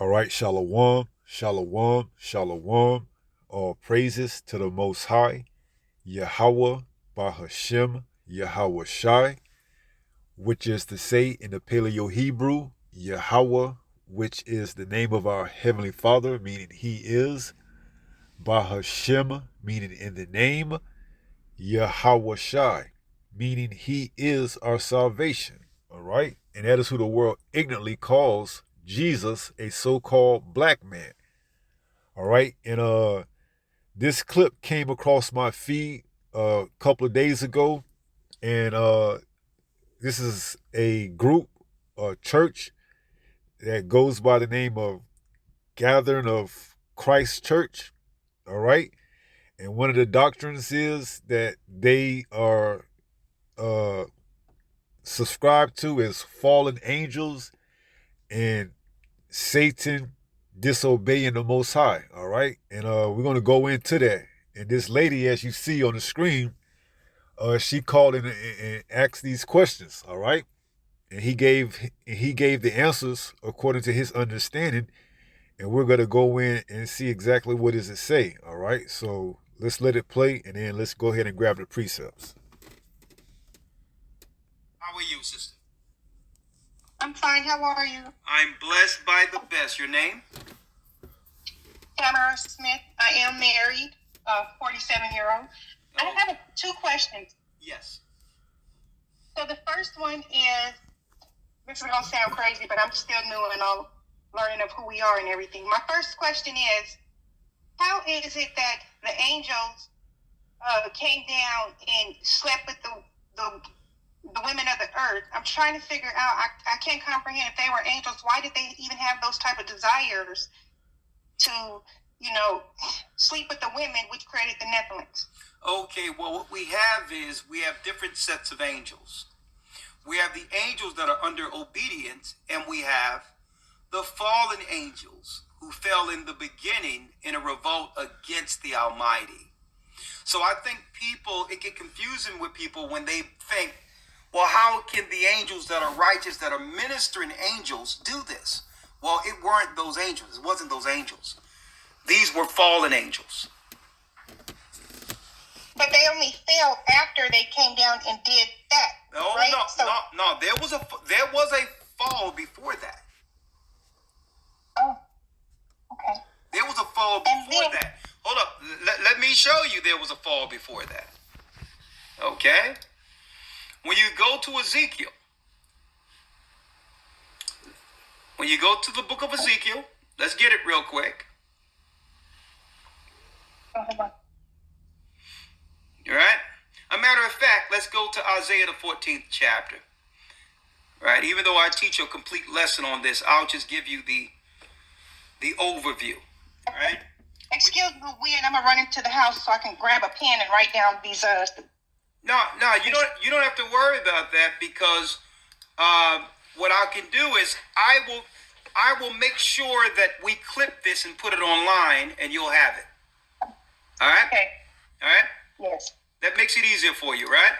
All right, Shalom, Shalom, Shalom. All praises to the Most High, Yahweh, Bahashem, Yahweh Shai, which is to say in the Paleo Hebrew, Yahweh, which is the name of our Heavenly Father, meaning He is, Bahashem, meaning in the name, Yahweh Shai, meaning He is our salvation. All right, and that is who the world ignorantly calls Jesus, a so-called black man. All right. And this clip came across my feed a couple of days ago. And this is a group, a church that goes by the name of Gathering of Christ Church. All right. And one of the doctrines is that they are uh subscribed to is fallen angels and Satan disobeying the Most High. All right, and we're gonna go into that. And this lady, as you see on the screen, she called in and asked these questions. All right, and he gave the answers according to his understanding. And we're gonna go in and see exactly what does it say. All right, so let's let it play, and then let's go ahead and grab the precepts. How are you, sister? I'm fine. How are you? I'm blessed by the best. Your name? Tamara Smith. I am married, 47-year-old. I have two questions. Yes. So the first one is, this is going to sound crazy, but I'm still new and all learning of who we are and everything. My first question is, how is it that the angels came down and slept with the women of the earth? I'm trying to figure out, I can't comprehend if they were angels, why did they even have those type of desires to, sleep with the women, which created the Nephilims? Okay, well, what we have is we have different sets of angels. We have the angels that are under obedience, and we have the fallen angels who fell in the beginning in a revolt against the Almighty. So I think it get confusing with people when they think, well, how can the angels that are righteous, that are ministering angels, do this? Well, it weren't those angels. It wasn't those angels. These were fallen angels. But they only fell after they came down and did that. No, right? No. There was a fall before that. Oh, okay. There was a fall before that. Hold up. Let me show you there was a fall before that. Okay? When you go to Ezekiel, when you go to the book of Ezekiel, let's get it real quick. All right? A matter of fact, let's go to Isaiah the 14th chapter. Right? Even though I teach a complete lesson on this, I'll just give you the overview. Right? Excuse me, I'm gonna run into the house so I can grab a pen and write down these. No, you don't have to worry about that, because what I can do is I will make sure that we clip this and put it online, and you'll have it. All right? Okay. All right? Yes. That makes it easier for you, right?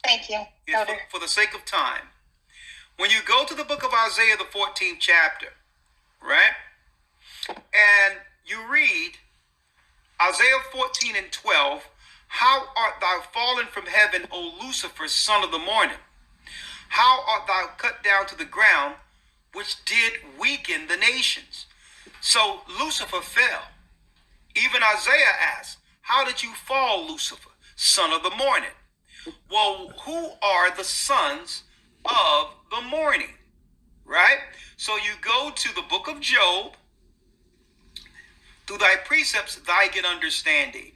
Thank you. For the sake of time. When you go to the book of Isaiah, the 14th chapter, right? And you read Isaiah 14 and 12, how art thou fallen from heaven, O Lucifer, son of the morning? How art thou cut down to the ground, which did weaken the nations? So Lucifer fell. Even Isaiah asked, how did you fall, Lucifer, son of the morning? Well, who are the sons of the morning? Right? So you go to the book of Job. Through thy precepts, thy get understanding.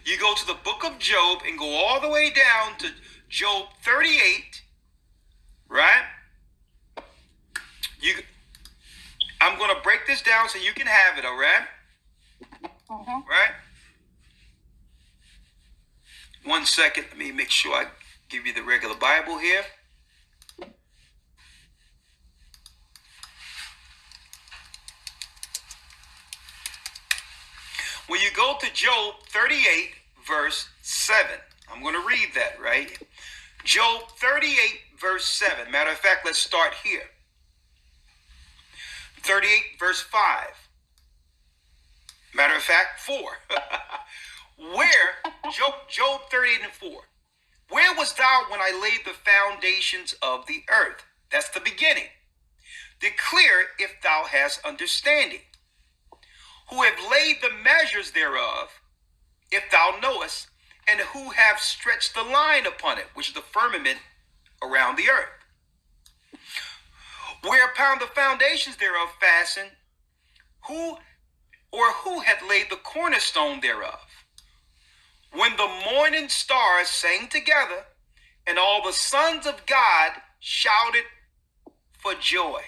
You go to the book of Job and go all the way down to Job 38, right? I'm going to break this down so you can have it, all right? Right? 1 second. Let me make sure I give you the regular Bible here. When you go to Job 38, verse 7, I'm going to read that, right? Job 38, verse 7. Matter of fact, let's start here. 38, verse 5. Matter of fact, 4. Where, Job 38 and 4. Where was thou when I laid the foundations of the earth? That's the beginning. Declare if thou hast understanding. Who have laid the measures thereof, if thou knowest, and who have stretched the line upon it, which is the firmament around the earth. Whereupon the foundations thereof fastened, who hath laid the cornerstone thereof? When the morning stars sang together, and all the sons of God shouted for joy.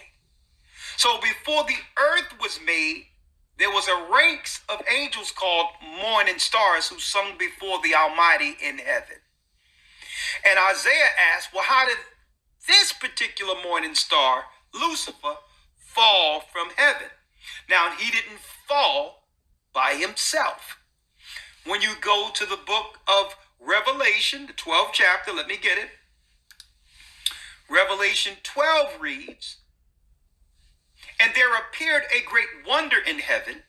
So before the earth was made, there was a ranks of angels called morning stars who sung before the Almighty in heaven. And Isaiah asked, well, how did this particular morning star, Lucifer, fall from heaven? Now, he didn't fall by himself. When you go to the book of Revelation, the 12th chapter, let me get it. Revelation 12 reads, and there appeared a great wonder in heaven,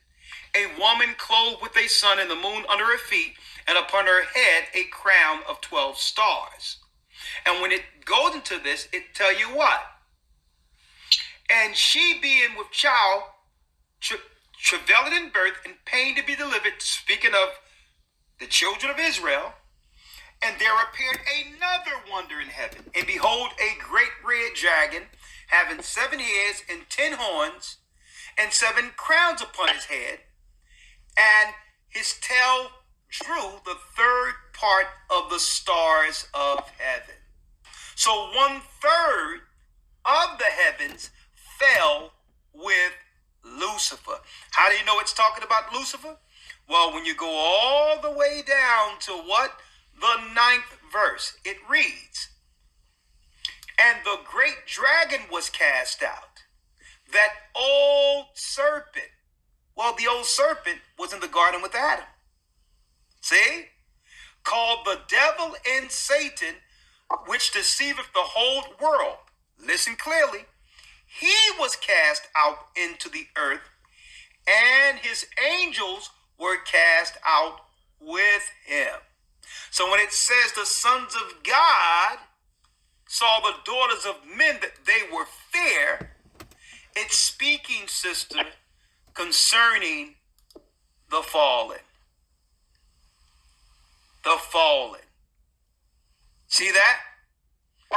a woman clothed with a sun and the moon under her feet, and upon her head a crown of 12 stars. And when it goes into this, it tell you what? And she being with child, travailed in birth, and pain to be delivered, speaking of the children of Israel. And there appeared another wonder in heaven, and behold, a great red dragon, having 7 heads and 10 horns, and 7 crowns upon his head, and his tail drew the third part of the stars of heaven. So 1/3 of the heavens fell with Lucifer. How do you know it's talking about Lucifer? Well, when you go all the way down to what? The 9th verse, it reads, and the great dragon was cast out, that old serpent. Well, the old serpent was in the garden with Adam. See? Called the devil and Satan, which deceiveth the whole world. Listen clearly. He was cast out into the earth, and his angels were cast out with him. So when it says the sons of God saw the daughters of men that they were fair, it's speaking, sister, concerning the fallen. The fallen. See that?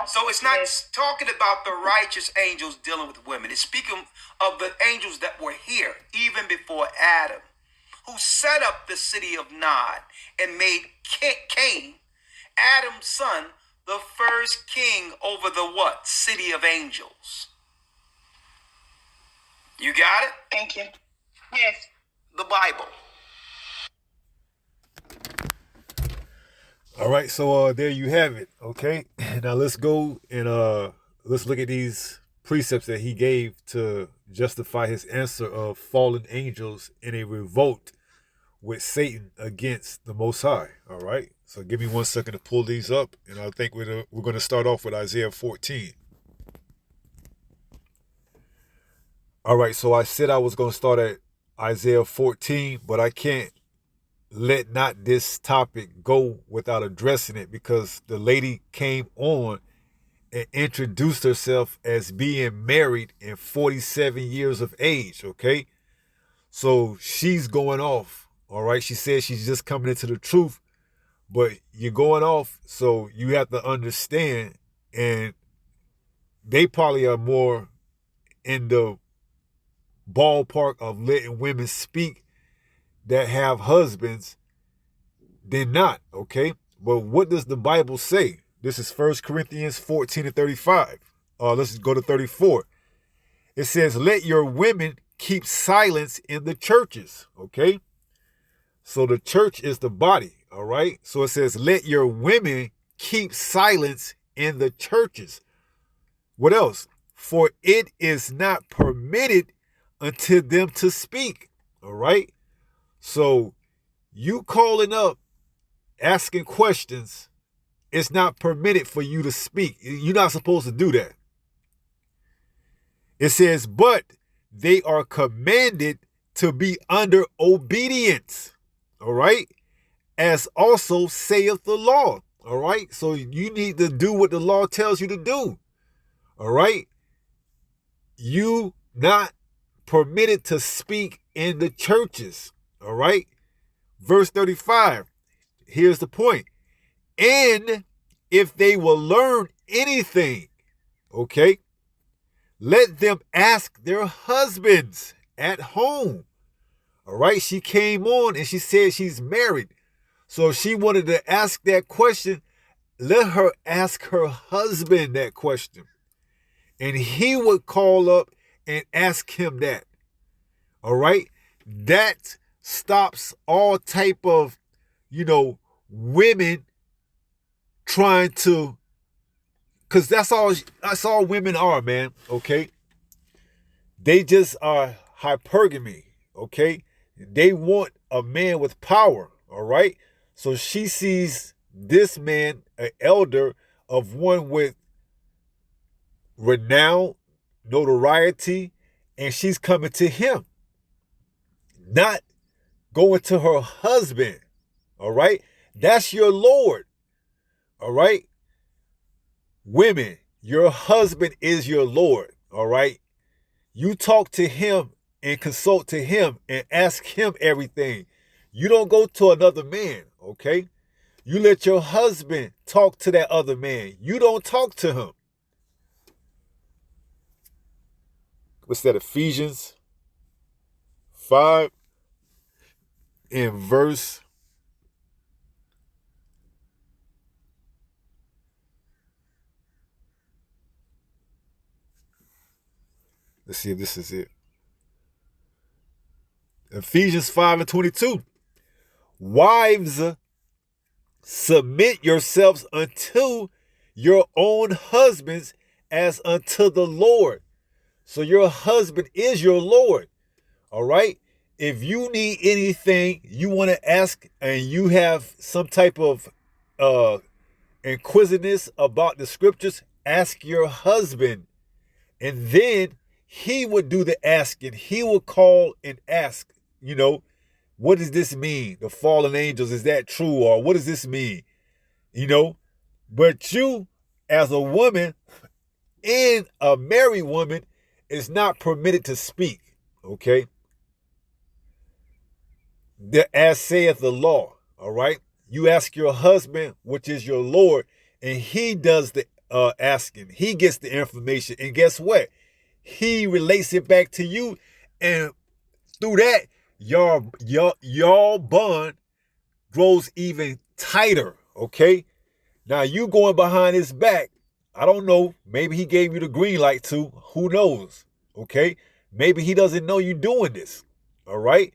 So it's not talking about the righteous angels dealing with women. It's speaking of the angels that were here, even before Adam, who set up the city of Nod and made Cain, Adam's son, the first king over the what? City of angels. You got it? Thank you. Yes. The Bible. All right, so there you have it. Okay, now let's go and let's look at these precepts that he gave to justify his answer of fallen angels in a revolt with Satan against the Most High. All right, so give me 1 second to pull these up, and I think we're going to start off with Isaiah 14. All right, so I said I was going to start at Isaiah 14, but I can't let not this topic go without addressing it, because the lady came on and introduced herself as being married and 47 years of age, okay? So she's going off, all right? She says she's just coming into the truth, but you're going off, so you have to understand, and they probably are more in the ballpark of letting women speak that have husbands than not, okay? But what does the Bible say? This is 1 Corinthians 14 and 35. Let's go to 34. It says, let your women keep silence in the churches, okay? So the church is the body, all right? So it says, let your women keep silence in the churches. What else? For it is not permitted unto them to speak, all right? So you calling up, asking questions, it's not permitted for you to speak. You're not supposed to do that. It says, but they are commanded to be under obedience. All right? As also saith the law. All right? So you need to do what the law tells you to do. All right? You not permitted to speak in the churches. All right? Verse 35. Here's the point. And if they will learn anything, okay, let them ask their husbands at home. All right? She came on and she said she's married. So if she wanted to ask that question, let her ask her husband that question. And he would call up and ask him that. All right? That stops all type of, women trying to, because that's all women are, man. Okay? They just are hypergamy. Okay? They want a man with power. All right? So she sees this man, an elder of one with renown, notoriety, and she's coming to him, not going to her husband. All right? That's your Lord. All right? Women, your husband is your Lord. All right? You talk to him and consult to him and ask him everything. You don't go to another man. Okay? You let your husband talk to that other man. You don't talk to him. What's that? Ephesians 5 and verse. Let's see if this is it. Ephesians 5 and 22. Wives, submit yourselves unto your own husbands as unto the Lord. So your husband is your Lord. All right? If you need anything, you want to ask, and you have some type of inquisitiveness about the scriptures, ask your husband. And then he would do the asking. He would call and ask, what does this mean? The fallen angels, is that true? Or what does this mean? But you, as a woman and a married woman, is not permitted to speak. Okay? As saith the law. All right? You ask your husband, which is your Lord, and he does the asking. He gets the information. And guess what? He relates it back to you. And through that, y'all bond grows even tighter. Okay? Now you going behind his back. I don't know. Maybe he gave you the green light to. Who knows? Okay? Maybe he doesn't know you doing this. All right?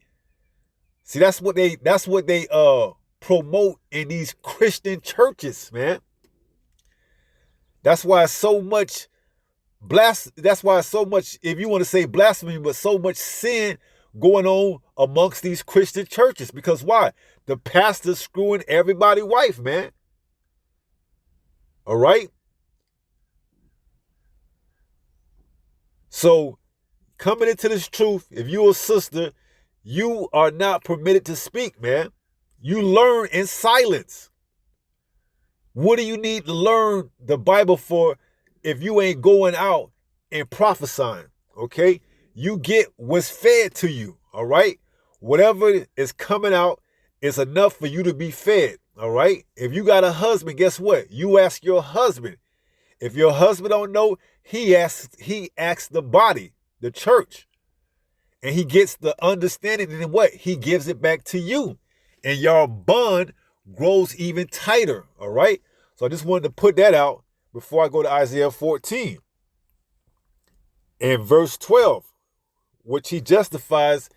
See, that's what they promote in these Christian churches, man. That's why so much if you want to say blasphemy, but so much sin going on amongst these Christian churches. Because why? The pastor's screwing everybody's wife, man. All right? So, coming into this truth, if you're a sister, you are not permitted to speak, man. You learn in silence. What do you need to learn the Bible for if you ain't going out and prophesying? Okay? You get what's fed to you, all right? Whatever is coming out is enough for you to be fed, all right? If you got a husband, guess what? You ask your husband. If your husband don't know, he asks the body, the church. And he gets the understanding, and then what? He gives it back to you. And your bond grows even tighter, all right? So I just wanted to put that out before I go to Isaiah 14. In verse 12, which he justifies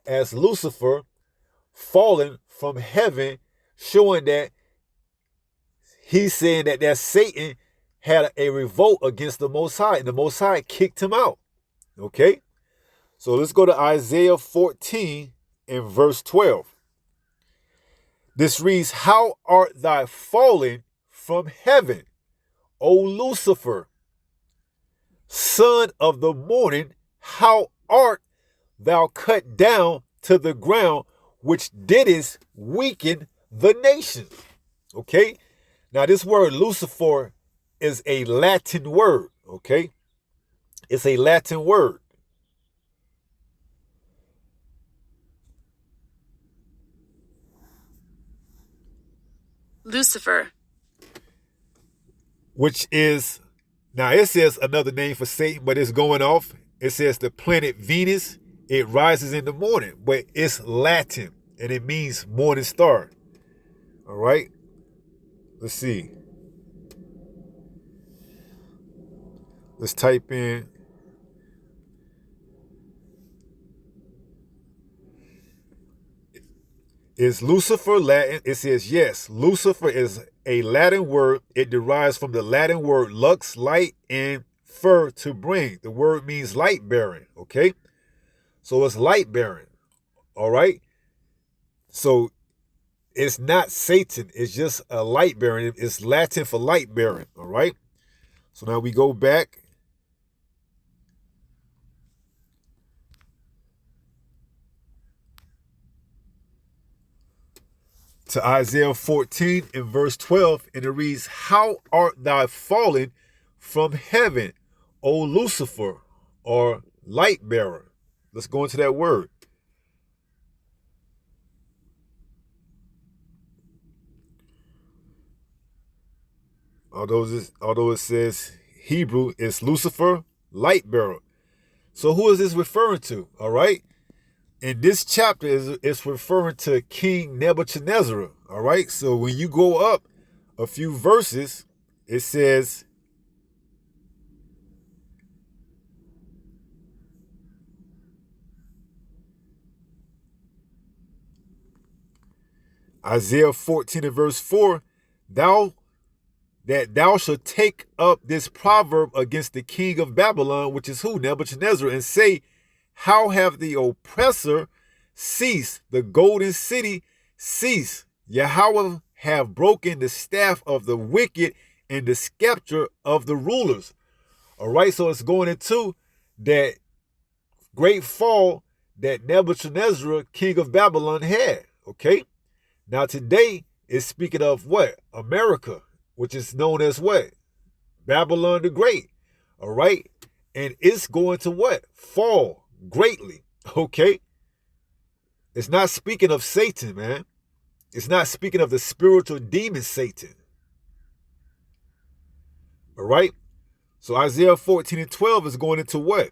as Lucifer fallen from heaven, showing that he's saying that Satan had a revolt against the Most High, and the Most High kicked him out. Okay? So let's go to Isaiah 14 and verse 12. This reads, "How art thou fallen from heaven, O Lucifer, son of the morning? How art thou cut down to the ground, which didst weaken the nation. Okay? Now, this word Lucifer is a Latin word. Okay? It's a Latin word. Lucifer. Which is, now it says another name for Satan, but it's going off. It says the planet Venus, it rises in the morning, but it's Latin and it means morning star. All right? Let's see. Let's type in. Is Lucifer Latin? It says yes. Lucifer is a Latin word. It derives from the Latin word lux, light, and fer, to bring. The word means light bearing. Okay? So it's light bearing. All right? So it's not Satan. It's just a light bearing. It's Latin for light bearing. All right? So now we go back. To Isaiah 14 and verse 12, and it reads, how art thou fallen from heaven, O Lucifer, or light bearer? Let's go into that word. Although it says Hebrew, it's Lucifer, light bearer. So who is this referring to? All right. And this chapter is referring to King Nebuchadnezzar. All right. So when you go up a few verses, it says, Isaiah 14 and verse 4, thou shalt take up this proverb against the king of Babylon, which is who? Nebuchadnezzar, and say, how have the oppressor ceased, the golden city ceased? Yahweh have broken the staff of the wicked and the scepter of the rulers. All right, so it's going into that great fall that Nebuchadnezzar, king of Babylon, had. Okay, now today is speaking of what? America, which is known as what? Babylon the Great. All right, and it's going to what? Fall greatly. Okay, it's not speaking of Satan, man. It's not speaking of the spiritual demon Satan. All right, so Isaiah 14 and 12 is going into what?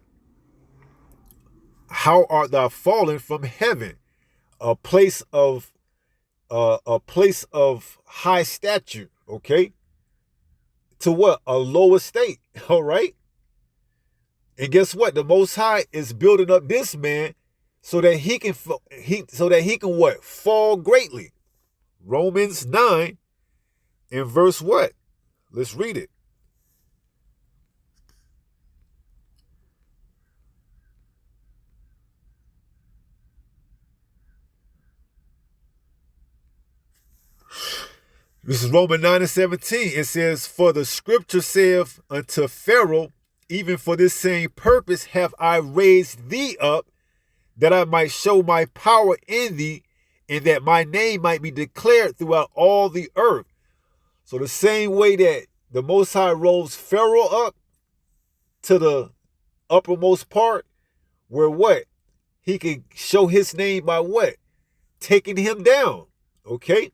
How art thou fallen from heaven, a place of high stature. Okay, to what? A lower state. All right. And guess what? The Most High is building up this man so that he can what? Fall greatly. Romans 9 and verse what? Let's read it. This is Romans 9 and 17. It says, for the scripture saith unto Pharaoh, even for this same purpose have I raised thee up, that I might show my power in thee, and that my name might be declared throughout all the earth. So the same way that the Most High rose Pharaoh up to the uppermost part, where what? He can show his name by what? Taking him down. Okay?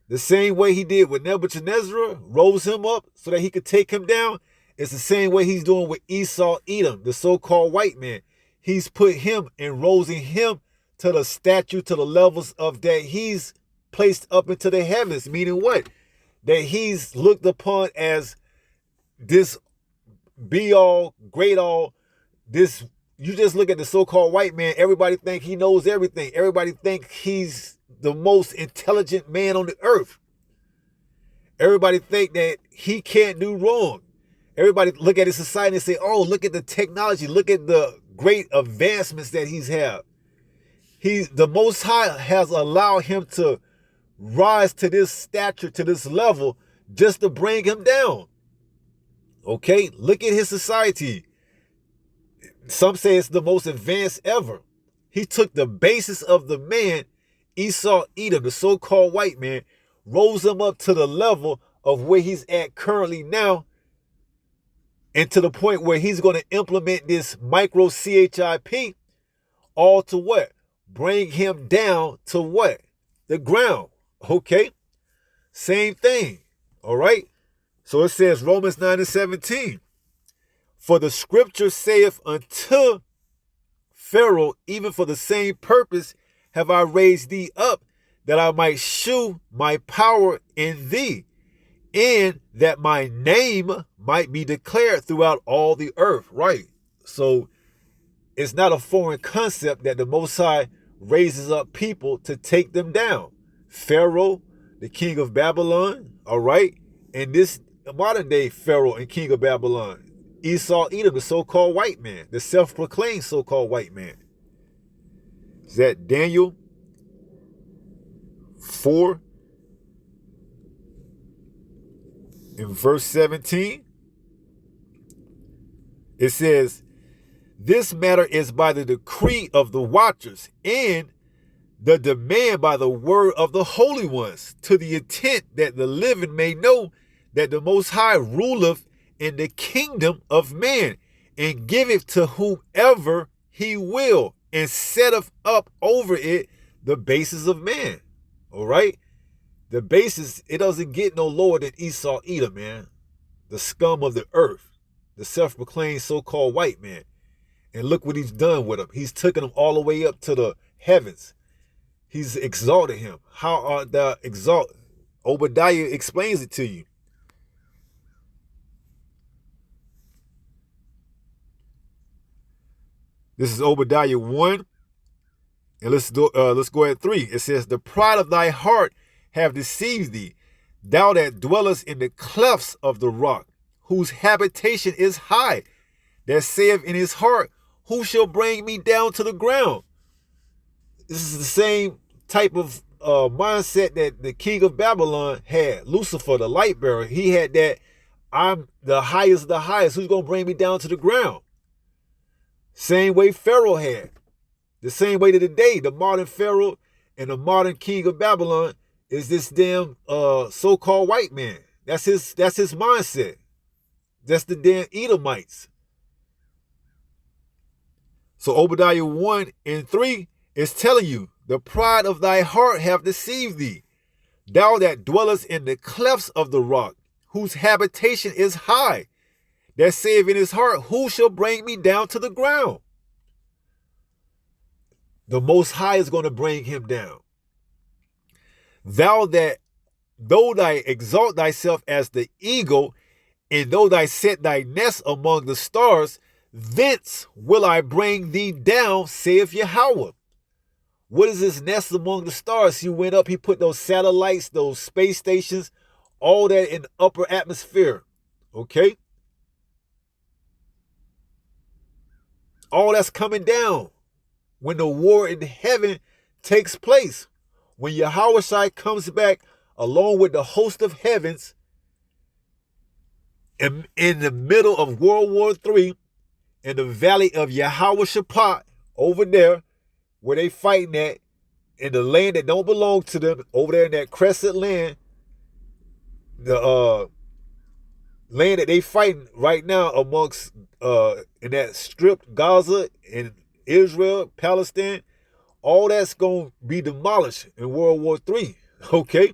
The same way he did with Nebuchadnezzar, rose him up so that he could take him down. It's the same way he's doing with Esau Edom, the so-called white man. He's put him and raising him to the statue, to the levels of that he's placed up into the heavens. Meaning what? That he's looked upon as this be-all, great-all, this. You just look at the so-called white man, everybody think he knows everything. Everybody think he's the most intelligent man on the earth. Everybody think that he can't do wrong. Everybody look at his society and say, oh, look at the technology. Look at the great advancements that he's had. The Most High has allowed him to rise to this stature, to this level, just to bring him down. Okay, look at his society. Some say it's the most advanced ever. He took the basis of the man, Esau Edom, the so-called white man, rose him up to the level of where he's at currently now, and to the point where he's going to implement this micro CHIP, all to what? Bring him down to what? The ground. Okay? Same thing. All right? So it says Romans 9:17. For the scripture saith unto Pharaoh, even for the same purpose have I raised thee up, that I might shew my power in thee, and that my name might be declared throughout all the earth. Right? So it's not a foreign concept that the Most High raises up people to take them down. Pharaoh, the king of Babylon, all right? And this modern day Pharaoh and king of Babylon, Esau Edom, the so-called white man, the self-proclaimed so-called white man. Is that Daniel 4 in verse 17? It says, this matter is by the decree of the watchers and the demand by the word of the holy ones, to the intent that the living may know that the Most High ruleth in the kingdom of man, and giveth to whomever he will, and setteth up over it the basis of man. All right? The basis, it doesn't get no lower than Esau Edom, man. The scum of the earth, the self-proclaimed so-called white man. And look what he's done with him. He's taken him all the way up to the heavens. He's exalted him. How art thou exalted? Obadiah explains it to you. This is Obadiah 1. And let's go at 3. It says, the pride of thy heart have deceived thee, thou that dwellest in the clefts of the rock, whose habitation is high, that saith in his heart, who shall bring me down to the ground? This is the same type of mindset that the king of Babylon had. Lucifer, the light bearer, he had that, I'm the highest of the highest. Who's going to bring me down to the ground? Same way Pharaoh had. The same way to today, the modern Pharaoh and the modern king of Babylon is this damn so-called white man. That's his mindset. That's the damn Edomites. So Obadiah 1 and 3 is telling you, the pride of thy heart have deceived thee, thou that dwellest in the clefts of the rock, whose habitation is high, that saith in his heart, who shall bring me down to the ground? The Most High is going to bring him down. Thou that, though thou exalt thyself as the eagle, and though thou set thy nest among the stars, thence will I bring thee down, saith Yahweh. What is this nest among the stars? He went up, he put those satellites, those space stations, all that in the upper atmosphere. Okay? All that's coming down when the war in heaven takes place. When Yahweh comes back along with the host of heavens in the middle of World War III, in the valley of Yahweh Shaphat, over there, where they fighting at, in the land that don't belong to them, over there in that crescent land, the land that they fighting right now amongst in that stripped Gaza and Israel, Palestine, all that's going to be demolished in World War III, okay?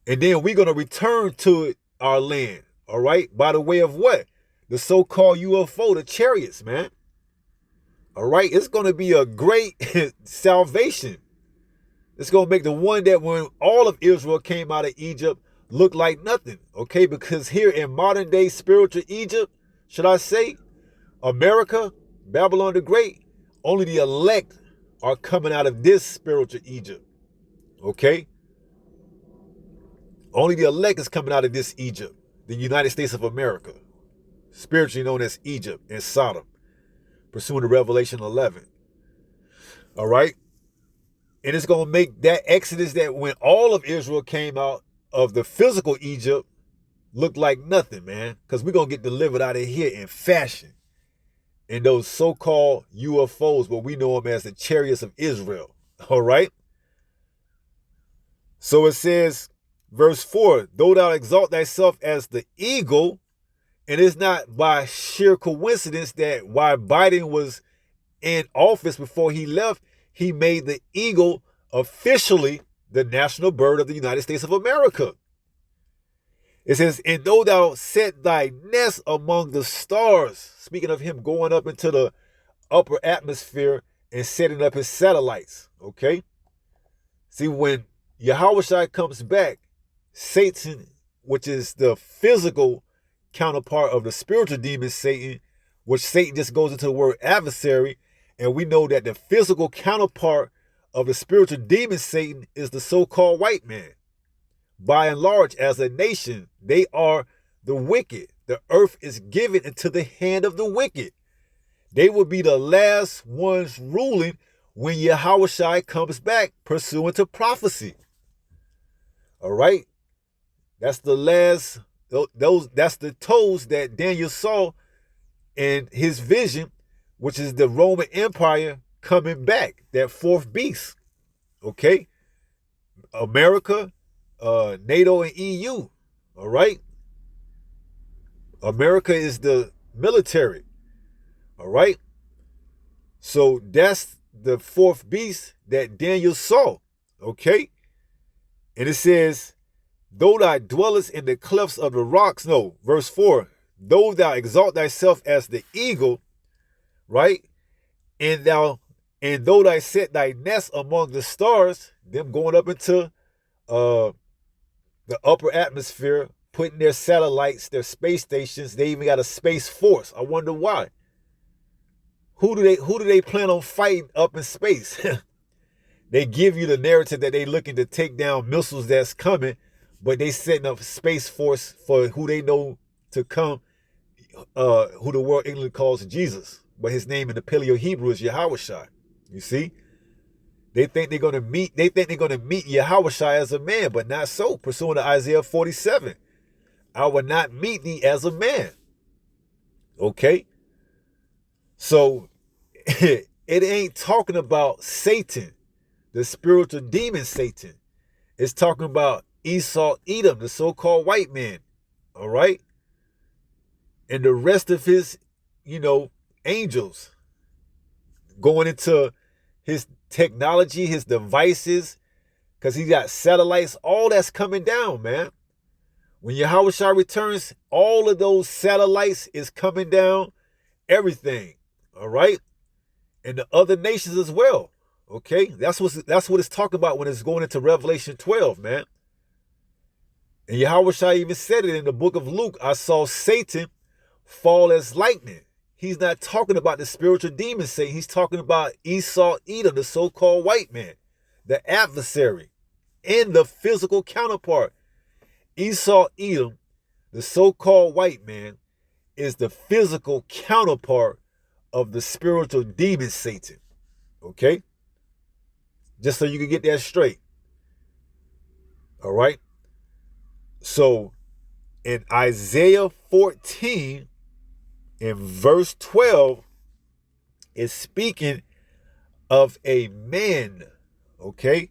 And then we're going to return to it, our land, all right? By the way of what? The so-called UFO, the chariots, man. All right? It's going to be a great salvation. It's going to make the one that when all of Israel came out of Egypt look like nothing, okay? Because here in modern day spiritual Egypt, should I say, America, Babylon the Great, only the elect are coming out of this spiritual Egypt, okay? Only the elect is coming out of this Egypt, the United States of America, spiritually known as Egypt and Sodom, pursuant to Revelation 11, all right? And it's going to make that exodus that when all of Israel came out of the physical Egypt look like nothing, man, because we're going to get delivered out of here in fashion. in those so-called UFOs, what we know them as the chariots of Israel. All right? So it says, verse 4, though thou exalt thyself as the eagle, and it's not by sheer coincidence that while Biden was in office before he left, he made the eagle officially the national bird of the United States of America. It says, and though thou set thy nest among the stars, speaking of him going up into the upper atmosphere and setting up his satellites, okay? See, when Yahushua comes back, Satan, which is the physical counterpart of the spiritual demon Satan, which Satan just goes into the word adversary, and we know that the physical counterpart of the spiritual demon Satan is the so-called white man. By and large, as a nation, they are the wicked. The earth is given into the hand of the wicked. They will be the last ones ruling when Yahushua comes back, pursuant to prophecy. All right? That's the last, that's the toes that Daniel saw in his vision, which is the Roman Empire coming back, that fourth beast. Okay? America, NATO, and EU. All right? America is the military. All right? So that's the fourth beast that Daniel saw. Okay? And it says, though thou dwellest in the clefts of the rocks, no, verse 4, though thou exalt thyself as the eagle, right? And though thou set thy nest among the stars, them going up into the upper atmosphere, putting their satellites, their space stations, they even got a space force. I wonder why. Who do they plan on fighting up in space? They give you the narrative that they looking to take down missiles that's coming, but they setting up space force for who they know to come, who the world England calls Jesus, but his name in the Paleo Hebrew is Yahushua. You see, they think they're gonna meet Yahushua as a man, but not so. Pursuant to Isaiah 47, I will not meet thee as a man. Okay, so it ain't talking about Satan, the spiritual demon Satan. It's talking about Esau, Edom, the so-called white man. All right, and the rest of his, angels going into his technology, his devices, because he got satellites, all that's coming down, man. When Yahushua returns, all of those satellites is coming down, everything, all right? And the other nations as well, okay? That's what it's talking about when it's going into Revelation 12, man. And Yahushua even said it in the book of Luke, I saw Satan fall as lightning. He's not talking about the spiritual demon Satan. He's talking about Esau, Edom, the so-called white man, the adversary, and the physical counterpart. Esau, Edom, the so-called white man, is the physical counterpart of the spiritual demon Satan. Okay? Just so you can get that straight. All right? So, in Isaiah 14, in verse 12, is speaking of a man, okay?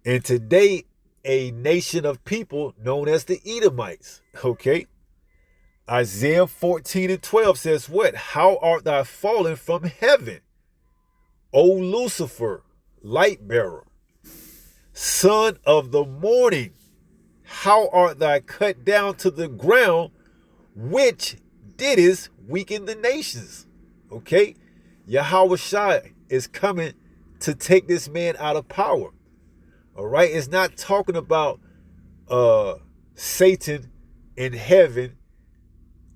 And today, a nation of people known as the Edomites, okay? Isaiah 14 and 12 says what? How art thou fallen from heaven, O Lucifer, light bearer, son of the morning? How art thou cut down to the ground, which didst weaken the nations? Okay? Yahushua is coming to take this man out of power. All right? It's not talking about Satan in heaven.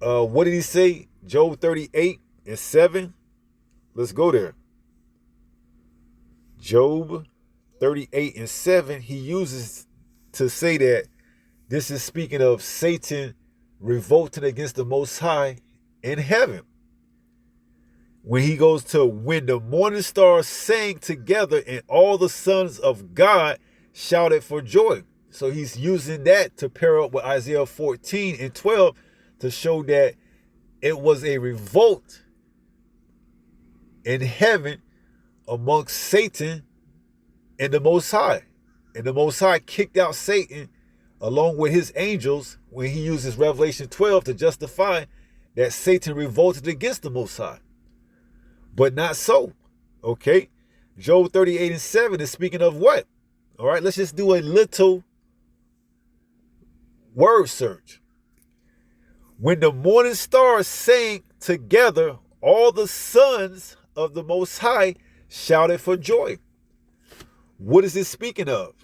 What did he say? Job 38 and 7. Let's go there. Job 38 and 7, he uses to say that this is speaking of Satan revolting against the Most High in heaven. When he goes to, when the morning stars sang together and all the sons of God shouted for joy. So he's using that to pair up with Isaiah 14 and 12 to show that it was a revolt in heaven amongst Satan and the Most High. And the Most High kicked out Satan along with his angels when he uses Revelation 12 to justify that Satan revolted against the Most High. But not so. Okay? Job 38:7 is speaking of what? All right, let's just do a little word search. When the morning stars sang together, all the sons of the Most High shouted for joy. What is this speaking of?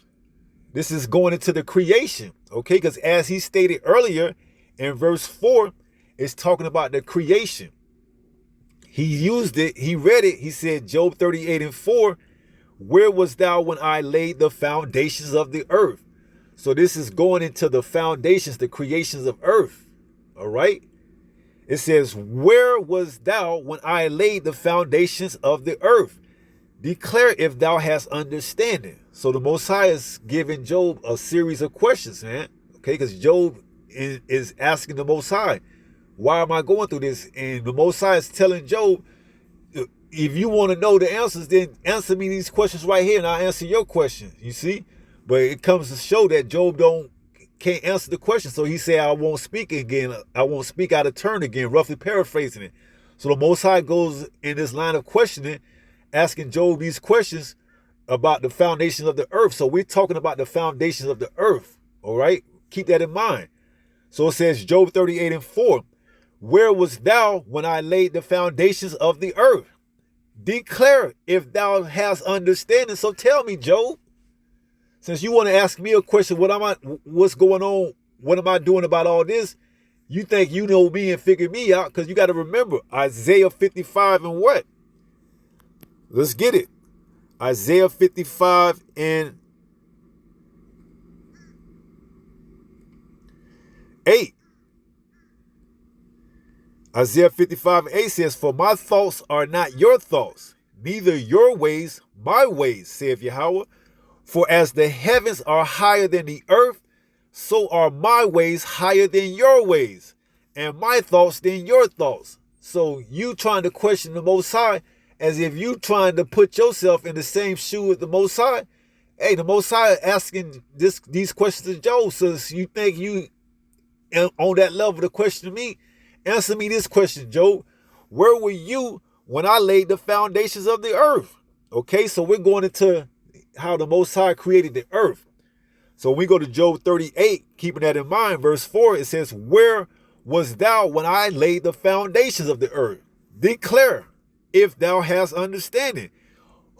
This is going into the creation, okay? Because as he stated earlier in verse 4, it's talking about the creation. He used it, he read it, he said, Job 38:4, where was thou when I laid the foundations of the earth? So this is going into the foundations, the creations of earth, all right? It says, where was thou when I laid the foundations of the earth? Declare if thou hast understanding. So the Most High is giving Job a series of questions, man. Okay, because Job is asking the Most High, why am I going through this? And the Most High is telling Job, if you want to know the answers, then answer me these questions right here and I'll answer your questions, you see? But it comes to show that Job can't answer the question. So he said, I won't speak again. I won't speak out of turn again, roughly paraphrasing it. So the Most High goes in this line of questioning, asking Job these questions about the foundations of the earth. So we're talking about the foundations of the earth, all right? Keep that in mind. So it says, Job 38:4, where was thou when I laid the foundations of the earth? Declare if thou hast understanding. So tell me, Job, since you want to ask me a question, what's going on? What am I doing about all this? You think you know me and figure me out, because you got to remember Isaiah 55 and what? Let's get it. Isaiah 55 and 8. Isaiah 55 and 8 says, for my thoughts are not your thoughts, neither your ways my ways, saith Yahweh. For as the heavens are higher than the earth, so are my ways higher than your ways, and my thoughts than your thoughts. So you trying to question the Most High as if you trying to put yourself in the same shoe with the Most High. Hey, the Most High asking these questions to Job. So you think you on that level to question me? Answer me this question, Job. Where were you when I laid the foundations of the earth? Okay, so we're going into how the Most High created the earth. So when we go to Job 38, keeping that in mind, verse 4, it says, where was thou when I laid the foundations of the earth? Declare if thou hast understanding.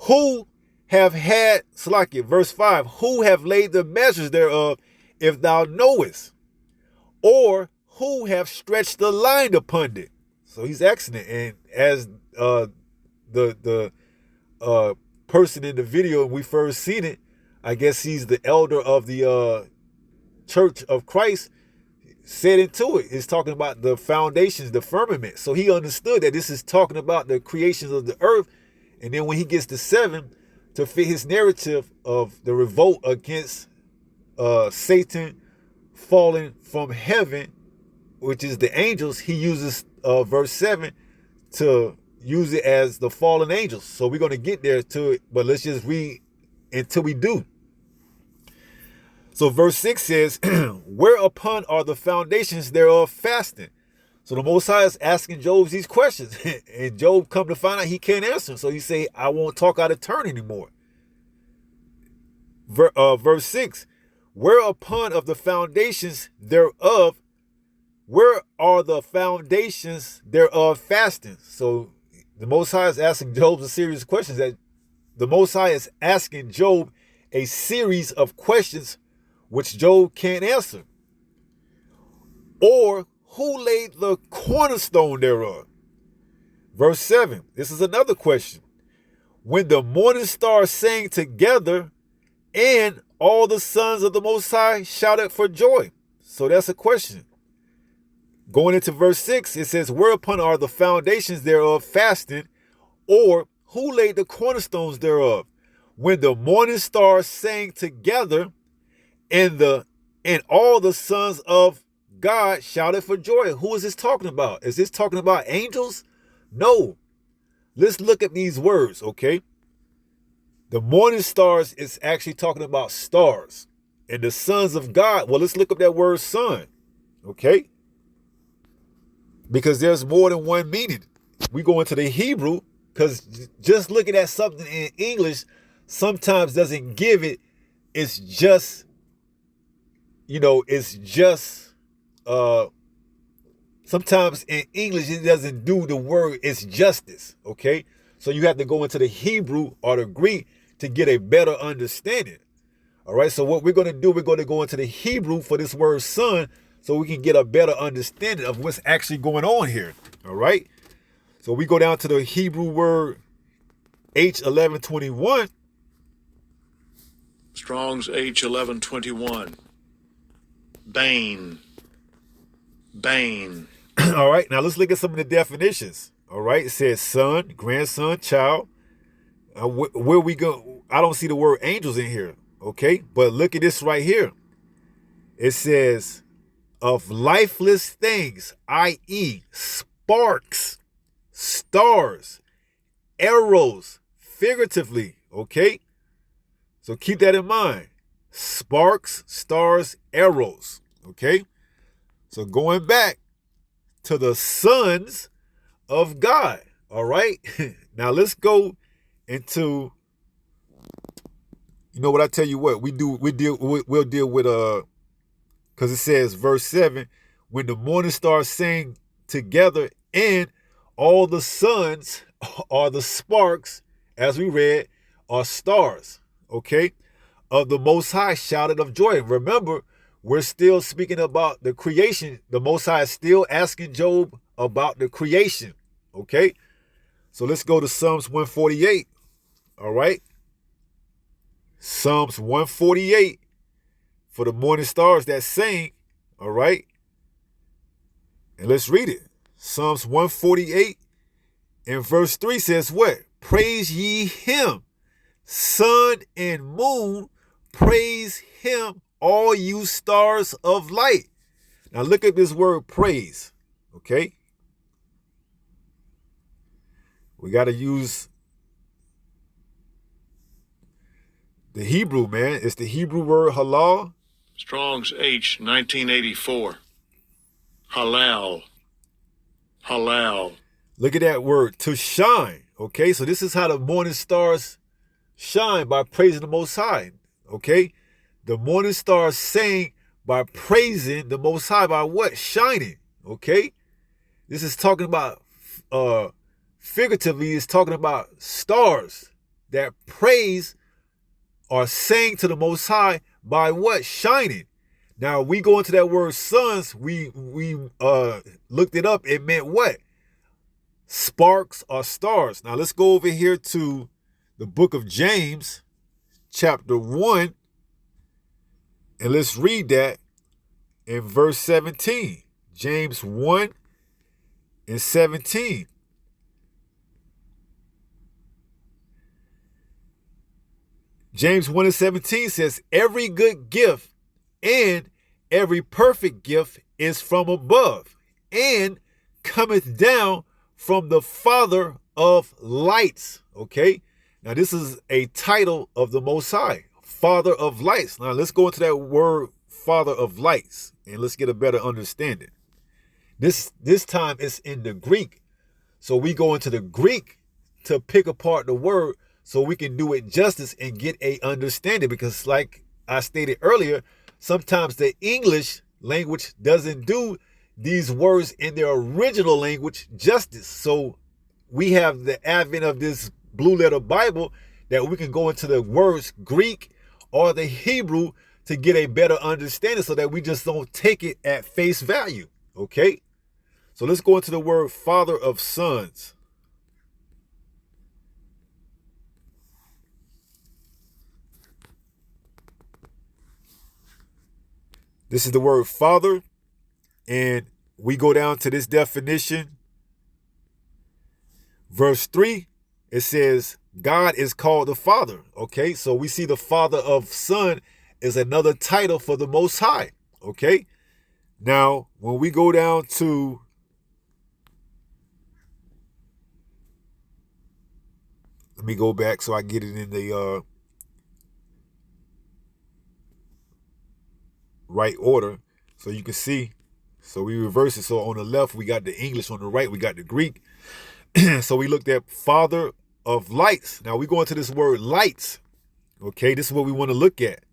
Who have had, Slakia, verse 5, who have laid the measures thereof, if thou knowest? Or who have stretched the line upon it? So he's asking it. And as the person in the video, we first seen it, I guess he's the elder of the Church of Christ, said into it. It's talking about the foundations, the firmament. So he understood that this is talking about the creations of the earth. And then when he gets to 7, to fit his narrative of the revolt against Satan falling from heaven, which is the angels, he uses verse 7 to use it as the fallen angels. So we're going to get there to it, but let's just read until we do. So verse 6 says, whereupon are the foundations thereof fasting? So the Most High is asking Job these questions, and Job come to find out he can't answer. So he say, I won't talk out of turn anymore. Verse 6, whereupon of the foundations thereof, where are the foundations thereof fasting? So the Most High is asking Job a series of questions. That the Most High is asking Job a series of questions which Job can't answer. Or who laid the cornerstone thereof? Verse 7, this is another question. When the morning stars sang together, and all the sons of the Most High shouted for joy. So that's a question. Going into verse 6, it says, whereupon are the foundations thereof fasting, or who laid the cornerstones thereof? When the morning stars sang together, and all the sons of God shouted for joy. Who is this talking about? Is this talking about angels? No. Let's look at these words, okay? The morning stars is actually talking about stars. And the sons of God, well, let's look up that word son, okay? Because there's more than one meaning. We go into the Hebrew, because just looking at something in English sometimes doesn't give it. It's just, sometimes in English it doesn't do the word, it's justice, okay? So you have to go into the Hebrew or the Greek to get a better understanding. All right, so what we're going to do, we're going to go into the Hebrew for this word son so we can get a better understanding of what's actually going on here. All right, so we go down to the Hebrew word H1121. Strong's H1121. Bane. Bane. All right, now let's look at some of the definitions. All right, it says son, grandson, child. Where we go, I don't see the word angels in here. Okay, but look at this right here. It says of lifeless things, i.e. sparks, stars, arrows, figuratively, okay? So keep that in mind. Sparks, stars, arrows, okay? So going back to the sons of God, all right? Now let's go into, you know what, I tell you what, we'll deal with, because it says verse 7, when the morning stars sang together and all the suns are the sparks, as we read, are stars, okay, of the Most High shouted of joy. Remember, we're still speaking about the creation. The Most High is still asking Job about the creation, okay? So let's go to Psalms 148, all right? Psalms 148 for the morning stars that sang, all right? And let's read it. Psalms 148 and verse 3 says what? Praise ye him, sun and moon, praise him, all you stars of light. Now look at this word praise, okay? We got to use the Hebrew, man. It's the Hebrew word halal. Strong's H 1984. Halal. Halal. Look at that word, to shine. Okay, so this is how the morning stars shine, by praising the Most High. Okay, the morning stars sang by praising the Most High, by what? Shining. Okay, this is talking about, figuratively, it's talking about stars that praise or sang to the Most High by what? Shining. Now we go into that word sons, we looked it up, it meant what? Sparks or stars. Now let's go over here to the book of James, chapter 1, and let's read that in verse 17. James 1 and 17. James 1 and 17 says, every good gift and every perfect gift is from above, and cometh down from the Father of lights. Okay, now this is a title of the Most High, Father of lights. Now let's go into that word, Father of lights, and let's get a better understanding. This time it's in the Greek, so we go into the Greek to pick apart the word so we can do it justice and get a understanding, because like I stated earlier, sometimes the English language doesn't do these words in their original language justice. So we have the advent of this blue letter Bible that we can go into the words Greek or the Hebrew to get a better understanding, so that we just don't take it at face value. Okay, so let's go into the word Father of sons. This is the word Father, and we go down to this definition. Verse 3, it says, God is called the Father. Okay, so we see the Father of Son is another title for the Most High. Okay, Now, when we go down to let me go back so I get it in the right order so you can see. So we reverse it. So on the left, we got the English. On the right, we got the Greek. So we looked at Father of lights. Now we go into this word lights. Okay, this is what we want to look at.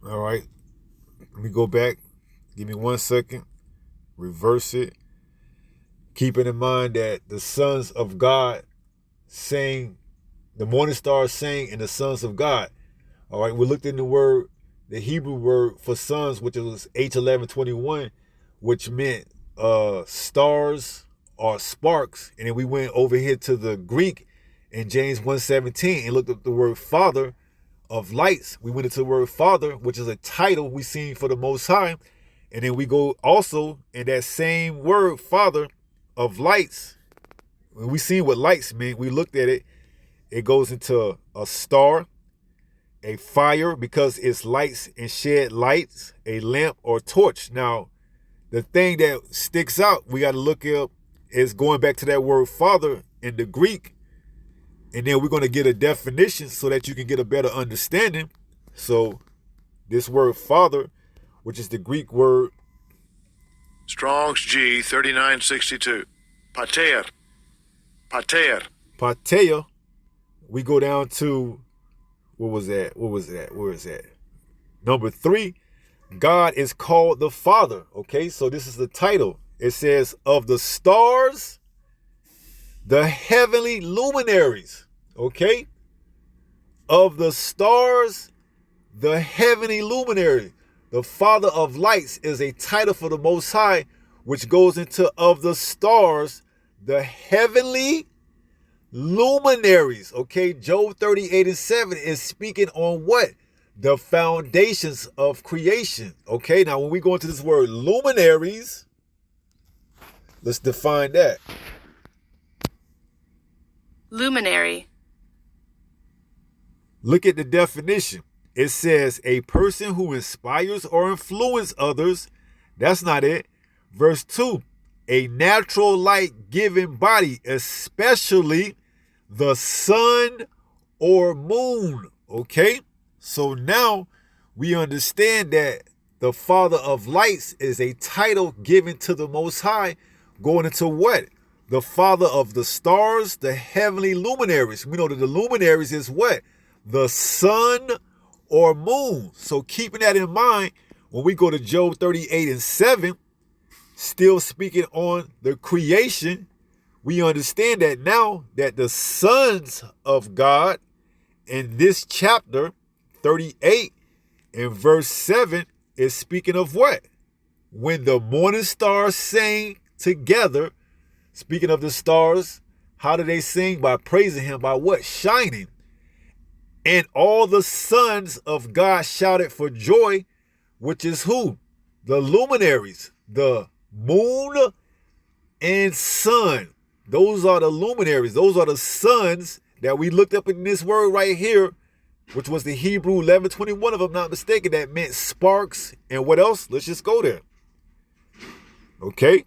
All right, let me go back. Give me 1 second. Reverse it. Keeping in mind that the sons of God sang, the morning stars sang, and the sons of God. All right, we looked in the word, the Hebrew word for sons, which was H1121, which meant stars or sparks. And then we went over here to the Greek in James 1:17 and looked up the word father of lights. We went into the word father, which is a title we seen for the Most High. And then we go also in that same word, father of lights. When we see what lights mean, we looked at it. It goes into a star, a fire, because it's lights and shed lights, a lamp or torch. Now, the thing that sticks out, we got to look up, is going back to that word father in the Greek. And then we're going to get a definition so that you can get a better understanding. So this word father, which is the Greek word Strong's G 3962. Pater. Pater. pateia, we go down to, where is that? Number 3, God is called the Father. Okay, so this is the title. It says, of the stars, the heavenly luminaries. Okay, of the stars, the heavenly luminary. The Father of lights is a title for the Most High, which goes into of the stars, the heavenly luminaries. Okay, Job 38:7 is speaking on what? The foundations of creation. Okay, now when we go into this word luminaries, let's define that. Luminary. Look at the definition. It says a person who inspires or influences others. That's not it. Verse 2, a natural light giving body, especially the sun or moon. Okay, so now we understand that the Father of lights is a title given to the Most High, going into what? The Father of the stars, the heavenly luminaries. We know that the luminaries is what? The sun or moon. So keeping that in mind, when we go to Job 38:7, still speaking on the creation, we understand that now that the sons of God in this chapter 38 and verse 7 is speaking of what? When the morning stars sang together, speaking of the stars, how do they sing? By praising him, by what? Shining. And all the sons of God shouted for joy, which is who? The luminaries, the moon and sun. Those are the luminaries. Those are the sons that we looked up in this word right here, which was the Hebrew 11:21, if I'm not mistaken, that meant sparks. And what else? Let's just go there. Okay.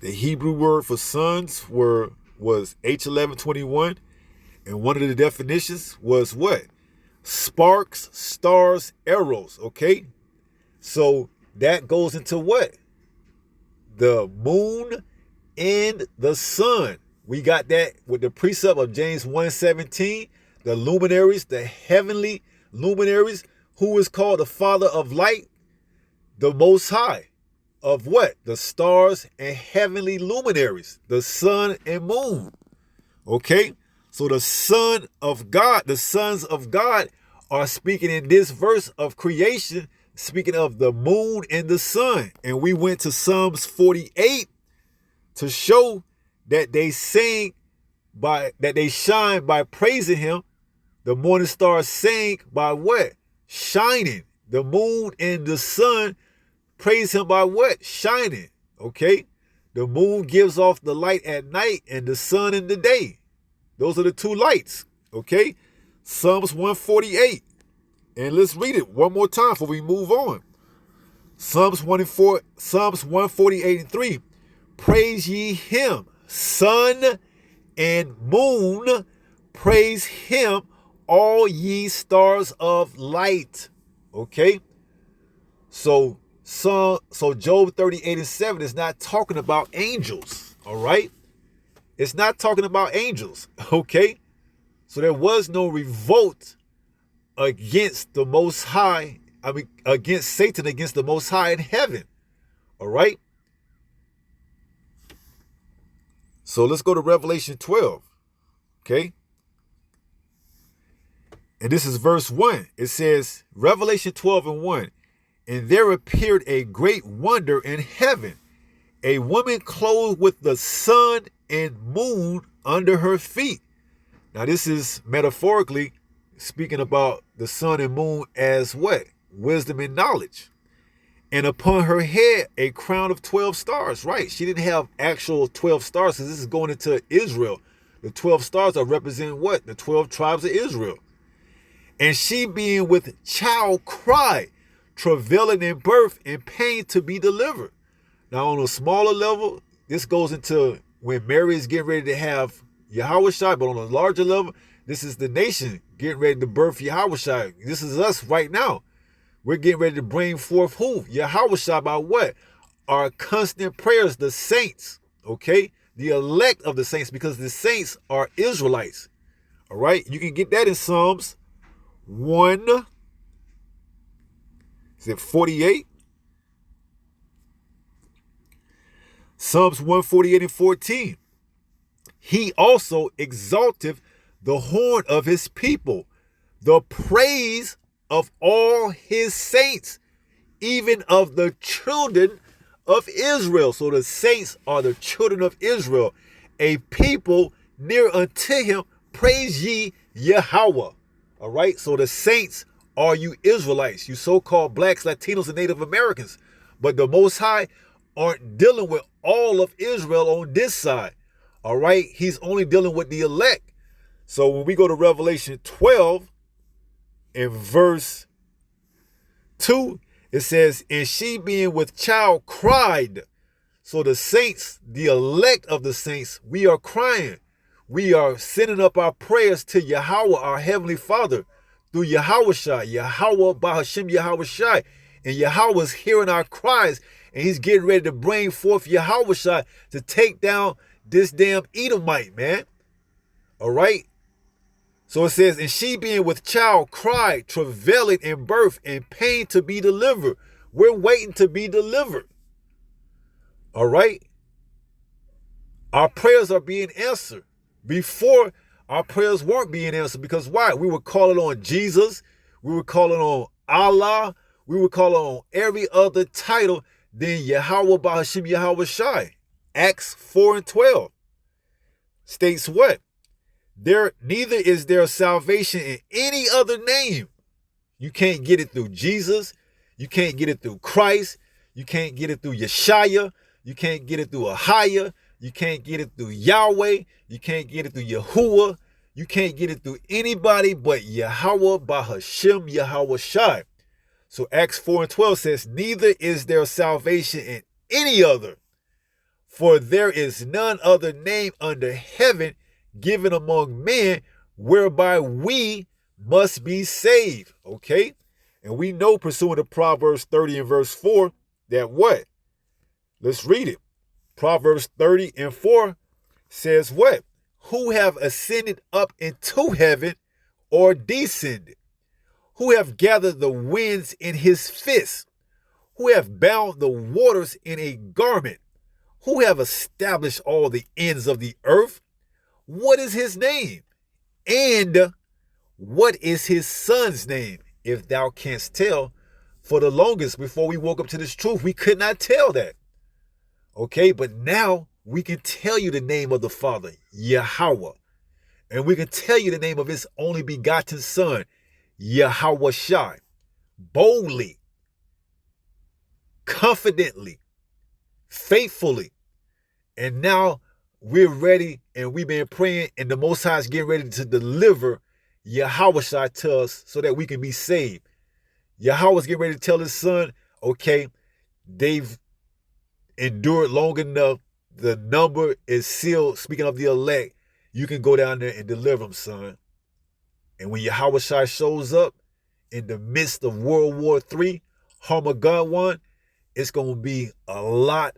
The Hebrew word for sons was H1121. And one of the definitions was what? sparks, stars, arrows, okay? So that goes into what? The moon and the sun. We got that with the precept of James 1:17, the luminaries, the heavenly luminaries, who is called the Father of light, the Most High. Of what? The stars and heavenly luminaries, the sun and moon. Okay? So the Son of God, the sons of God are speaking in this verse of creation, speaking of the moon and the sun. And we went to Psalms 48 to show that they shine by praising him. The morning stars sang by what? Shining. The moon and the sun praise him by what? Shining. Okay? The moon gives off the light at night and the sun in the day. Those are the two lights. Okay? Psalms 148. And let's read it one more time before we move on. Psalms 148 and 3. Praise ye him, sun and moon. Praise him, all ye stars of light. Okay? So Job 38 and 7 is not talking about angels. All right? It's not talking about angels. Okay? So there was no revolt against the Most High. Against Satan, against the Most High in heaven. All right? So let's go to Revelation 12. Okay? And this is verse 1. It says, Revelation 12 and 1. And there appeared a great wonder in heaven, a woman clothed with the sun and moon under her feet. Now this is metaphorically speaking about the sun and moon as what? Wisdom and knowledge. And upon her head a crown of 12 stars. Right. She didn't have actual 12 stars because this is going into Israel. The 12 stars are representing what? The 12 tribes of Israel. And she being with child cried, travailing in birth and pain to be delivered. Now on a smaller level, this goes into when Mary is getting ready to have Yahushua, but on a larger level, this is the nation getting ready to birth Yahushua. This is us right now. We're getting ready to bring forth who? Yahushua by what? Our constant prayers, the saints, okay? The elect of the saints, because the saints are Israelites, all right? You can get that in Psalms 1, is it 48? Psalms 148 and 14. He also exalteth the horn of his people, the praise of all his saints, even of the children of Israel. So the saints are the children of Israel, a people near unto him. Praise ye Yahweh. All right. So the saints are you Israelites, you so-called blacks, Latinos, and Native Americans. But the Most High aren't dealing with all of Israel on this side. All right. He's only dealing with the elect. So when we go to Revelation 12, in verse 2, it says, and she being with child cried. So the saints, the elect of the saints, we are crying. We are sending up our prayers to Yahweh, our heavenly Father, through Yahushua, Yahweh Bahashim Yahushua. And Yahweh is hearing our cries, and he's getting ready to bring forth Yahushua to take down this damn Edomite, man. All right? So it says, and she being with child cried, travailing in birth and pain to be delivered. We're waiting to be delivered. All right? Our prayers are being answered. Before, our prayers weren't being answered because why? We were calling on Jesus. We were calling on Allah. We were calling on every other title than Yahweh Bahashim Yahweh Shai. Acts 4 and 12 states what? Neither is there salvation in any other name. You can't get it through Jesus. You can't get it through Christ. You can't get it through Yeshaya. You can't get it through Ahia. You can't get it through Yahweh. You can't get it through Yahuwah. You can't get it through anybody but Yahweh Bahashim Yahweh Shai. So Acts 4 and 12 says, neither is there salvation in any other, for there is none other name under heaven given among men whereby we must be saved, okay? And we know, pursuant to Proverbs 30 and verse 4, that what? Let's read it. Proverbs 30 and 4 says what? Who have ascended up into heaven or descended? Who have gathered the winds in his fist? Who have bound the waters in a garment? Who have established all the ends of the earth? What is his name? And what is his son's name? If thou canst tell, for the longest before we woke up to this truth, we could not tell that. Okay, but now we can tell you the name of the Father, Yahweh. And we can tell you the name of his only begotten Son, Yahweh Shai, boldly, confidently, faithfully. And now we're ready, and we've been praying, and the Most High is getting ready to deliver Yahweh Shai to us so that we can be saved. Yahweh is getting ready to tell his son, okay, they've endured long enough. The number is sealed. Speaking of the elect, you can go down there and deliver them, son. And when Yahweh Shai shows up in the midst of World War III, Armageddon, it's going to be a lot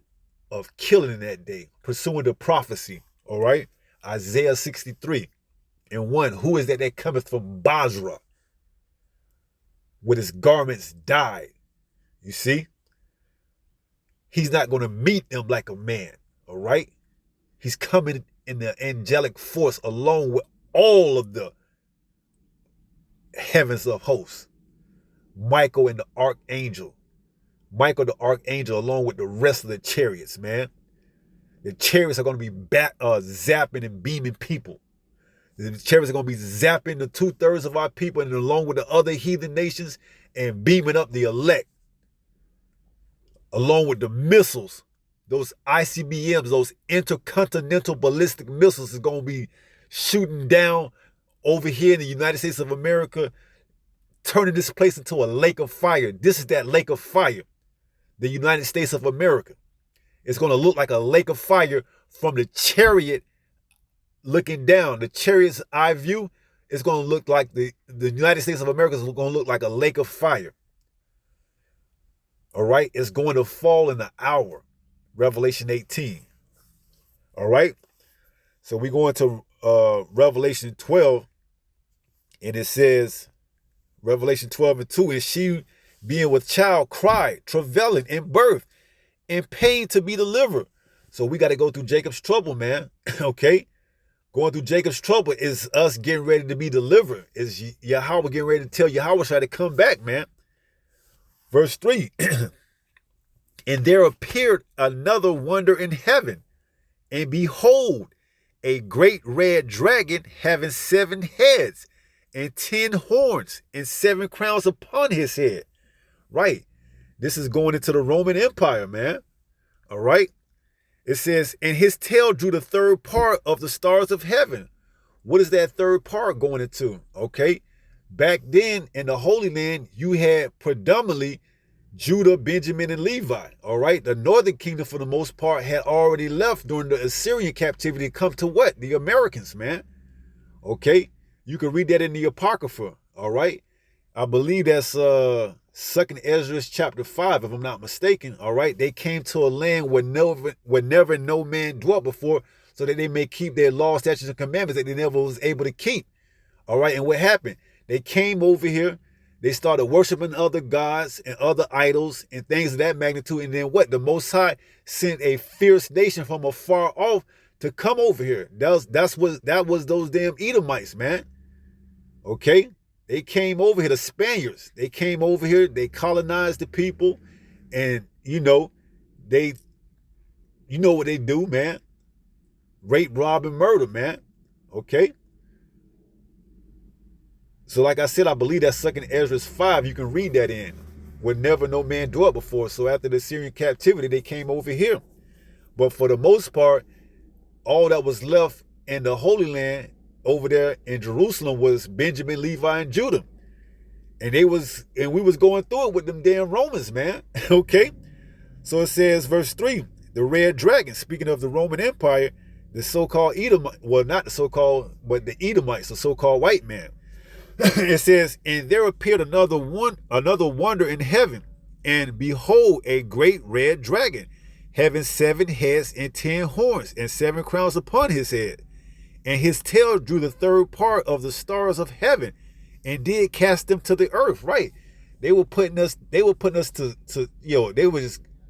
of killing in that day, pursuing the prophecy, all right? Isaiah 63 and 1, who is that cometh from Basra with his garments dyed? You see? He's not going to meet them like a man, all right? He's coming in the angelic force along with all of the heavens of hosts. Michael and the archangel. Michael the archangel along with the rest of the chariots, man. The chariots are going to be zapping and beaming people. The chariots are going to be zapping the 2/3 of our people and along with the other heathen nations and beaming up the elect. Along with the missiles, those ICBMs, those intercontinental ballistic missiles is going to be shooting down over here in the United States of America, turning this place into a lake of fire. This is that lake of fire. The United States of America. It's going to look like a lake of fire from the chariot looking down. The chariot's eye view is going to look like the United States of America is going to look like a lake of fire. All right? It's going to fall in the hour. Revelation 18. All right? So we go into Revelation 12, and it says, Revelation 12 and 2, and she being with child cried, travailing in birth, in pain to be delivered. So we got to go through Jacob's trouble, man. Okay? Going through Jacob's trouble is us getting ready to be delivered. Is Yahweh getting ready to tell Yahweh Shai to come back, man. Verse 3. And there appeared another wonder in heaven. And behold, a great red dragon having 7 heads and 10 horns and 7 crowns upon his head. Right. This is going into the Roman Empire, man. All right. It says, and his tail drew the 3rd part of the stars of heaven. What is that 3rd part going into? Okay. Back then in the Holy Land, you had predominantly Judah, Benjamin, and Levi. All right. The northern kingdom, for the most part, had already left during the Assyrian captivity to come to what? The Americans, man. Okay. You can read that in the Apocrypha. All right. I believe that's 2nd Ezra chapter 5, if I'm not mistaken. All right. They came to a land where never no man dwelt before, so that they may keep their laws, statutes, and commandments that they never was able to keep. All right. And what happened? They came over here. They started worshiping other gods and other idols and things of that magnitude. And then what? The Most High sent a fierce nation from afar off to come over here. That was those damn Edomites, man. Okay? They came over here, the Spaniards. They came over here, they colonized the people, and you know what they do, man. Rape, rob, and murder, man. Okay? So like I said, I believe that's 2nd Ezra 5. You can read that in. Where never no man dwelt before. So after the Syrian captivity, they came over here. But for the most part, all that was left in the Holy Land over there in Jerusalem was Benjamin, Levi, and Judah. And we was going through it with them damn Romans, man. Okay? So it says, verse 3, the red dragon, speaking of the Roman Empire, the so-called Edomite, well, not the so-called, but the Edomites, the so-called white man. It says, and there appeared another wonder in heaven, and behold, a great red dragon, having 7 heads and 10 horns, and 7 crowns upon his head. And his tail drew the third part of the stars of heaven, and did cast them to the earth. Right? They were putting us to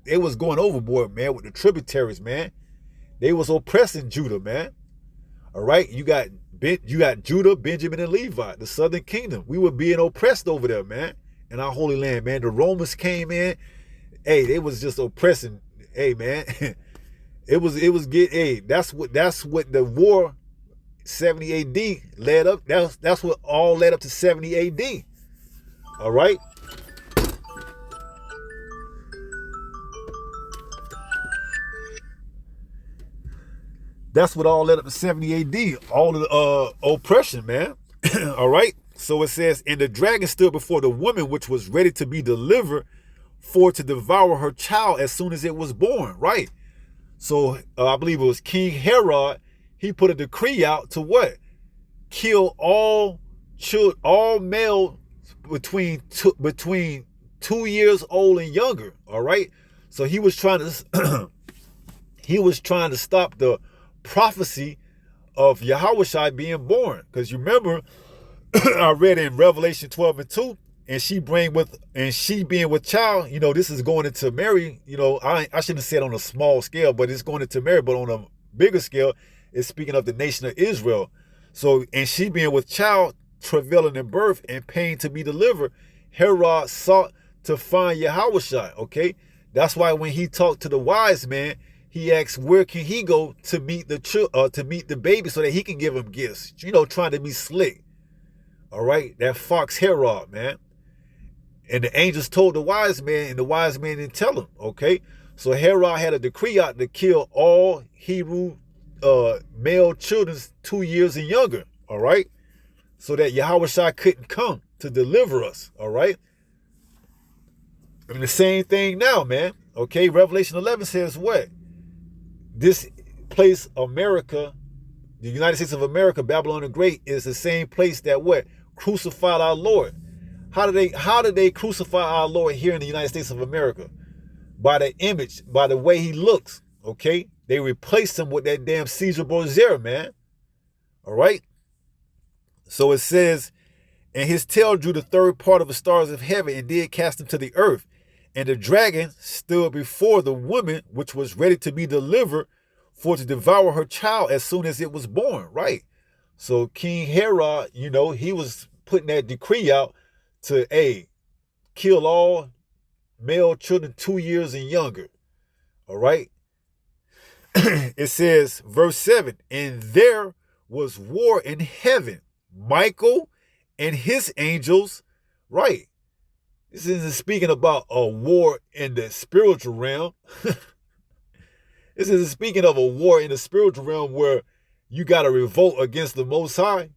they was going overboard, man, with the tributaries, man. They was oppressing Judah, man. All right, you got Judah, Benjamin, and Levi, the southern kingdom. We were being oppressed over there, man, in our holy land, man. The Romans came in. Hey, they was just oppressing. Hey, man, it was get. Hey, that's what the war 70 A.D. led up. That's what all led up to 70 A.D. All right. That's what all led up to 70 AD. All of the oppression, man. All right. So it says, and the dragon stood before the woman which was ready to be delivered for to devour her child as soon as it was born. Right. So I believe it was King Herod. He put a decree out to what? Kill all male between 2 years old and younger. All right. So he was trying to stop the prophecy of Yahushua being born. Because you remember, I read in Revelation 12:2, and she being with child, this is going into Mary, I shouldn't have said on a small scale, but it's going into Mary, but on a bigger scale, it's speaking of the nation of Israel. So, and she being with child, travailing in birth, and pain to be delivered, Herod sought to find Yahushua, okay? That's why when he talked to the wise man, he asked where can he go to meet the baby so that he can give him gifts. Trying to be slick. All right, that fox Herod, man. And the angels told the wise man, and the wise man didn't tell him. Okay, so Herod had a decree out to kill all Hebrew male children 2 years and younger. All right, so that Yahushua couldn't come to deliver us. All right. And the same thing now, man. Okay, Revelation 11 says what? This place, America, the United States of America, Babylon the Great, is the same place that what? Crucified our Lord. How did they crucify our Lord here in the United States of America? By the image, by the way he looks. Okay? They replaced him with that damn Caesar Borgia, man. All right? So it says, and his tail drew the third part of the stars of heaven and did cast them to the earth. And the dragon stood before the woman which was ready to be delivered for to devour her child as soon as it was born. Right. So King Herod, he was putting that decree out to kill all male children 2 years and younger. All right. It says, verse 7, and there was war in heaven. Michael and his angels. Right. This isn't speaking about a war in the spiritual realm. This isn't speaking of a war in the spiritual realm where you got to revolt against the Most High.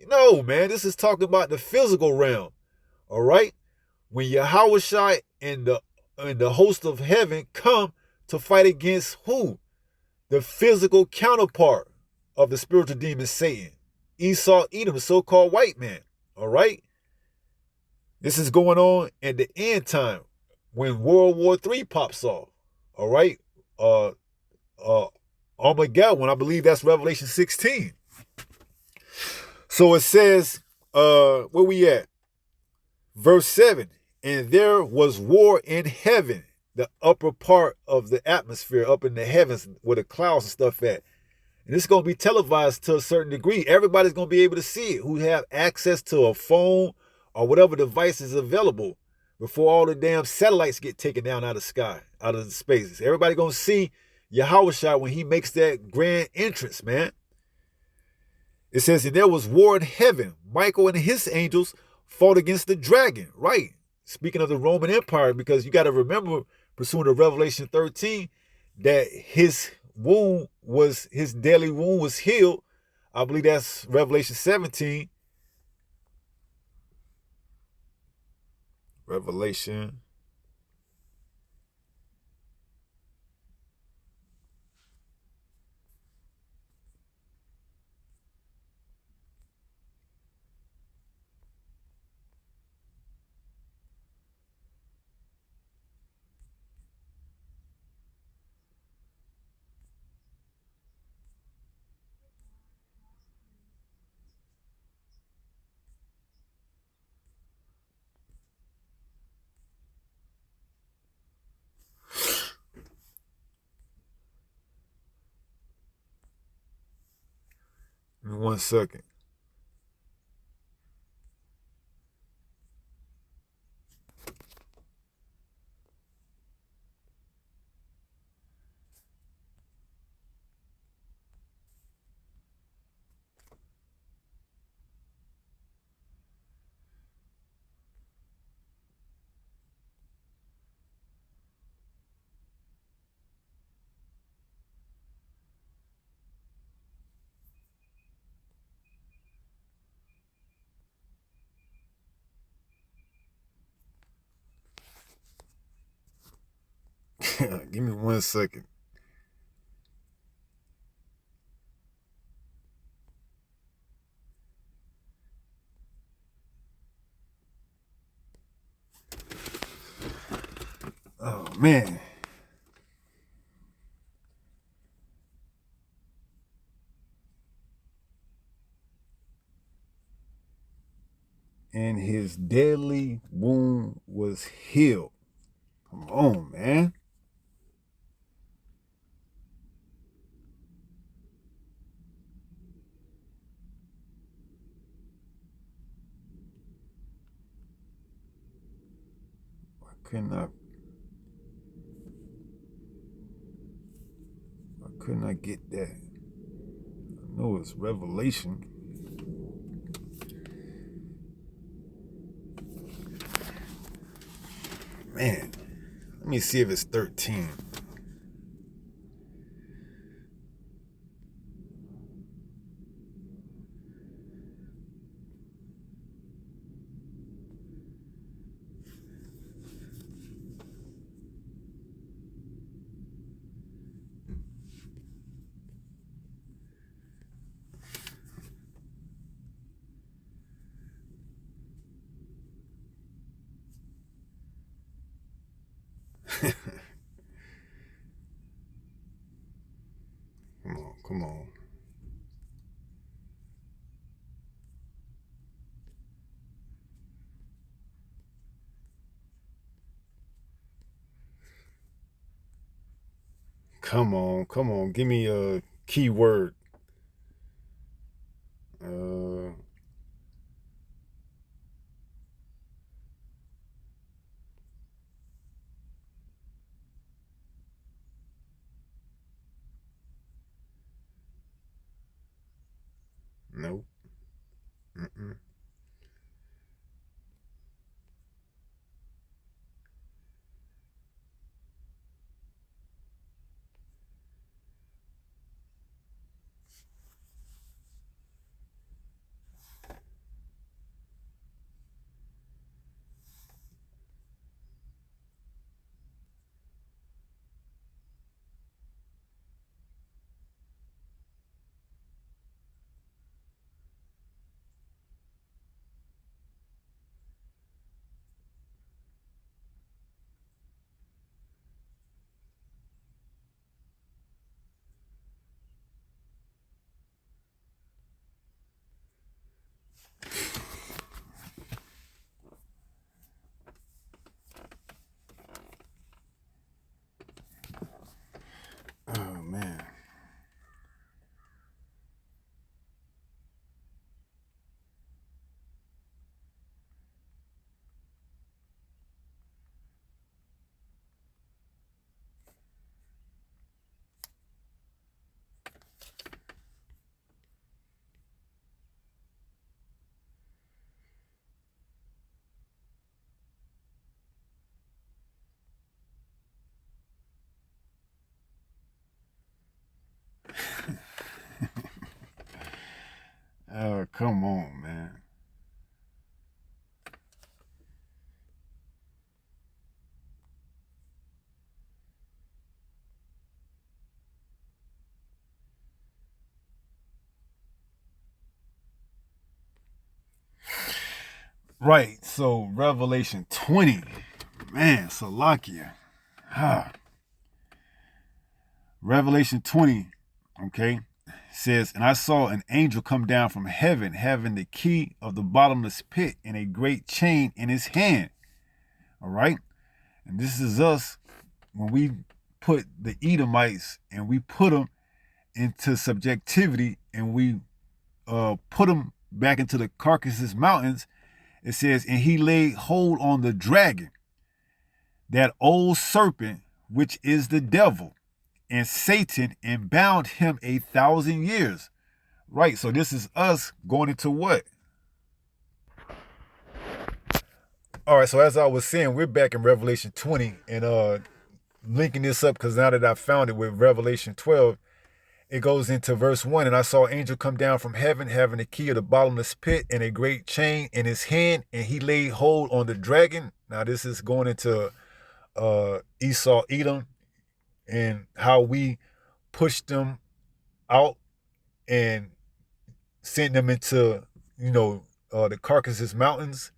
No, man, this is talking about the physical realm. All right? When Yahushua and the host of heaven come to fight against who? The physical counterpart of the spiritual demon Satan. Esau, Edom, the so-called white man. All right? This is going on at the end time when World War III pops off. All right? Armageddon, I believe that's Revelation 16. So it says, where we at? Verse 7, and there was war in heaven, the upper part of the atmosphere, up in the heavens where the clouds and stuff at. And it's going to be televised to a certain degree. Everybody's going to be able to see it who have access to a phone or whatever device is available before all the damn satellites get taken down out of the sky, out of the spaces. Everybody going to see Yahushua when he makes that grand entrance, man. It says, and there was war in heaven. Michael and his angels fought against the dragon. Right. Speaking of the Roman Empire, because you got to remember, pursuant to Revelation 13, that his daily wound was healed. I believe that's Revelation 17. Revelation. Give me 1 second. Give me 1 second. Oh, man. And his deadly wound was healed. Come on, man. Why couldn't I get that? I know it's Revelation. Man, let me see if it's 13. Come on. Come on. Give me a keyword. Nope. Mm-mm. Oh, man. Oh, come on, man. Right, so Revelation 20. Man, Salakia. Revelation 20, okay, says, and I saw an angel come down from heaven, having the key of the bottomless pit and a great chain in his hand. All right. And this is us when we put the Edomites and we put them into subjectivity and we put him back into the Caucasus Mountains, it says, and he laid hold on the dragon, that old serpent, which is the devil, and Satan, and bound him 1,000 years. Right, so this is us going into what? All right, so as I was saying, we're back in Revelation 20, and linking this up, because now that I found it with Revelation 12, it goes into verse 1, and I saw an angel come down from heaven, having the key of the bottomless pit and a great chain in his hand, and he laid hold on the dragon. Now this is going into Esau, Edom, and how we pushed them out and sent them into, the Caucasus Mountains,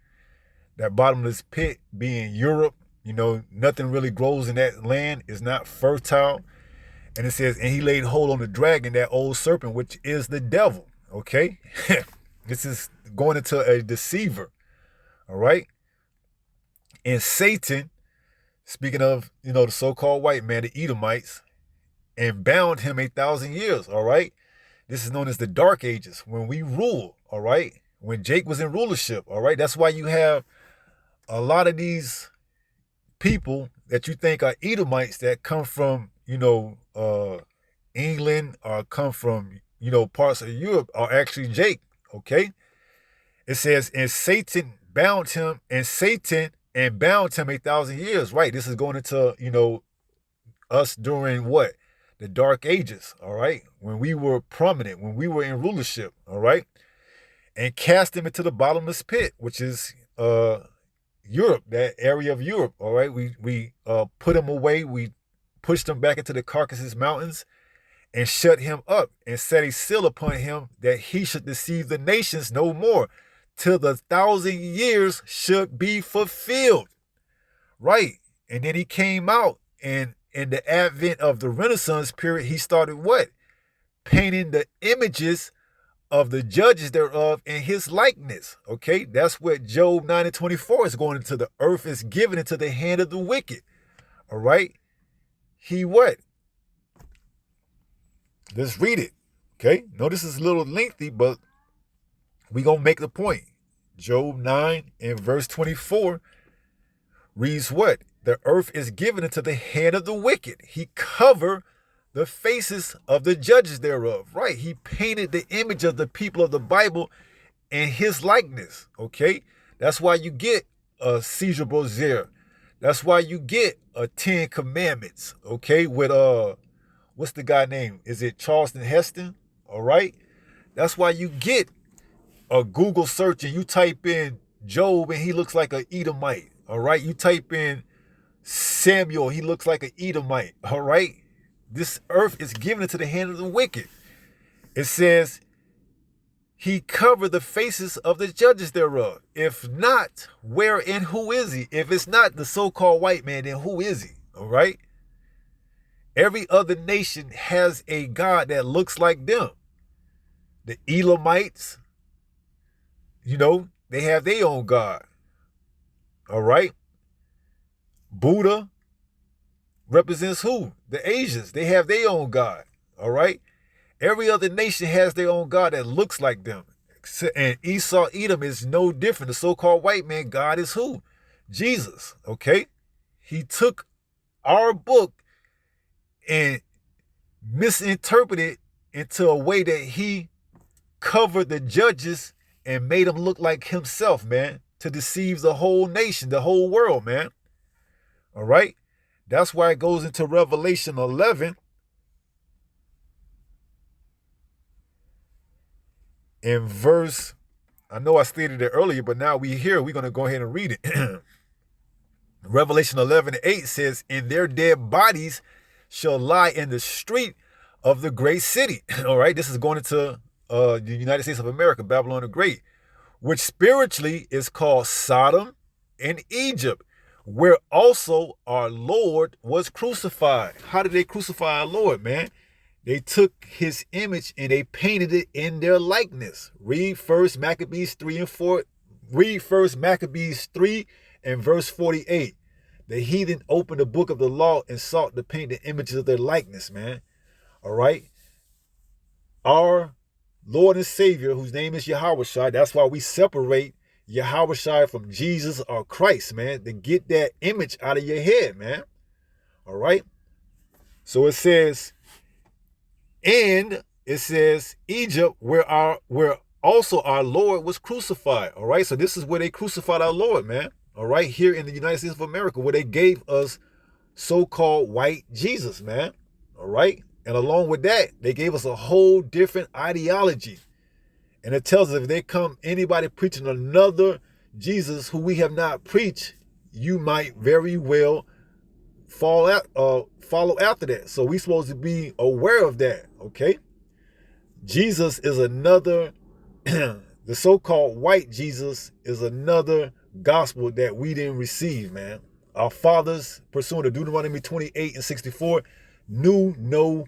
that bottomless pit being Europe. Nothing really grows in that land. It's not fertile. And it says, and he laid hold on the dragon, that old serpent, which is the devil. Okay? This is going into a deceiver. All right? And Satan, speaking of, the so-called white man, the Edomites, and bound him 1,000 years. All right? This is known as the Dark Ages, when we rule. All right? When Jake was in rulership. All right? That's why you have a lot of these people that you think are Edomites that come from, England, or come from, parts of Europe, are actually Jake. Okay? It says, and Satan bound him 1,000 years. Right? This is going into, us during what? The Dark Ages. All right? When we were prominent, when we were in rulership. All right? And cast him into the bottomless pit, which is Europe, that area of Europe. All right? We put him away. We pushed him back into the Caucasus Mountains and shut him up and set a seal upon him, that he should deceive the nations no more, till the 1,000 years should be fulfilled. Right? And then he came out, and in the advent of the Renaissance period, he started what? Painting the images of the judges thereof in his likeness. Okay? That's what Job 9:24 is going into. The earth is given into the hand of the wicked. All right? He what? Let's read it. Okay? No, this is a little lengthy, but we're going to make the point. Job 9 and verse 24 reads what? The earth is given into the hand of the wicked. He covered the faces of the judges thereof. Right? He painted the image of the people of the Bible in his likeness. Okay? That's why you get a Caesar Borgia. That's why you get a 10 Commandments. Okay? With what's the guy name? Is it Charleston Heston? All right? That's why you get a Google search and you type in Job and he looks like an Edomite. All right? You type in Samuel, he looks like an Edomite. All right? This earth is given into the hand of the wicked. It says, he covered the faces of the judges thereof. If not, where and who is he? If it's not the so-called white man, then who is he? All right? Every other nation has a God that looks like them. The Elamites, they have their own God. All right? Buddha represents who? The Asians. They have their own God. All right? Every other nation has their own God that looks like them. And Esau, Edom is no different. The so-called white man God is who? Jesus. Okay? He took our book and misinterpreted into a way that he covered the judges and made them look like himself, man, to deceive the whole nation, the whole world, man. All right? That's why it goes into Revelation 11 in verse, I know I stated it earlier, but now we're going to go ahead and read it. Revelation 11:8 says, and their dead bodies shall lie in the street of the great city. All right, this is going into the United States of America, Babylon the Great, which spiritually is called Sodom and Egypt, where also our Lord was crucified. How did they crucify our Lord, man? They took his image and they painted it in their likeness. Read 1 Maccabees 3 and 4. Read 1 Maccabees 3 and verse 48. The heathen opened the book of the law and sought to paint the images of their likeness, man. All right? Our Lord and Savior, whose name is Yahushua. That's why we separate Yahushua from Jesus or Christ, man, to get that image out of your head, man. All right. So it says, and it says Egypt, where also our Lord was crucified. All right. So this is where they crucified our Lord, man. All right. Here in the United States of America, where they gave us so-called white Jesus, man. All right. And along with that, they gave us a whole different ideology. And it tells us if they come anybody preaching another Jesus who we have not preached, you might very well follow after that. So we're supposed to be aware of that, okay? Jesus is another, the so-called white Jesus is another gospel that we didn't receive, man. Our fathers, pursuant to Deuteronomy 28 and 64, knew no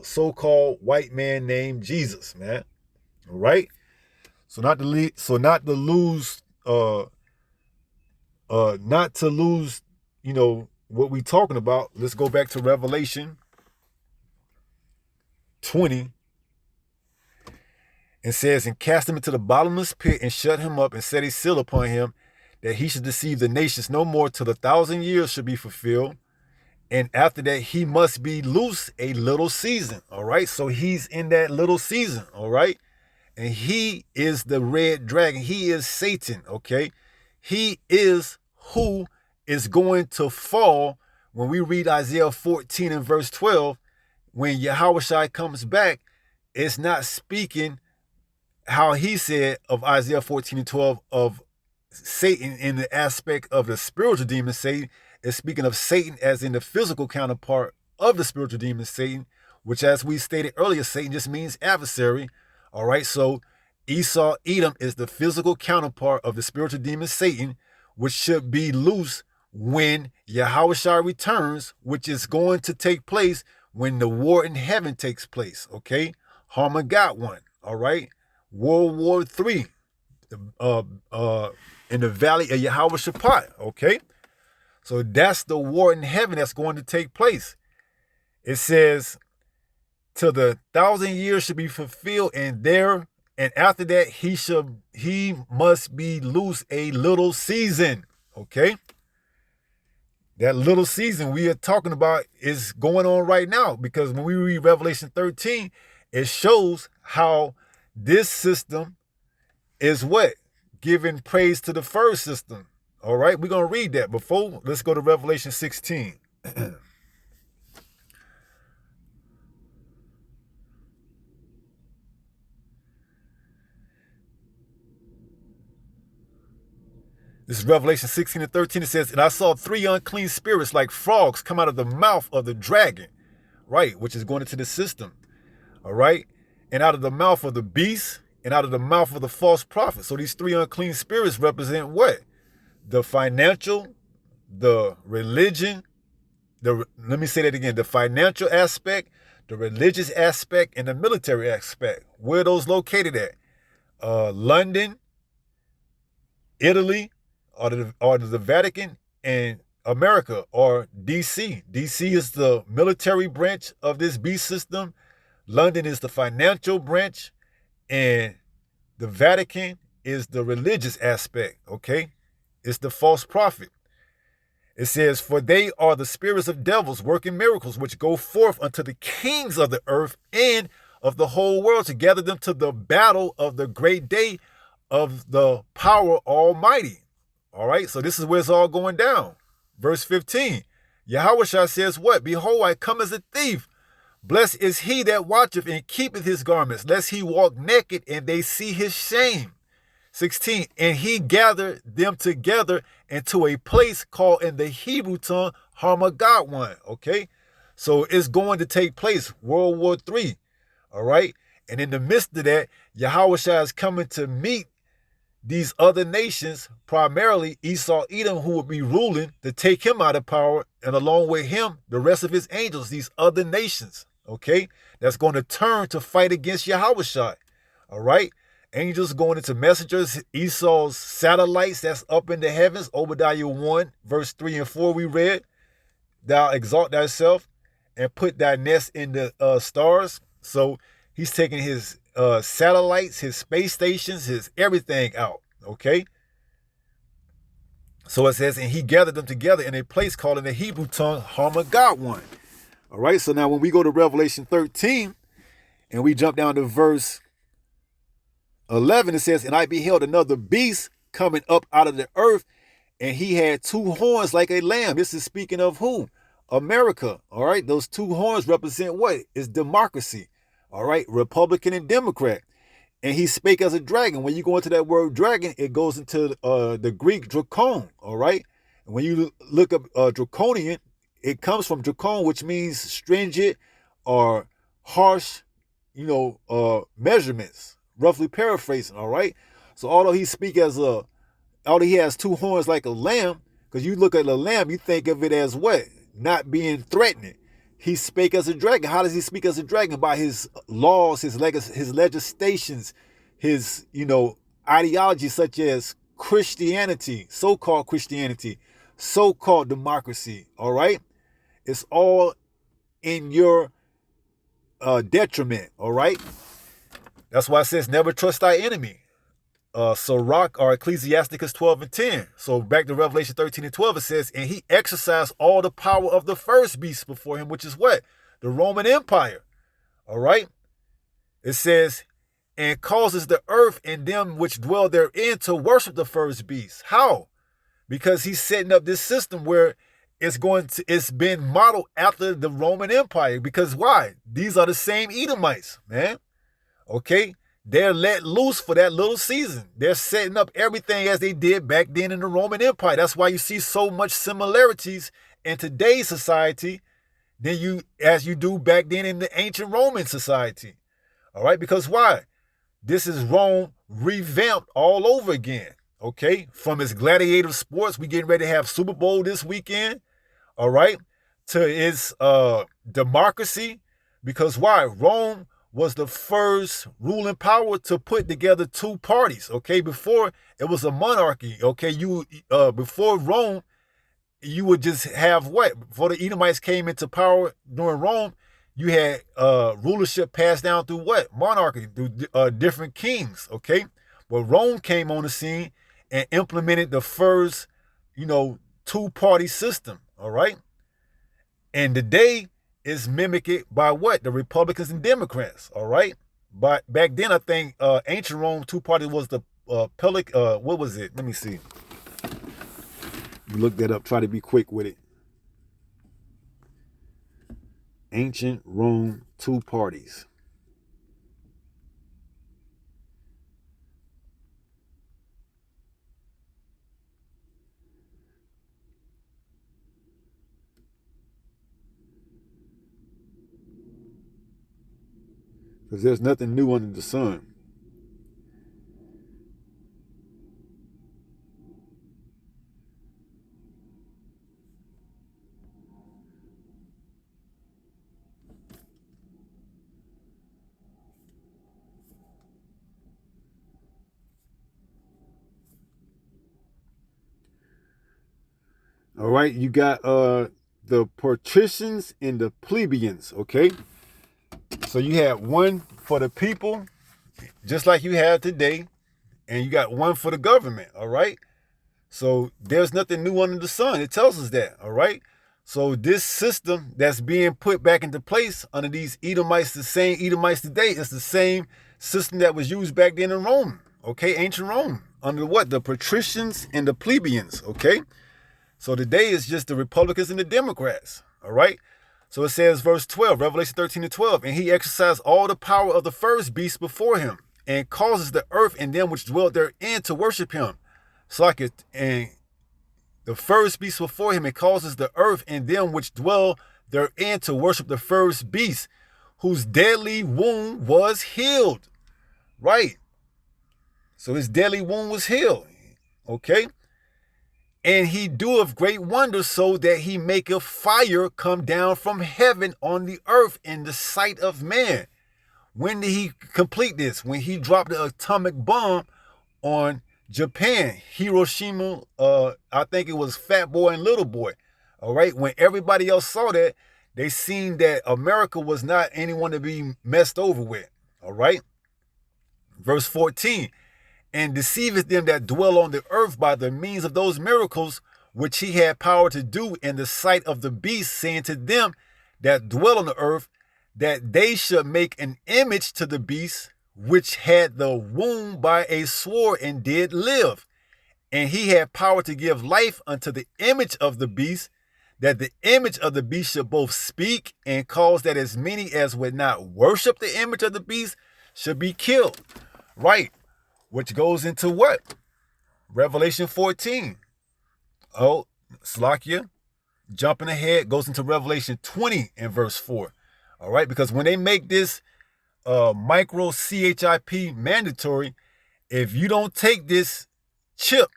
so-called white man named Jesus, man. All right. So not to lose, you know, what we talking about. Let's go back to Revelation 20. It says, and cast him into the bottomless pit and shut him up and set a seal upon him, that he should deceive the nations no more till the 1,000 years should be fulfilled. And after that, he must be loose a little season. All right. So he's in that little season. All right. And he is the red dragon. He is Satan, okay? He is who is going to fall when we read Isaiah 14 and verse 12. When Yahushua comes back, it's not speaking how he said of Isaiah 14 and 12 of Satan in the aspect of the spiritual demon Satan. It's speaking of Satan as in the physical counterpart of the spiritual demon Satan, which, as we stated earlier, Satan just means adversary. All right, so Esau, Edom is the physical counterpart of the spiritual demon Satan, which should be loose when Yahushua returns, which is going to take place when the war in heaven takes place, okay? Harmageddon, all right? World War III, in the valley of Yahushua, okay? So that's the war in heaven that's going to take place. It says, till the 1,000 years should be fulfilled, and after that he must be loose a little season. Okay, that little season we are talking about is going on right now, because when we read Revelation 13, it shows how this system is what? Giving praise to the first system. All right, we're gonna read that. Before, let's go to Revelation 16. This is Revelation 16 and 13. It says, and I saw 3 unclean spirits like frogs come out of the mouth of the dragon, right, which is going into the system, all right, and out of the mouth of the beast, and out of the mouth of the false prophet. So these 3 unclean spirits represent what? The financial, the religion, let me say that again, the financial aspect, the religious aspect, and the military aspect. Where are those located at? London, Italy, or the Vatican, and America, or DC. DC is the military branch of this beast system. London is the financial branch, and the Vatican is the religious aspect, okay? It's the false prophet. It says, for they are the spirits of devils working miracles, which go forth unto the kings of the earth and of the whole world to gather them to the battle of the great day of the power almighty. All right, so this is where it's all going down. Verse 15, Yahushua says what? Behold, I come as a thief. Blessed is he that watcheth and keepeth his garments, lest he walk naked and they see his shame. 16, and he gathered them together into a place called in the Hebrew tongue, Harmageddon, okay? So it's going to take place, World War III, all right? And in the midst of that, Yahushua is coming to meet these other nations, primarily Esau, Edom, who will be ruling to take him out of power, and along with him, the rest of his angels, these other nations, okay? That's going to turn to fight against Yahushua, all right? Angels going into messengers, Esau's satellites that's up in the heavens, Obadiah 1, verse 3 and 4 we read, thou exalt thyself and put thy nest in the stars. So He's taking his satellites, his space stations, his everything out. Okay. So it says, and he gathered them together in a place called in the Hebrew tongue Harmagadwan. All right. So now when we go to Revelation 13 and we jump down to verse 11, it says, and I beheld another beast coming up out of the earth, and he had two horns like a lamb. This is speaking of who? America. All right. Those two horns represent what? It's democracy. All right. Republican and Democrat. And he spake as a dragon. When you go into that word dragon, it goes into the Greek dracon. All right. And when you look up draconian, it comes from dracon, which means stringent or harsh, measurements. Roughly paraphrasing. All right. So although he he has two horns like a lamb, because you look at a lamb, you think of it as what? Not being threatening. He spake as a dragon. How does he speak as a dragon? By his laws, his legislations, his, ideology, such as Christianity, so-called Christianity, so-called democracy. All right. It's all in your detriment. All right. That's why it says never trust thy enemy. Sirach or Ecclesiasticus 12 and 10. So back to Revelation 13 and 12, it says, and he exercised all the power of the first beast before him, which is what? The Roman Empire. All right. It says, and causes the earth and them which dwell therein to worship the first beast. How? Because he's setting up this system where it's been modeled after the Roman Empire. Because why? These are the same Edomites, man. Okay. They're let loose for that little season. They're setting up everything as they did back then in the Roman Empire. That's why you see so much similarities in today's society as you do back then in the ancient Roman society. All right, because why? This is Rome revamped all over again. Okay, from its gladiator sports, we getting ready to have Super Bowl this weekend. All right, to its democracy, because why? Rome was the first ruling power to put together two parties. Okay, before it was a monarchy. Okay, before Rome, you would just have what? Before the Edomites came into power during Rome, you had rulership passed down through what? Monarchy, through different kings. Okay, but Rome came on the scene and implemented the first, two-party system. All right, and today is mimicked by what? The Republicans and Democrats. All right. But back then, I think ancient Rome two-party was the what was it? Let me see. You look that up. Try to be quick with it. Ancient Rome two parties. Because there's nothing new under the sun. All right, you got the patricians and the plebeians, okay? So you had one for the people, just like you have today, and you got one for the government, all right? So there's nothing new under the sun. It tells us that, all right? So this system that's being put back into place under these Edomites, the same Edomites today, is the same system that was used back then in Rome, okay? Ancient Rome, under what? The patricians and the plebeians, okay? So today is just the Republicans and the Democrats, all right? So it says, verse 12, Revelation 13 and 12, and he exercised all the power of the first beast before him, and causes the earth and them which dwell therein to worship him. So like it, and the first beast before him, it causes the earth and them which dwell therein to worship the first beast, whose deadly wound was healed. Right. So his deadly wound was healed. Okay. And he doeth great wonders, so that he maketh fire come down from heaven on the earth in the sight of man. When did he complete this? When he dropped the atomic bomb on Japan, Hiroshima, I think it was Fat Boy and Little Boy. All right. When everybody else saw that, they seen that America was not anyone to be messed over with. All right. Verse 14, and deceiveth them that dwell on the earth by the means of those miracles which he had power to do in the sight of the beast, saying to them that dwell on the earth, that they should make an image to the beast, which had the wound by a sword and did live. And he had power to give life unto the image of the beast, that the image of the beast should both speak and cause that as many as would not worship the image of the beast should be killed. Right. Which goes into what? Revelation 14. Oh, Slakia, jumping ahead, goes into Revelation 20 and verse 4. All right, because when they make this micro CHIP mandatory, if you don't take this chip,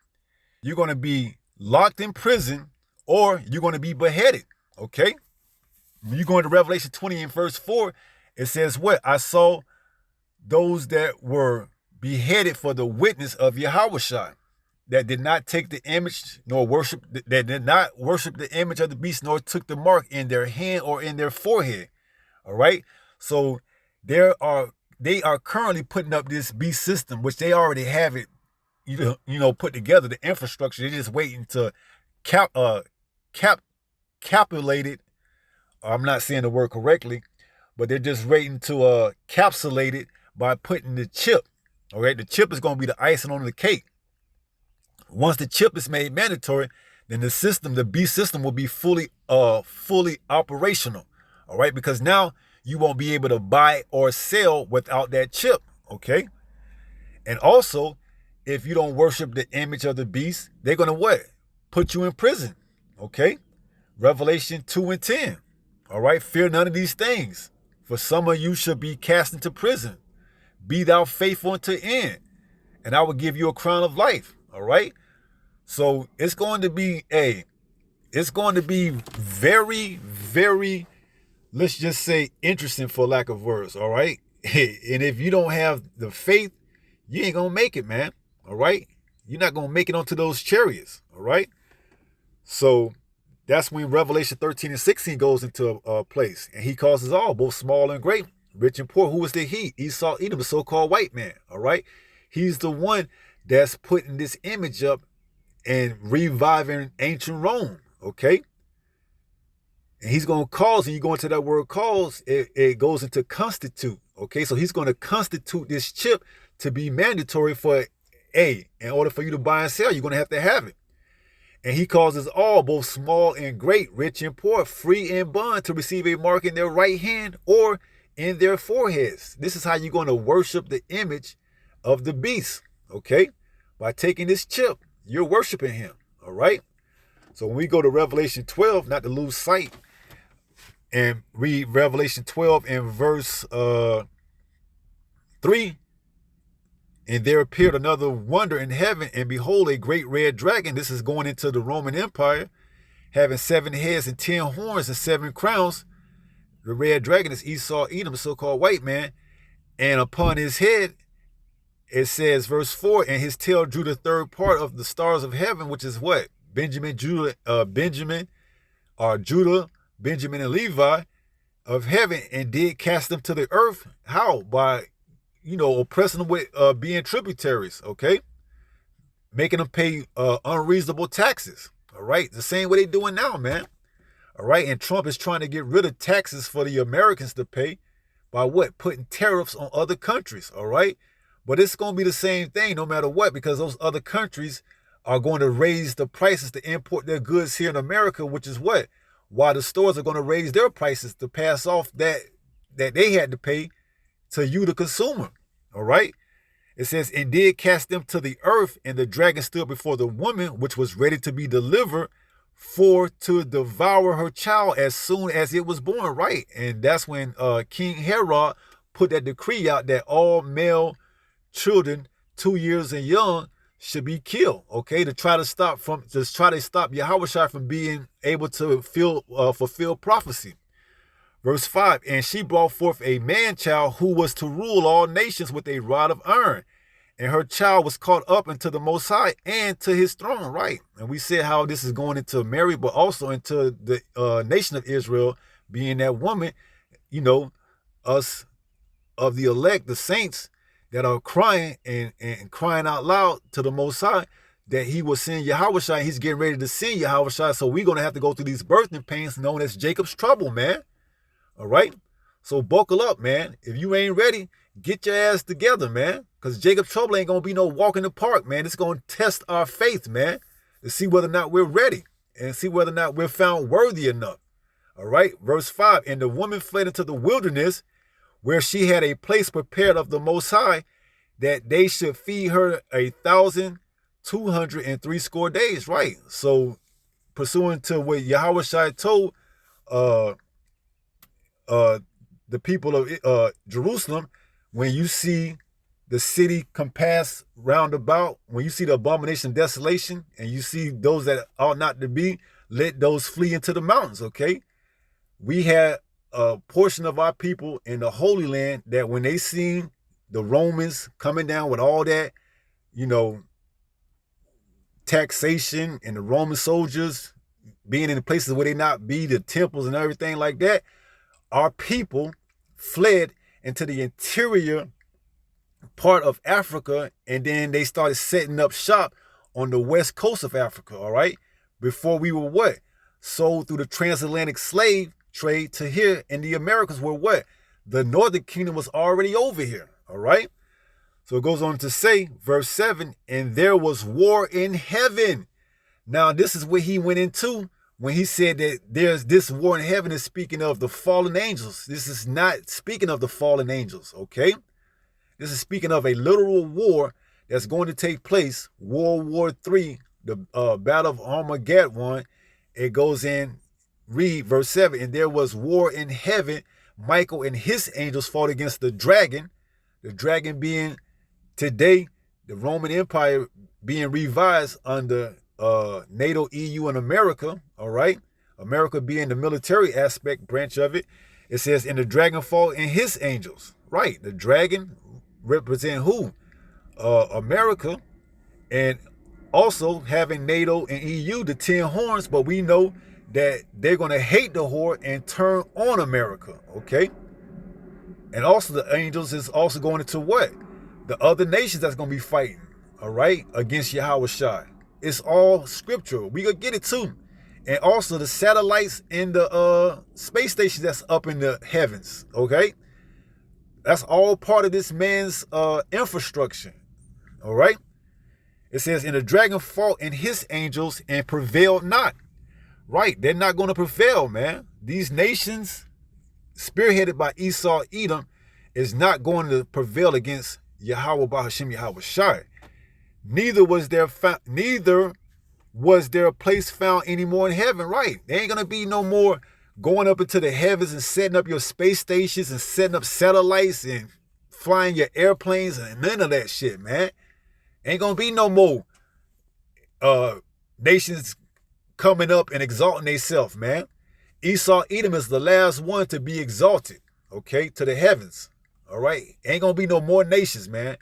you're going to be locked in prison or you're going to be beheaded. Okay? When you go into Revelation 20 and verse 4, it says what? I saw those that were beheaded for the witness of Yahushua, that did not take the image nor worship, that did not worship the image of the beast, nor took the mark in their hand or in their forehead. All right. So they are currently putting up this beast system, which they already have it, put together, the infrastructure. They're just waiting to capulate it. I'm not saying the word correctly, but they're just waiting to capsulate it by putting the chip. All right, the chip is going to be the icing on the cake. Once the chip is made mandatory, then the beast system will be fully operational. All right, because now you won't be able to buy or sell without that chip. Okay, and also, if you don't worship the image of the beast, they're going to what? Put you in prison. Okay, Revelation 2 and 10. All right, fear none of these things, for some of you shall be cast into prison. Be thou faithful unto end, and I will give you a crown of life. All right. So it's going to be very, very, let's just say, interesting, for lack of words. All right. And if you don't have the faith, you ain't going to make it, man. All right. You're not going to make it onto those chariots. All right. So that's when Revelation 13 and 16 goes into place. And he causes all, both small and great, rich and poor. Who was the he? Esau, Edom, the so-called white man. All right. He's the one that's putting this image up and reviving ancient Rome. Okay. And he's going to cause, and you go into that word cause, it goes into constitute. Okay. So he's going to constitute this chip to be mandatory for in order for you to buy and sell, you're going to have it. And he causes all, both small and great, rich and poor, free and bond, to receive a mark in their right hand or in their foreheads. This is how you're going to worship the image of the beast. Okay. By taking this chip, you're worshiping him. All right. So when we go to Revelation 12, not to lose sight, and read Revelation 12 and verse 3, and there appeared another wonder in heaven, and behold, a great red dragon. This is going into the Roman Empire, having 7 heads and 10 horns and 7 crowns. The red dragon is Esau, Edom, so-called white man. And upon his head, it says, verse 4, and his tail drew the third part of the stars of heaven, which is what? Judah, Benjamin, and Levi of heaven, and did cast them to the earth. How? By, oppressing them with being tributaries, okay? Making them pay unreasonable taxes, all right? The same way they doing now, man, all right? And Trump is trying to get rid of taxes for the Americans to pay by what? Putting tariffs on other countries, all right? But it's going to be the same thing no matter what, because those other countries are going to raise the prices to import their goods here in America, which is what? Why the stores are going to raise their prices to pass off that they had to pay to you, the consumer. All right. It says, and did cast them to the earth, and the dragon stood before the woman, which was ready to be delivered, for to devour her child as soon as it was born. Right. And that's when King Herod put that decree out that all male children 2 years and young should be killed. Okay. To try to stop Yahushua from being able to fulfill prophecy. Verse 5, and she brought forth a man-child who was to rule all nations with a rod of iron. And her child was caught up into the Most High and to his throne, right? And we said how this is going into Mary, but also into the nation of Israel, being that woman, us of the elect, the saints that are crying and crying out loud to the Most High that he will send Yahushua. He's getting ready to send Yahushua. So we're going to have to go through these birthing pains known as Jacob's trouble, man. All right? So buckle up, man. If you ain't ready, get your ass together, man. Because Jacob's trouble ain't going to be no walk in the park, man. It's going to test our faith, man, to see whether or not we're ready and see whether or not we're found worthy enough. All right? Verse 5, and the woman fled into the wilderness where she had a place prepared of the Most High that they should feed her 1,260 days. Right? So pursuant to what Yahushua told the people of Jerusalem, when you see the city compassed round about, when you see the abomination of desolation, and you see those that ought not to be, let those flee into the mountains, okay? We had a portion of our people in the Holy Land that when they seen the Romans coming down with all that, taxation, and the Roman soldiers being in the places where they not be, the temples and everything like that, our people fled into the interior part of Africa, and then they started setting up shop on the west coast of Africa, all right? Before we were what? Sold through the transatlantic slave trade to here in the Americas, where what? The northern kingdom was already over here, all right? So it goes on to say, verse 7, and there was war in heaven. Now, this is what he went into when he said that there's this war in heaven is speaking of the fallen angels. This is not speaking of the fallen angels, okay? This is speaking of a literal war that's going to take place, World War III, the Battle of Armageddon. It goes in, read verse 7, and there was war in heaven. Michael and his angels fought against the dragon being today the Roman Empire being revised under NATO, EU, and America, all right? America being the military aspect branch of it. It says, and the dragon fought and his angels, right? The dragon represent who? America, and also having NATO and EU, the 10 horns, but we know that they're going to hate the whore and turn on America, okay? And also the angels is also going into what? The other nations that's going to be fighting, all right, against Yahushua. It's all scriptural. We gonna get it too. And also the satellites and the space station that's up in the heavens, okay? That's all part of this man's infrastructure, all right? It says, and the dragon fought and his angels and prevailed not. Right, they're not going to prevail, man. These nations, spearheaded by Esau, Edom, is not going to prevail against Yahweh Bahashim Yahweh Shai. Neither was there a place found anymore in heaven. Right, there ain't gonna be no more going up into the heavens and setting up your space stations and setting up satellites and flying your airplanes and none of that shit, man. Ain't gonna be no more nations coming up and exalting themselves, man. Esau, Edom is the last one to be exalted, okay, to the heavens, all right? Ain't gonna be no more nations, man.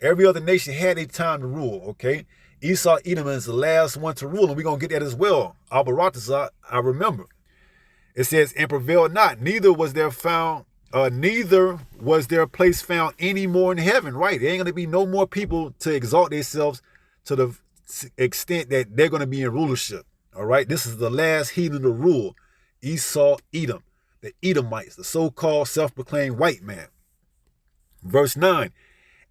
Every other nation had a time to rule, okay? Esau, Edom is the last one to rule, and we're gonna get that as well. Abaratazah, I remember. It says, and prevailed not, neither was there a place found any more in heaven, right? There ain't gonna be no more people to exalt themselves to the extent that they're gonna be in rulership. All right, this is the last heathen to rule. Esau, Edom, the Edomites, the so-called self-proclaimed white man. Verse 9,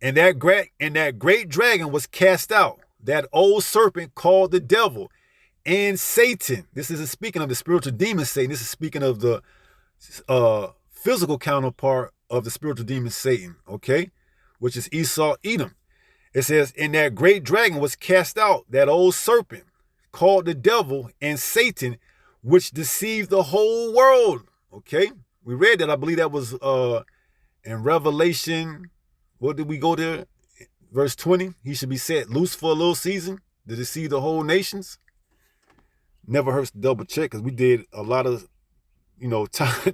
and that great dragon was cast out, that old serpent called the devil and Satan. This isn't speaking of the spiritual demon Satan. This is speaking of the physical counterpart of the spiritual demon Satan, okay? Which is Esau, Edom. It says, and that great dragon was cast out, that old serpent, called the devil and Satan, which deceived the whole world. Okay, we read that. I believe that was in Revelation. What did we go there? Verse 20. He should be set loose for a little season to deceive the whole nations. Never hurts to double check, because we did a lot of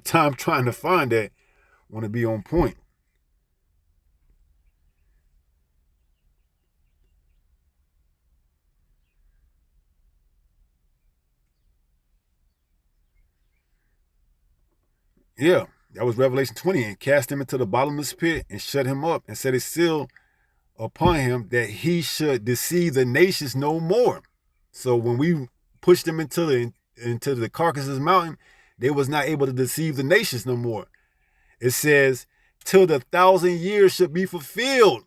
time trying to find that. Want to be on point. Yeah, That was Revelation 20. And cast him into the bottomless pit and shut him up and set a seal upon him that he should deceive the nations no more. So when we pushed them into the Caucasus Mountain, they was not able to deceive the nations no more. It says, till the 1,000 years should be fulfilled.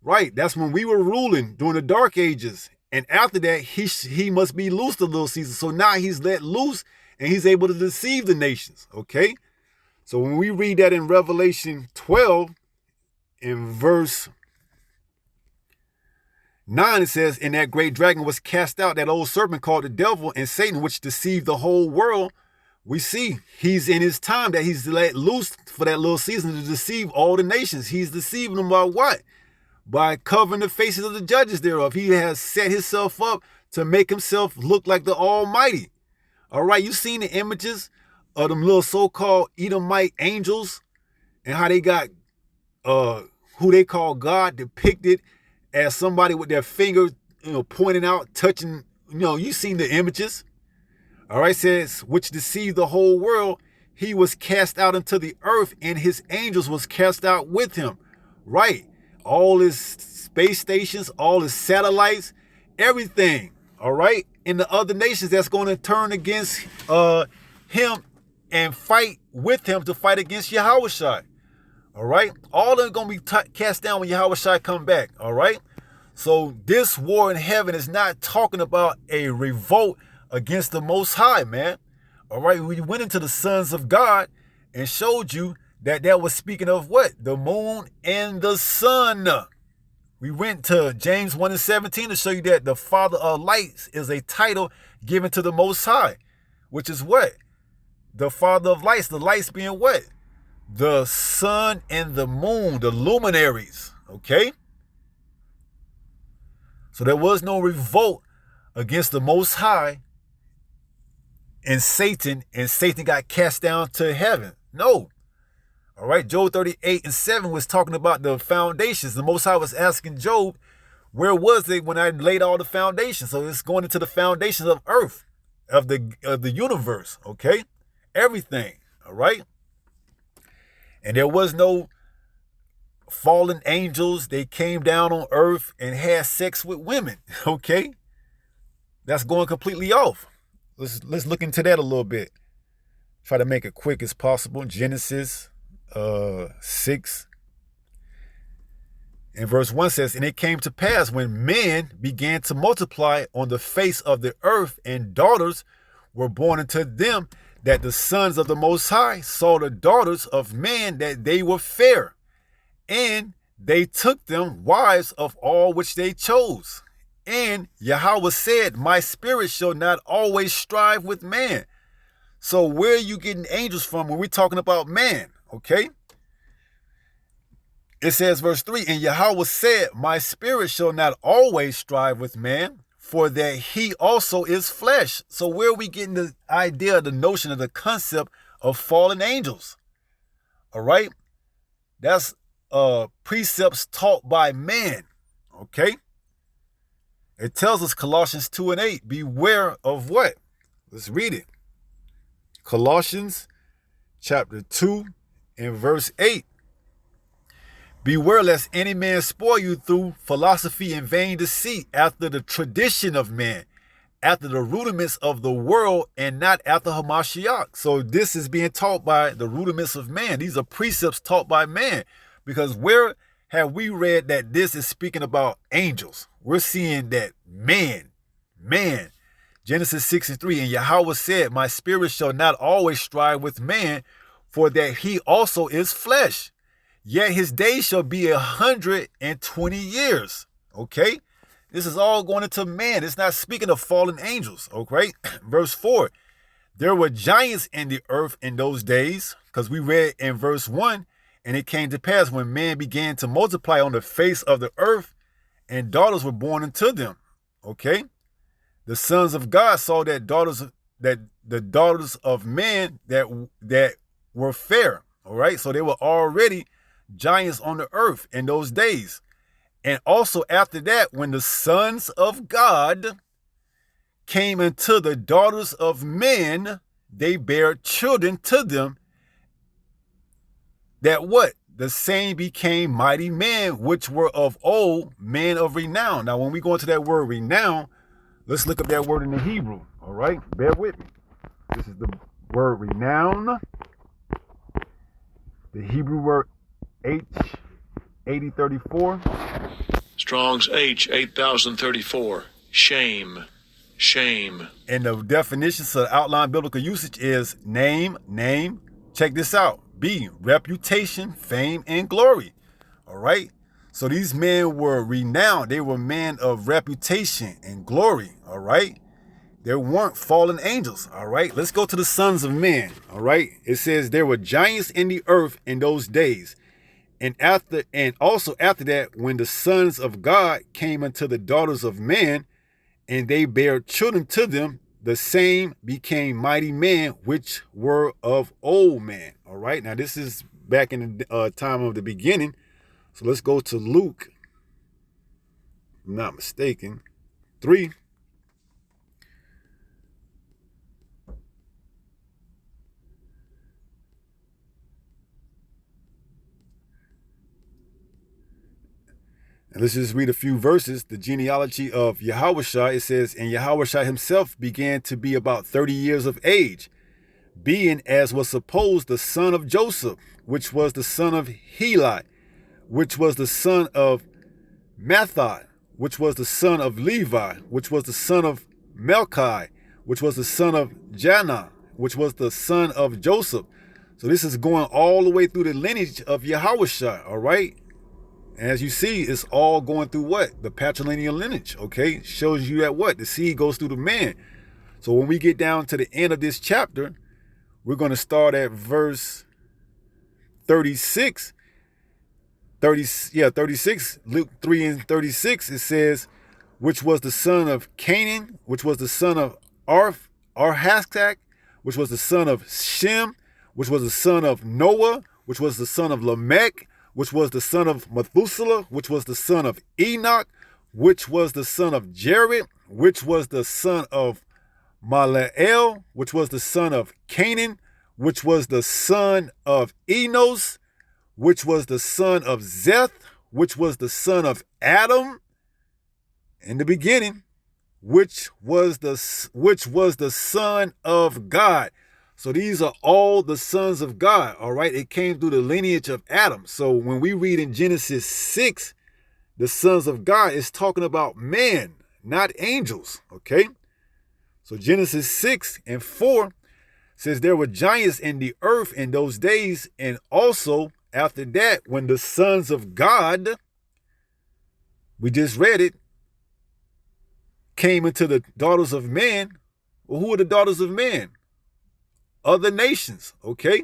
Right, that's when we were ruling during the Dark Ages. And after that, he must be loosed a little season. So now he's let loose and he's able to deceive the nations. Okay, so when we read that in Revelation 12, in verse 9, it says, and that great dragon was cast out, that old serpent called the devil and Satan, which deceived the whole world. We see he's in his time that he's let loose for that little season to deceive all the nations. He's deceiving them by what? By covering the faces of the judges thereof. He has set himself up to make himself look like the Almighty. All right, you seen the images of them little so-called Edomite angels and how they got who they call God depicted as somebody with their finger, pointing out, touching, you seen the images. All right, says, which deceived the whole world. He was cast out into the earth and his angels was cast out with him. Right. All his space stations, all his satellites, everything. All right. In the other nations that's going to turn against him and fight with him to fight against Yahushua. All right. All of them going to be cast down when Yahushua come back. All right. So this war in heaven is not talking about a revolt against the Most High, man. All right. We went into the sons of God and showed you that was speaking of what? The moon and the sun. We went to James 1:17 to show you that the Father of lights is a title given to the Most High, which is what? The Father of lights, the lights being what? The sun and the moon, the luminaries, okay? So there was no revolt against the Most High and Satan got cast down to heaven. No. All right, Job 38:7 was talking about the foundations. The Most High was asking Job, where was it when I laid all the foundations? So it's going into the foundations of earth, of the universe, okay? Everything, all right? And there was no fallen angels. They came down on earth and had sex with women, okay? That's going completely off. Let's look into that a little bit. Try to make it quick as possible. Genesis 6 and verse 1 says, and it came to pass when men began to multiply on the face of the earth and daughters were born unto them, that the sons of the Most High saw the daughters of men that they were fair, and they took them wives of all which they chose. And Yahweh said, my spirit shall not always strive with man. So where are you getting angels from when we're talking about man? Okay. It says verse 3, and Yahweh said, my spirit shall not always strive with man, for that he also is flesh. So where are we getting the idea, the notion of the concept of fallen angels? All right. That's precepts taught by man. Okay. It tells us Colossians 2:8, beware of what? Let's read it. Colossians chapter 2 and verse 8. Beware lest any man spoil you through philosophy and vain deceit, after the tradition of man, after the rudiments of the world, and not after Hamashiach. So this is being taught by the rudiments of man. These are precepts taught by man. Because where have we read that this is speaking about angels? We're seeing that man. Genesis 6:3, and Yahweh said, my spirit shall not always strive with man, for that he also is flesh. Yet his days shall be 120 years. Okay? This is all going into man. It's not speaking of fallen angels. Okay? Verse 4. There were giants in the earth in those days, because we read in verse 1, and it came to pass when man began to multiply on the face of the earth, and daughters were born unto them. Okay? The sons of God saw that the daughters of men that were fair. All right? So they were already giants on the earth in those days. And also after that, when the sons of God came into the daughters of men, they bare children to them, that what? The same became mighty men, which were of old, men of renown. Now, when we go into that word renown, let's look up that word in the Hebrew. All right, bear with me. This is the word renown. The Hebrew word H8034. Strong's H 8034. Shame. Shame. And the definitions of outline biblical usage is name. Check this out. B, reputation, fame, and glory. All right. So these men were renowned. They were men of reputation and glory. All right. They weren't fallen angels. All right. Let's go to the sons of men. All right. It says there were giants in the earth in those days. And also after that, when the sons of God came unto the daughters of men, and they bare children to them, the same became mighty men, which were of old men. All right. Now this is back in the time of the beginning. So let's go to Luke, if I'm not mistaken, 3. And let's just read a few verses. The genealogy of Yahushua, it says, and Yahushua himself began to be about 30 years of age, being, as was supposed, the son of Joseph, which was the son of Heli, which was the son of Mathai, which was the son of Levi, which was the son of Melchi, which was the son of Janah, which was the son of Joseph. So this is going all the way through the lineage of Yahushua, all right? And as you see, it's all going through what? The patrilineal lineage, okay? Shows you that what? The seed goes through the man. So when we get down to the end of this chapter, we're going to start at verse 36. 36, Luke 3 and 36, it says, which was the son of Canaan, which was the son of Arhaxak, which was the son of Shem, which was the son of Noah, which was the son of Lamech, which was the son of Methuselah, which was the son of Enoch, which was the son of Jared, which was the son of Malael, which was the son of Canaan, which was the son of Enos, which was the son of Zeth, which was the son of Adam in the beginning, which was the son of God. So these are all the sons of God, all right? It came through the lineage of Adam. So when we read in Genesis 6, the sons of God, it's talking about men, not angels, okay? So Genesis 6 and 4 says there were giants in the earth in those days, and also after that, when the sons of God, we just read it, came into the daughters of men. Well, who are the daughters of men? Other nations, okay?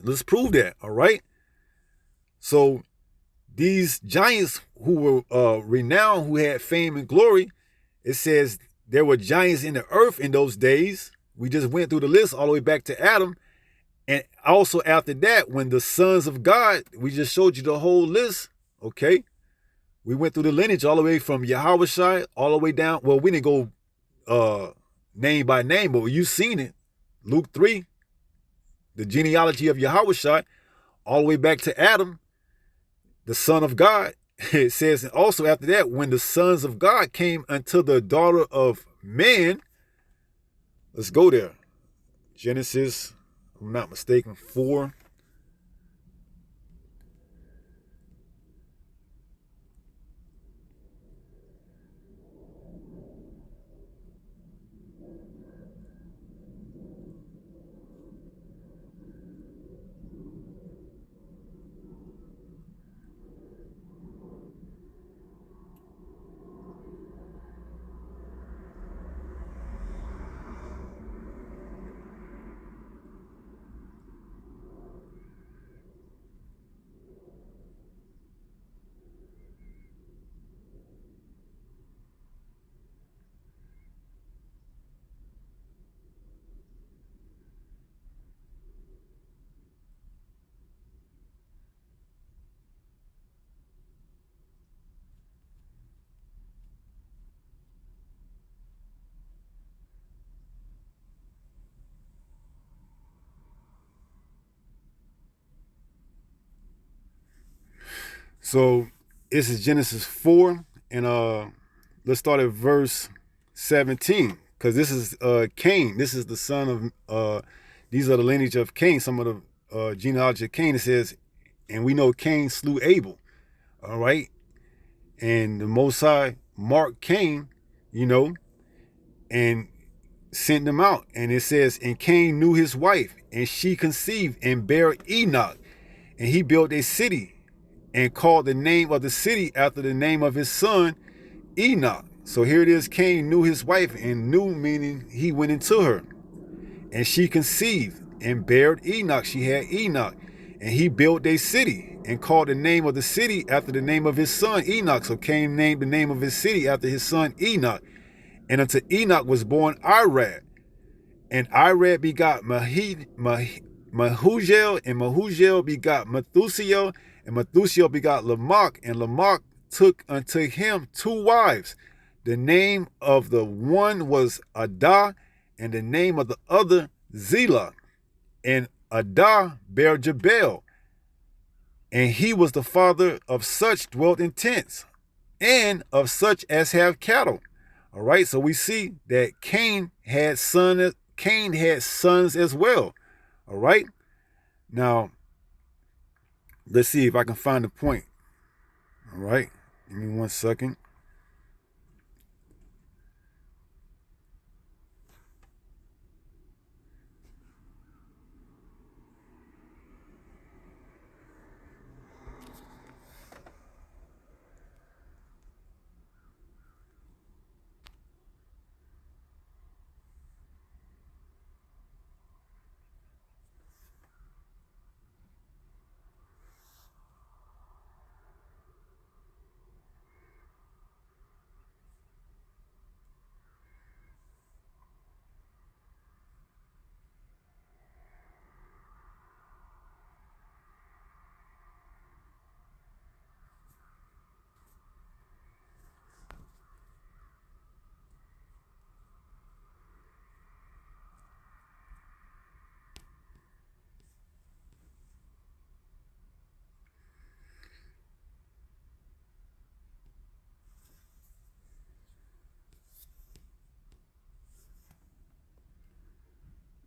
Let's prove that, all right? So these giants who were renowned, who had fame and glory, it says there were giants in the earth in those days. We just went through the list all the way back to Adam. And also after that, when the sons of God, we just showed you the whole list, okay? We went through the lineage all the way from Yahushua all the way down. Well, we didn't go name by name, but you've seen it. Luke 3, the genealogy of Yahushua, all the way back to Adam, the son of God. It says, and also after that, when the sons of God came unto the daughter of man, let's go there. Genesis, if I'm not mistaken, 4. So this is Genesis 4, and let's start at verse 17, because this is Cain. This is the son of these are the lineage of Cain, some of the genealogy of Cain. It says, and we know Cain slew Abel. All right. And the Most High marked Cain, and sent them out. And it says, and Cain knew his wife, and she conceived and bare Enoch. And he built a city and called the name of the city after the name of his son, Enoch. So here it is, Cain knew his wife, and knew meaning he went into her. And she conceived and bare Enoch. She had Enoch. And he built a city and called the name of the city after the name of his son, Enoch. So Cain named the name of his city after his son, Enoch. And unto Enoch was born Irad. And Irad begot Mahujael, and Mahujael begot Methusiel, and Methusiel begot Lamech, and Lamech took unto him 2 wives. The name of the one was Adah, and the name of the other Zillah. And Adah bare Jabal, and he was the father of such dwelt in tents, and of such as have cattle. All right, so we see that Cain had sons as well. All right, now let's see if I can find the point. All right, give me 1 second.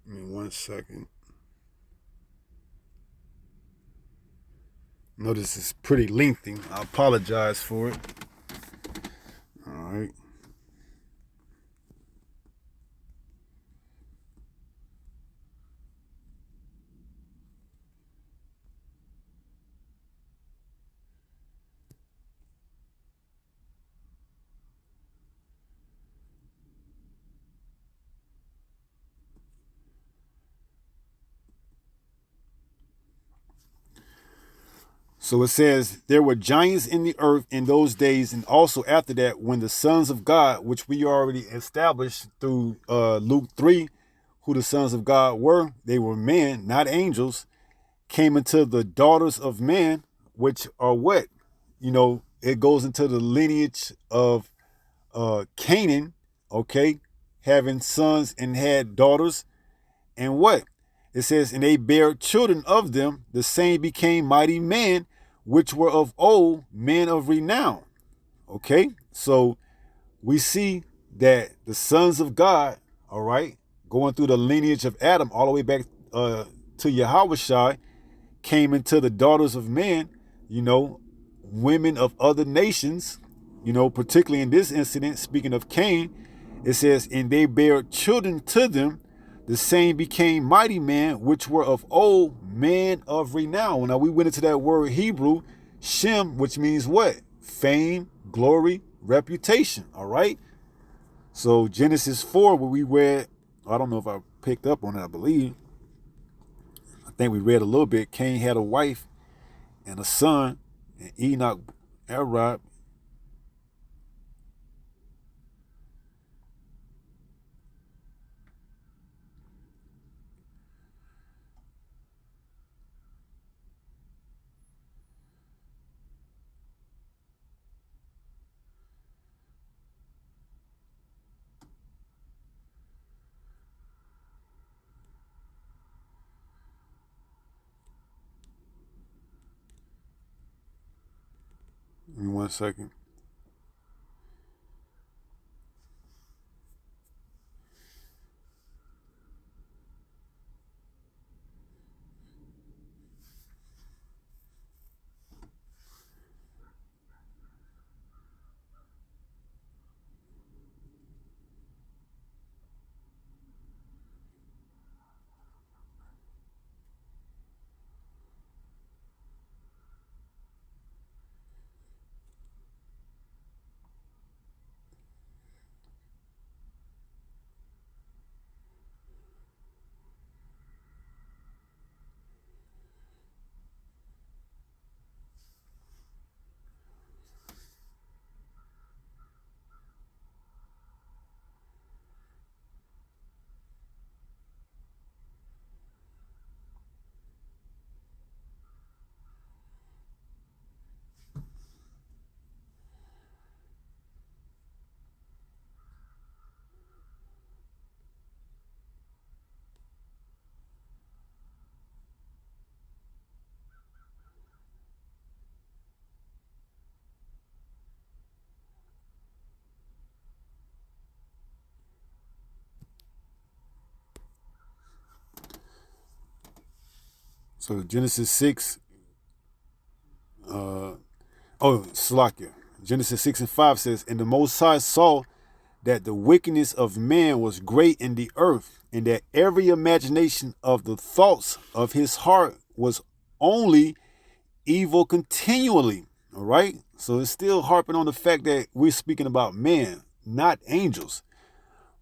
Give me 1 second. Notice it's pretty lengthy. I apologize for it. All right. So it says, there were giants in the earth in those days, and also after that, when the sons of God, which we already established through Luke 3, who the sons of God were, they were men, not angels, came into the daughters of men, which are what? It goes into the lineage of Canaan, okay, having sons and had daughters. And what? It says, and they bare children of them, the same became mighty men, which were of old, men of renown. Okay, so we see that the sons of God, all right, going through the lineage of Adam all the way back to Yahweh, came into the daughters of men, women of other nations, particularly in this incident, speaking of Cain, it says, and they bare children to them, the same became mighty men, which were of old, men of renown. Now we went into that word Hebrew, Shem, which means what? Fame, glory, reputation. All right. So Genesis 4, where we read, I don't know if I picked up on it, I believe. I think we read a little bit. Cain had a wife and a son, and Enoch, Arad. Give me 1 second. So Genesis 6, Salakia. Genesis 6 and 5 says, and the Most High saw that the wickedness of man was great in the earth, and that every imagination of the thoughts of his heart was only evil continually. All right? So it's still harping on the fact that we're speaking about man, not angels.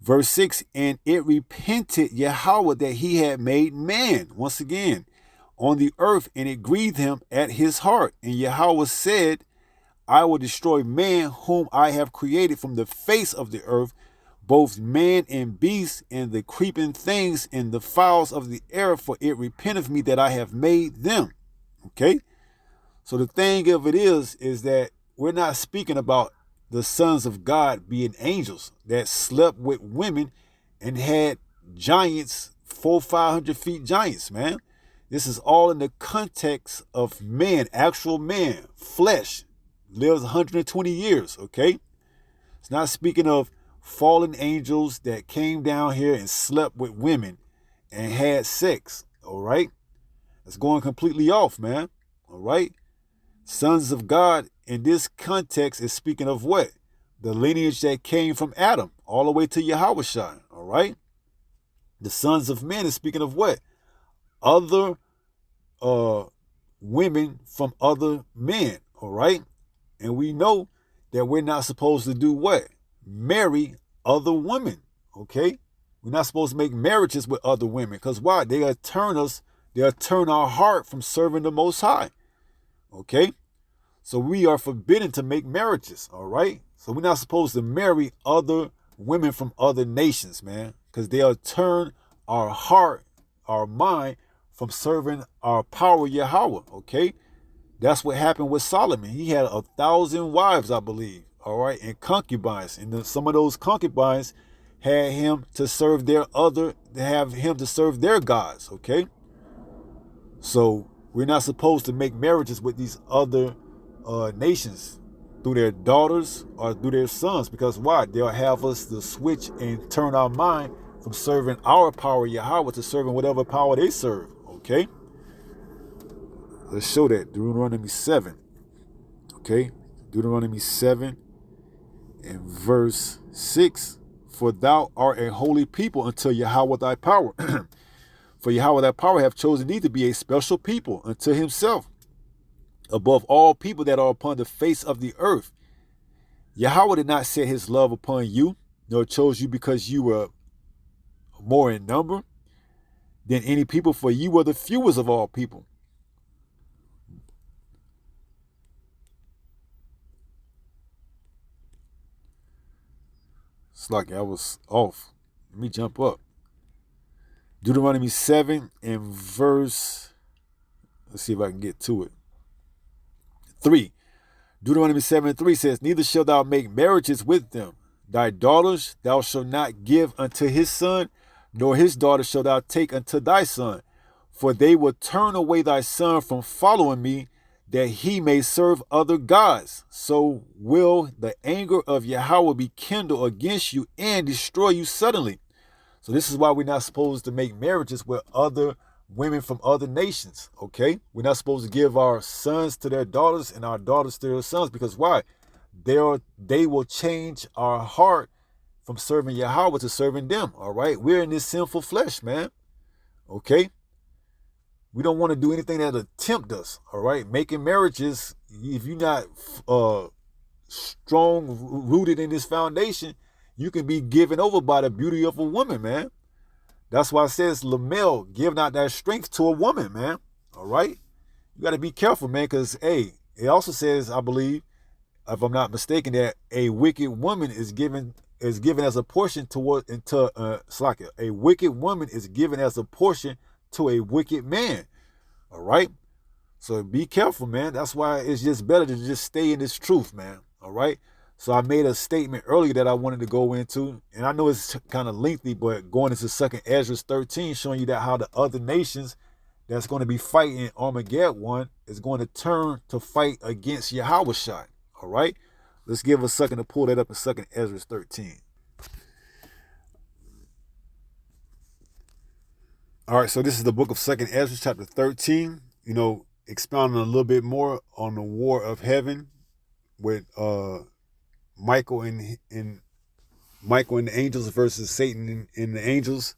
Verse 6, and it repented Yahweh that he had made man, once again, on the earth, and it grieved him at his heart. And Yahweh said, I will destroy man whom I have created from the face of the earth, both man and beast, and the creeping things, and the fowls of the air, for it repenteth me that I have made them. Okay? So the thing of it is that we're not speaking about the sons of God being angels that slept with women and had giants, 400-500 feet giants, man. This is all in the context of man, actual man, flesh, lives 120 years, okay? It's not speaking of fallen angels that came down here and slept with women and had sex, all right? It's going completely off, man, all right? Sons of God in this context is speaking of what? The lineage that came from Adam all the way to Yahushua, all right? The sons of men is speaking of what? Other women from other men, all right? And we know that we're not supposed to do what? Marry other women, okay? We're not supposed to make marriages with other women, because why? They'll turn our heart from serving the Most High, okay? So we are forbidden to make marriages, all right? So we're not supposed to marry other women from other nations, man, because they'll turn our heart, our mind, from serving our power Yahweh, okay? That's what happened with Solomon. He had 1,000 wives, I believe, all right, and concubines. And then some of those concubines had him to serve their gods, okay? So we're not supposed to make marriages with these other nations through their daughters or through their sons, because why? They'll have us to switch and turn our mind from serving our power Yahweh to serving whatever power they serve, okay? Let's show that. Deuteronomy 7. Okay? Deuteronomy 7 and verse 6. For thou art a holy people unto Yahweh thy power. For Yahweh thy power hath chosen thee to be a special people unto himself, above all people that are upon the face of the earth. Yahweh did not set his love upon you, nor chose you because you were more in number than any people, for you were the fewest of all people. It's like I was off. Let me jump up. Deuteronomy 7 and verse, let's see if I can get to it. 3. Deuteronomy 7 and 3 says, neither shalt thou make marriages with them. Thy daughters thou shalt not give unto his son, nor his daughter shalt thou take unto thy son. For they will turn away thy son from following me, that he may serve other gods. So will the anger of Yahweh be kindled against you and destroy you suddenly. So this is why we're not supposed to make marriages with other women from other nations, okay? We're not supposed to give our sons to their daughters and our daughters to their sons, because why? They will change our heart from serving Yahweh to serving them, all right? We're in this sinful flesh, man, okay? We don't want to do anything that'll tempt us, all right? Making marriages, if you're not strong, rooted in this foundation, you can be given over by the beauty of a woman, man. That's why it says, Lamel, give not that strength to a woman, man, all right? You got to be careful, man, because, hey, it also says, I believe, if I'm not mistaken, that a wicked woman is given as a portion a wicked woman is given as a portion to a wicked man. All right? So be careful, man. That's why it's just better to just stay in this truth, man. All right? So I made a statement earlier that I wanted to go into, and I know it's kind of lengthy, but going into 2nd Ezra 13, showing you that how the other nations that's going to be fighting Armageddon is going to turn to fight against Yahushua. All right? Let's give a second to pull that up in 2nd Ezra 13. All right, so this is the book of 2nd Ezra, chapter 13. You know, expounding a little bit more on the war of heaven with Michael and the angels versus Satan and the angels.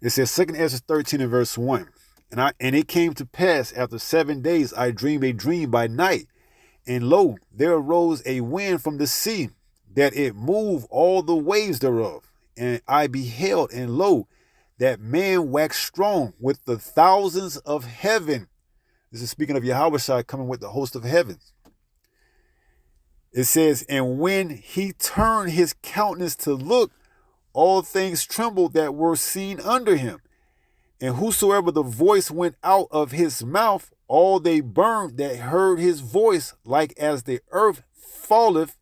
It says 2nd Ezra 13 and verse 1. And it came to pass after 7 days I dreamed a dream by night, and lo, there arose a wind from the sea, that it moved all the waves thereof. And I beheld, and lo, that man waxed strong with the thousands of heaven. This is speaking of Yahweh coming with the host of heaven. It says, and when he turned his countenance to look, all things trembled that were seen under him. And whosoever the voice went out of his mouth, all they burned that heard his voice, like as the earth falleth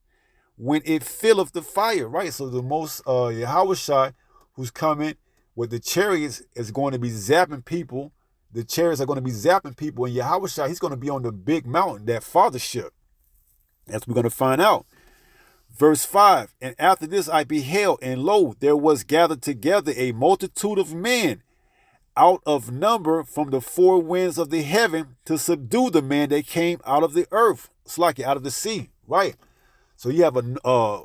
when it filleth the fire. Right? So the most Yahweh who's coming with the chariots is going to be zapping people. The chariots are going to be zapping people. And Yahweh, he's going to be on the big mountain, that fathership. That's what we're going to find out. Verse 5, and after this I beheld, and lo, there was gathered together a multitude of men out of number from the four winds of the heaven to subdue the man that came out of the earth. It's like out of the sea, right? So you have a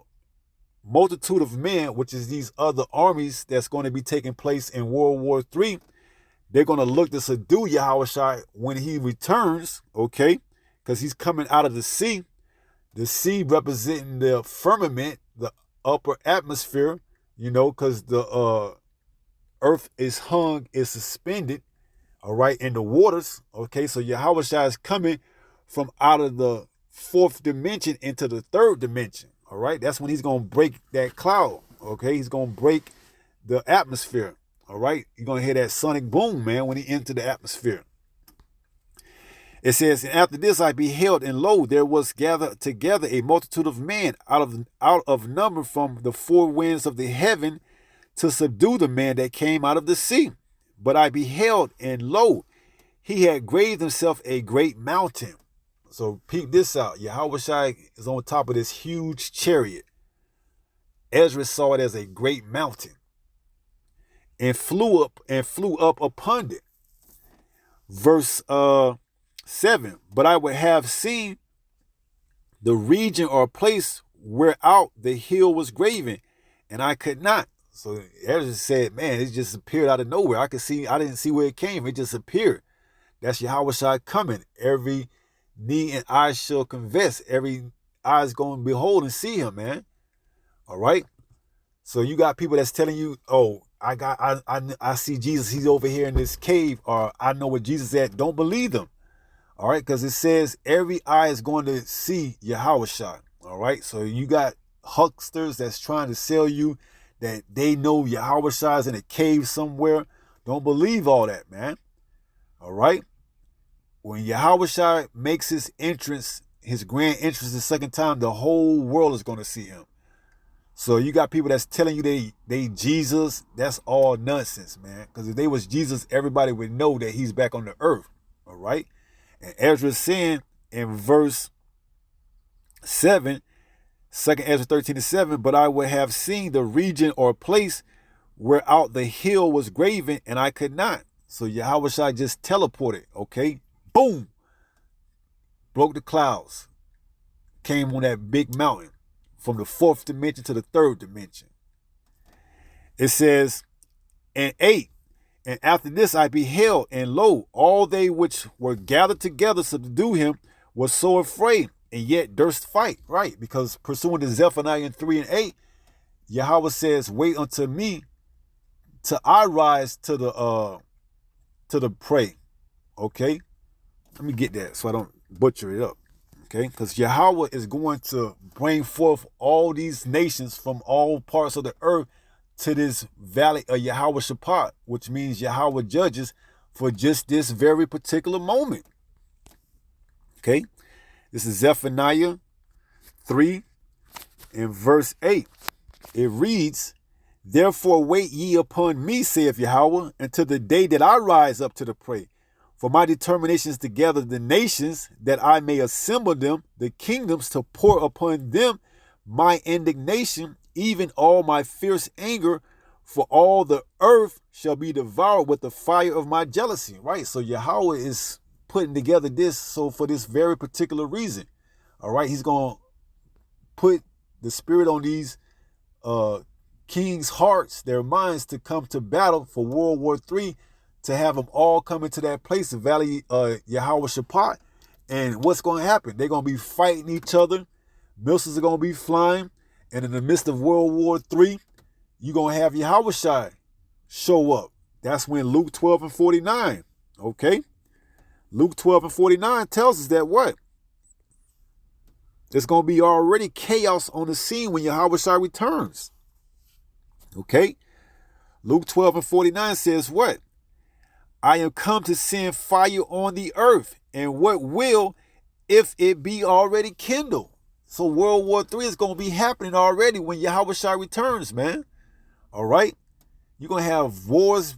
multitude of men, which is these other armies that's going to be taking place in World War III. They're going to look to subdue Yahushua when he returns, okay? Because he's coming out of the sea. The sea representing the firmament, the upper atmosphere, you know, because the earth is suspended, all right, in the waters, okay? So Yahushua is coming from out of the fourth dimension into the third dimension, all right? That's when he's going to break that cloud, okay? He's going to break the atmosphere, all right? You're going to hear that sonic boom, man, when he entered the atmosphere. It says, and after this I beheld, and lo, there was gathered together a multitude of men out of number from the four winds of the heaven to subdue the man that came out of the sea. But I beheld, and lo, he had graved himself a great mountain. So peep this out. Yahweh is on top of this huge chariot. Ezra saw it as a great mountain and flew up upon it. Verse 7, but I would have seen the region or place whereout the hill was graven, and I could not. So Ezra said, man, it just appeared out of nowhere. I didn't see where it came. It just appeared. That's Yahweh coming. Every knee and eye shall confess. Every eye is going to behold and see him, man. All right. So you got people that's telling you, oh, I see Jesus. He's over here in this cave, or I know where Jesus is at. Don't believe them. All right, because it says every eye is going to see Yahushua. All right, so you got hucksters that's trying to sell you that they know Yahushua is in a cave somewhere. Don't believe all that, man. All right, when Yahushua makes his entrance, his grand entrance the second time, the whole world is going to see him. So you got people that's telling you they Jesus. That's all nonsense, man. Because if they was Jesus, everybody would know that he's back on the earth. All right. And Ezra is saying in verse 7, 2nd Ezra 13-7, but I would have seen the region or place whereout the hill was graven, and I could not. So Yahweh Shai just teleported, okay? Boom! Broke the clouds. Came on that big mountain from the 4th dimension to the 3rd dimension. It says, and 8, and after this I beheld, and lo, all they which were gathered together to subdue him were so afraid, and yet durst fight, right? Because pursuant to Zephaniah 3 and 8, Yahweh says, wait unto me till I rise to the prey. Okay? Let me get that so I don't butcher it up. Okay? Because Yahweh is going to bring forth all these nations from all parts of the earth to this valley of Yahweh Shaphat, which means Yahweh judges for just this very particular moment. Okay? This is Zephaniah 3 and verse 8. It reads, therefore wait ye upon me, saith Yahweh, until the day that I rise up to the prey. For my determination is to gather the nations, that I may assemble them, the kingdoms, to pour upon them my indignation, even all my fierce anger, for all the earth shall be devoured with the fire of my jealousy. Right? So Yahweh is putting together this so for this very particular reason. All right? He's going to put the spirit on these kings' hearts, their minds, to come to battle for World War III, to have them all come into that place, the valley Yahweh Shaphat. And what's going to happen? They're going to be fighting each other. Missiles are going to be flying. And in the midst of World War III, you're going to have Yahweh Shai show up. That's when Luke 12 and 49. Okay? Luke 12 and 49 tells us that what? There's going to be already chaos on the scene when Yahweh Shai returns. Okay? Luke 12 and 49 says what? I am come to send fire on the earth, and what will, if it be already kindled? So World War III is going to be happening already when Yahweh Shai returns, man. All right? You're going to have wars,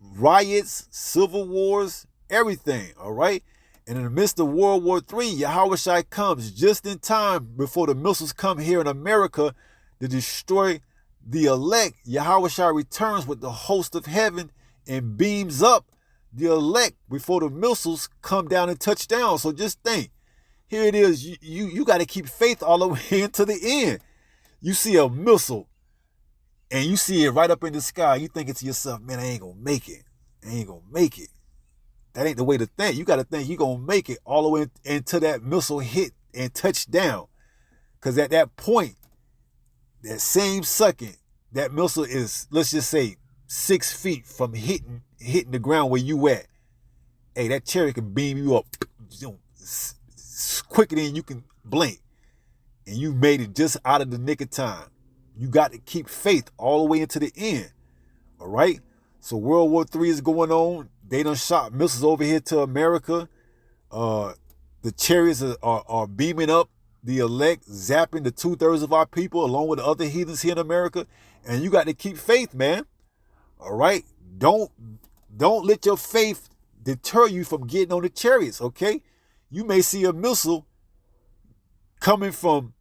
riots, civil wars, everything, all right? And in the midst of World War III, Yahweh Shai comes just in time before the missiles come here in America to destroy the elect. Yahweh Shai returns with the host of heaven and beams up the elect before the missiles come down and touch down. So just think, here it is. You got to keep faith all the way into the end. You see a missile and you see it right up in the sky. You thinking to yourself, man, I ain't going to make it. I ain't going to make it. That ain't the way to think. You got to think you're going to make it all the way until that missile hit and touch down. Because at that point, that same second, that missile is, let's just say, 6 feet from hitting the ground where you at. Hey, that chariot can beam you up quicker than you can blink. And you made it just out of the nick of time. You got to keep faith all the way into the end. All right? So World War III is going on. They done shot missiles over here to America. The chariots are beaming up the elect, zapping the 2/3 of our people along with the other heathens here in America. And you got to keep faith, man. All right? Don't let your faith deter you from getting on the chariots, okay? You may see a missile coming from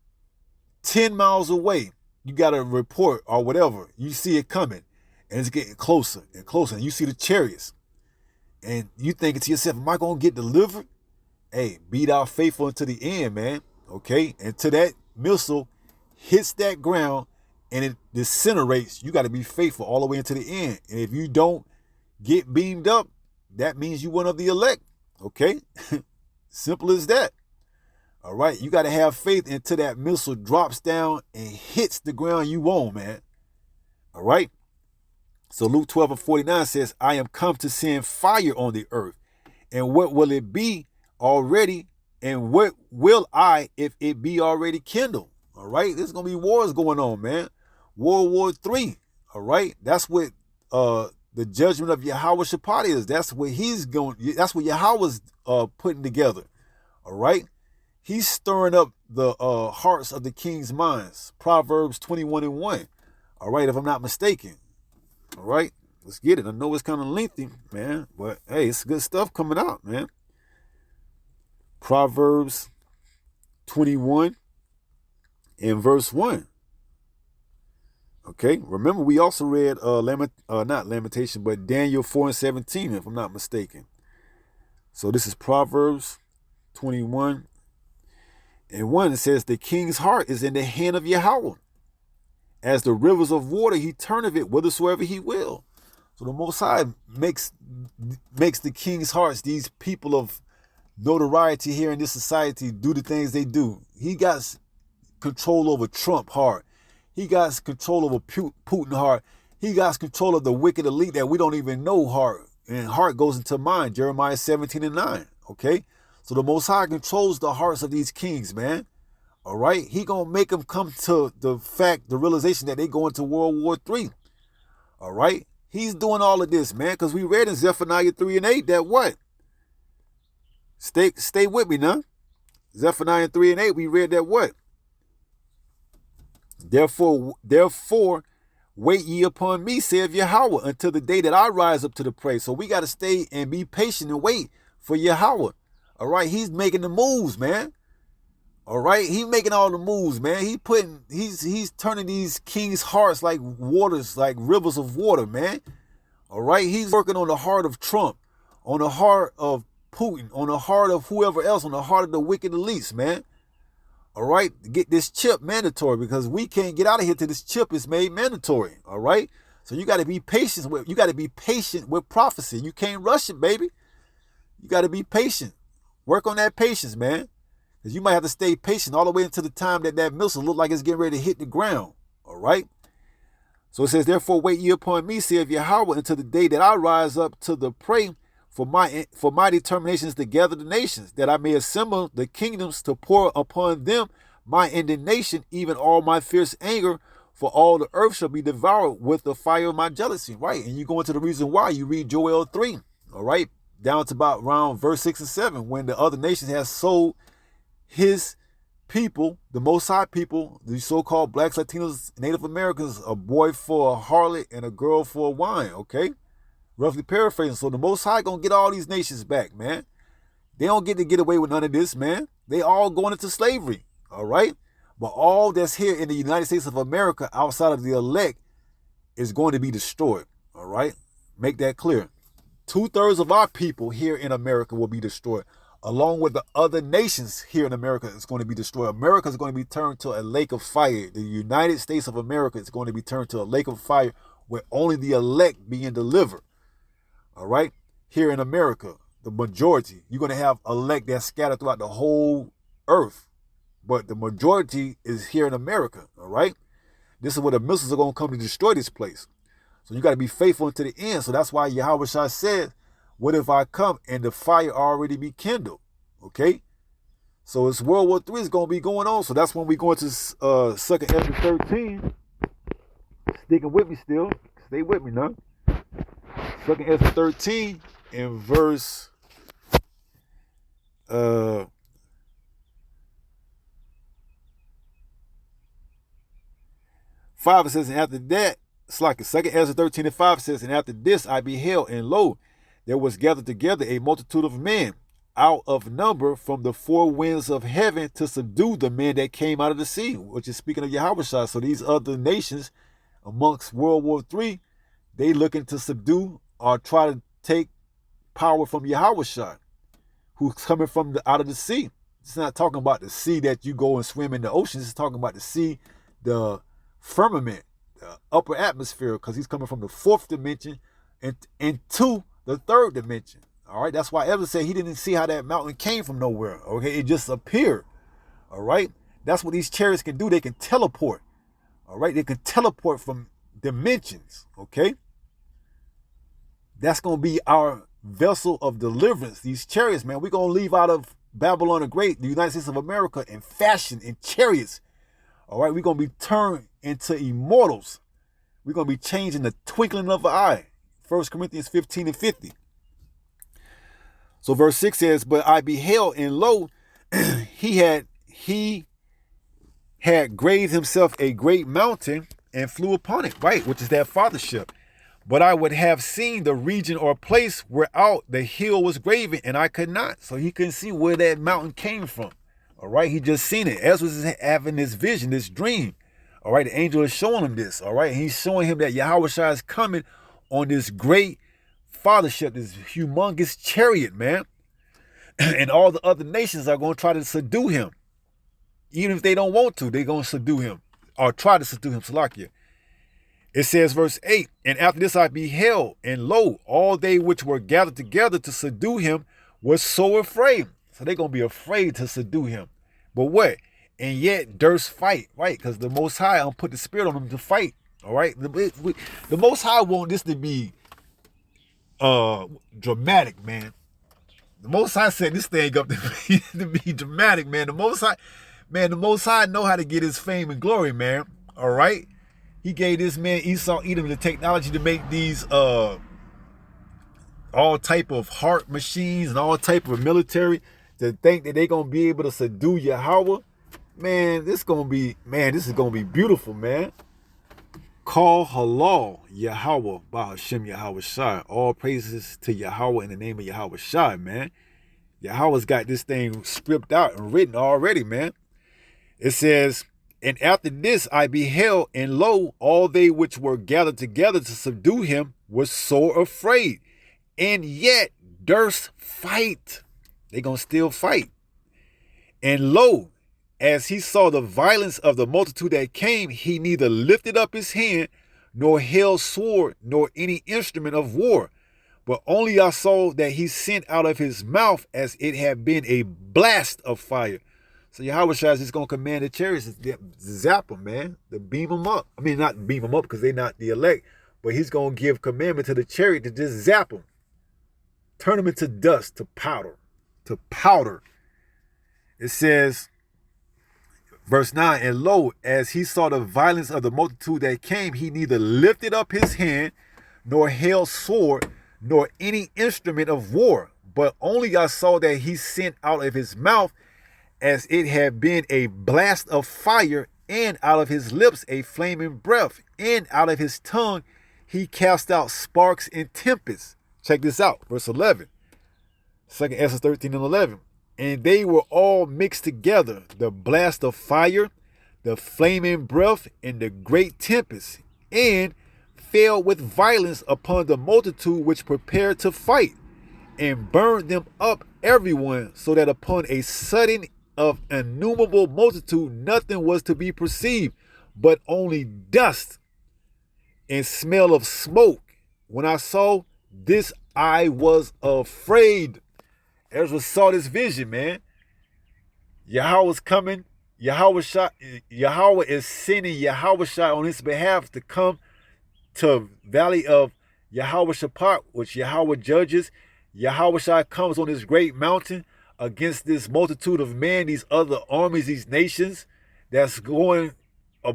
10 miles away. You got a report or whatever. You see it coming, and it's getting closer and closer. And you see the chariots, and you thinking to yourself, am I going to get delivered? Hey, be thou faithful unto the end, man, okay? Until that missile hits that ground and it disintegrates, you got to be faithful all the way into the end. And if you don't get beamed up, that means you one of the elect, okay? Simple as that. All right, you got to have faith until that missile drops down and hits the ground you on, man. All right? So Luke 12 and 49 says, I am come to send fire on the earth. And what will it be already? And what will I if it be already kindled? All right? There's going to be wars going on, man. World War III. All right? That's what the judgment of Yahweh Shaphat is. That's what he's going. That's what Yahweh's putting together. All right? He's stirring up the hearts of the king's minds. Proverbs 21 and 1. All right, if I'm not mistaken. All right, let's get it. I know it's kind of lengthy, man, but hey, it's good stuff coming out, man. Proverbs 21 and verse 1. Okay, remember we also read not Lamentation, but Daniel 4 and 17, if I'm not mistaken. So this is Proverbs 21 and 1. It says, the king's heart is in the hand of Yahweh. As the rivers of water, he turneth it whithersoever he will. So the Most High makes the king's hearts, these people of notoriety here in this society, do the things they do. He got control over Trump heart. He got control over Putin heart. He got control of the wicked elite that we don't even know heart. And heart goes into mind, Jeremiah 17 and 9. Okay? So the Most High controls the hearts of these kings, man. All right? He gonna make them come to the realization that they go into World War III. All right? He's doing all of this, man, because we read in Zephaniah 3 and 8 that what? Stay with me now. Zephaniah 3 and 8, we read that what? Therefore, wait ye upon me, saith Yahweh, until the day that I rise up to the prey. So we got to stay and be patient and wait for Yahweh. All right, he's making the moves, man. All right, he's making all the moves, man. He's turning these kings' hearts like waters, like rivers of water, man. All right, he's working on the heart of Trump, on the heart of Putin, on the heart of whoever else, on the heart of the wicked elites, man. All right, get this chip mandatory, because we can't get out of here till this chip is made mandatory. All right, so you got to be patient with prophecy. You can't rush it, baby. You got to be patient. Work on that patience, man, because you might have to stay patient all the way until the time that missile look like it's getting ready to hit the ground. All right. So it says, therefore wait ye upon me, saith Yahweh, until the day that I rise up to the prey. For my determination is to gather the nations, that I may assemble the kingdoms, to pour upon them my indignation, even all my fierce anger, for all the earth shall be devoured with the fire of my jealousy. Right, and you go into the reason why. You read Joel 3, all right, down to about around verse 6 and 7, when the other nations have sold his people, the Most High people, the so-called blacks, Latinos, Native Americans, a boy for a harlot and a girl for a wine, okay? Roughly paraphrasing. So the Most High gonna get all these nations back, man. They don't get to get away with none of this, man. They all going into slavery, all right? But all that's here in the United States of America outside of the elect is going to be destroyed, all right? Make that clear. 2/3 of our people here in America will be destroyed, along with the other nations here in America is going to be destroyed. America is going to be turned to a lake of fire. The United States of America is going to be turned to a lake of fire where only the elect being delivered. All right, here in America, the majority, you're going to have elect that's scattered throughout the whole earth. But the majority is here in America, all right? This is where the missiles are going to come to destroy this place. So you got to be faithful unto the end. So that's why Yahweh Shai said, what if I come and the fire already be kindled, okay? So it's World War III is going to be going on. So that's when we go into 2nd Ezra 13. Sticking with me still. Stay with me now. 2nd Ezra 13 in verse 5, it says, and after that, it's like 2nd Ezra 13 and 5 says, and after this I beheld, and lo, there was gathered together a multitude of men out of number from the four winds of heaven to subdue the men that came out of the sea, which is speaking of Yahweh Shai. So these other nations amongst World War III, they looking to subdue or try to take power from Yahweh Shai, who's coming from out of the sea. It's not talking about the sea that you go and swim in the oceans. It's talking about the sea, the firmament, the upper atmosphere, because he's coming from the fourth dimension and into the third dimension. All right, that's why Ezra said he didn't see how that mountain came from nowhere. Okay, it just appeared. All right, that's what these chariots can do. They can teleport. All right, they can teleport from dimensions. Okay, that's gonna be our vessel of deliverance. These chariots, man, we're gonna leave out of Babylon the Great, the United States of America, in fashion in chariots. All right, we're gonna be turned into immortals. We're gonna be changed in the twinkling of an eye. 1 Corinthians 15 and 50. So verse 6 says, but I beheld, and lo, he had graved himself a great mountain and flew upon it, right, which is that fathership. But I would have seen the region or place whereout the hill was graven, and I could not. So he couldn't see where that mountain came from. All right, he just seen it. Ezra was having this vision, this dream. All right, the angel is showing him this. All right, and he's showing him that Yahweh Shai is coming on this great fathership, this humongous chariot, man. And all the other nations are going to try to subdue him. Even if they don't want to, they're going to subdue him or try to subdue him, Salakia. It says, verse 8, and after this I beheld, and lo, all they which were gathered together to subdue him were so afraid. So they're going to be afraid to subdue him. But what? And yet durst fight, right? Because the Most High put the spirit on them to fight, all right? The Most High want this to be dramatic, man. The Most High set this thing up to be dramatic, man. The Most High know how to get his fame and glory, man, all right? He gave this man Esau Edom the technology to make these all type of heart machines and all type of military to think that they're gonna be able to subdue Yahweh. Man, this is gonna be beautiful, man. Call halal Yahweh by Hashem Yahweh Shai. All praises to Yahweh in the name of Yahweh Shai, man. Yahweh's got this thing scripted out and written already, man. It says, and after this I beheld, and lo, all they which were gathered together to subdue him were sore afraid, and yet durst fight. They gonna still fight. And lo, as he saw the violence of the multitude that came, he neither lifted up his hand, nor held sword, nor any instrument of war. But only I saw that he sent out of his mouth as it had been a blast of fire. So Yahweh Shai is just going to command the chariots to zap them, man, to beam them up. I mean, not beam them up because they're not the elect, but he's going to give commandment to the chariot to just zap them. Turn them into dust, to powder. It says, verse 9, and lo, as he saw the violence of the multitude that came, he neither lifted up his hand, nor held sword, nor any instrument of war. But only I saw that he sent out of his mouth as it had been a blast of fire, and out of his lips a flaming breath, and out of his tongue he cast out sparks and tempests. Check this out, verse 11. 2 Ezra 13 and 11. And they were all mixed together, the blast of fire, the flaming breath, and the great tempest, and fell with violence upon the multitude which prepared to fight, and burned them up everyone, so that upon a sudden of innumerable multitude nothing was to be perceived, but only dust and smell of smoke. When I saw this, I was afraid. Ezra saw this vision, man. Yahweh's coming. Yahweh is sending Yahweh Shai on his behalf to come to valley of Yahweh Shaphat, which Yahweh judges. Yahweh Shai comes on this great mountain against this multitude of men, these other armies, these nations that's going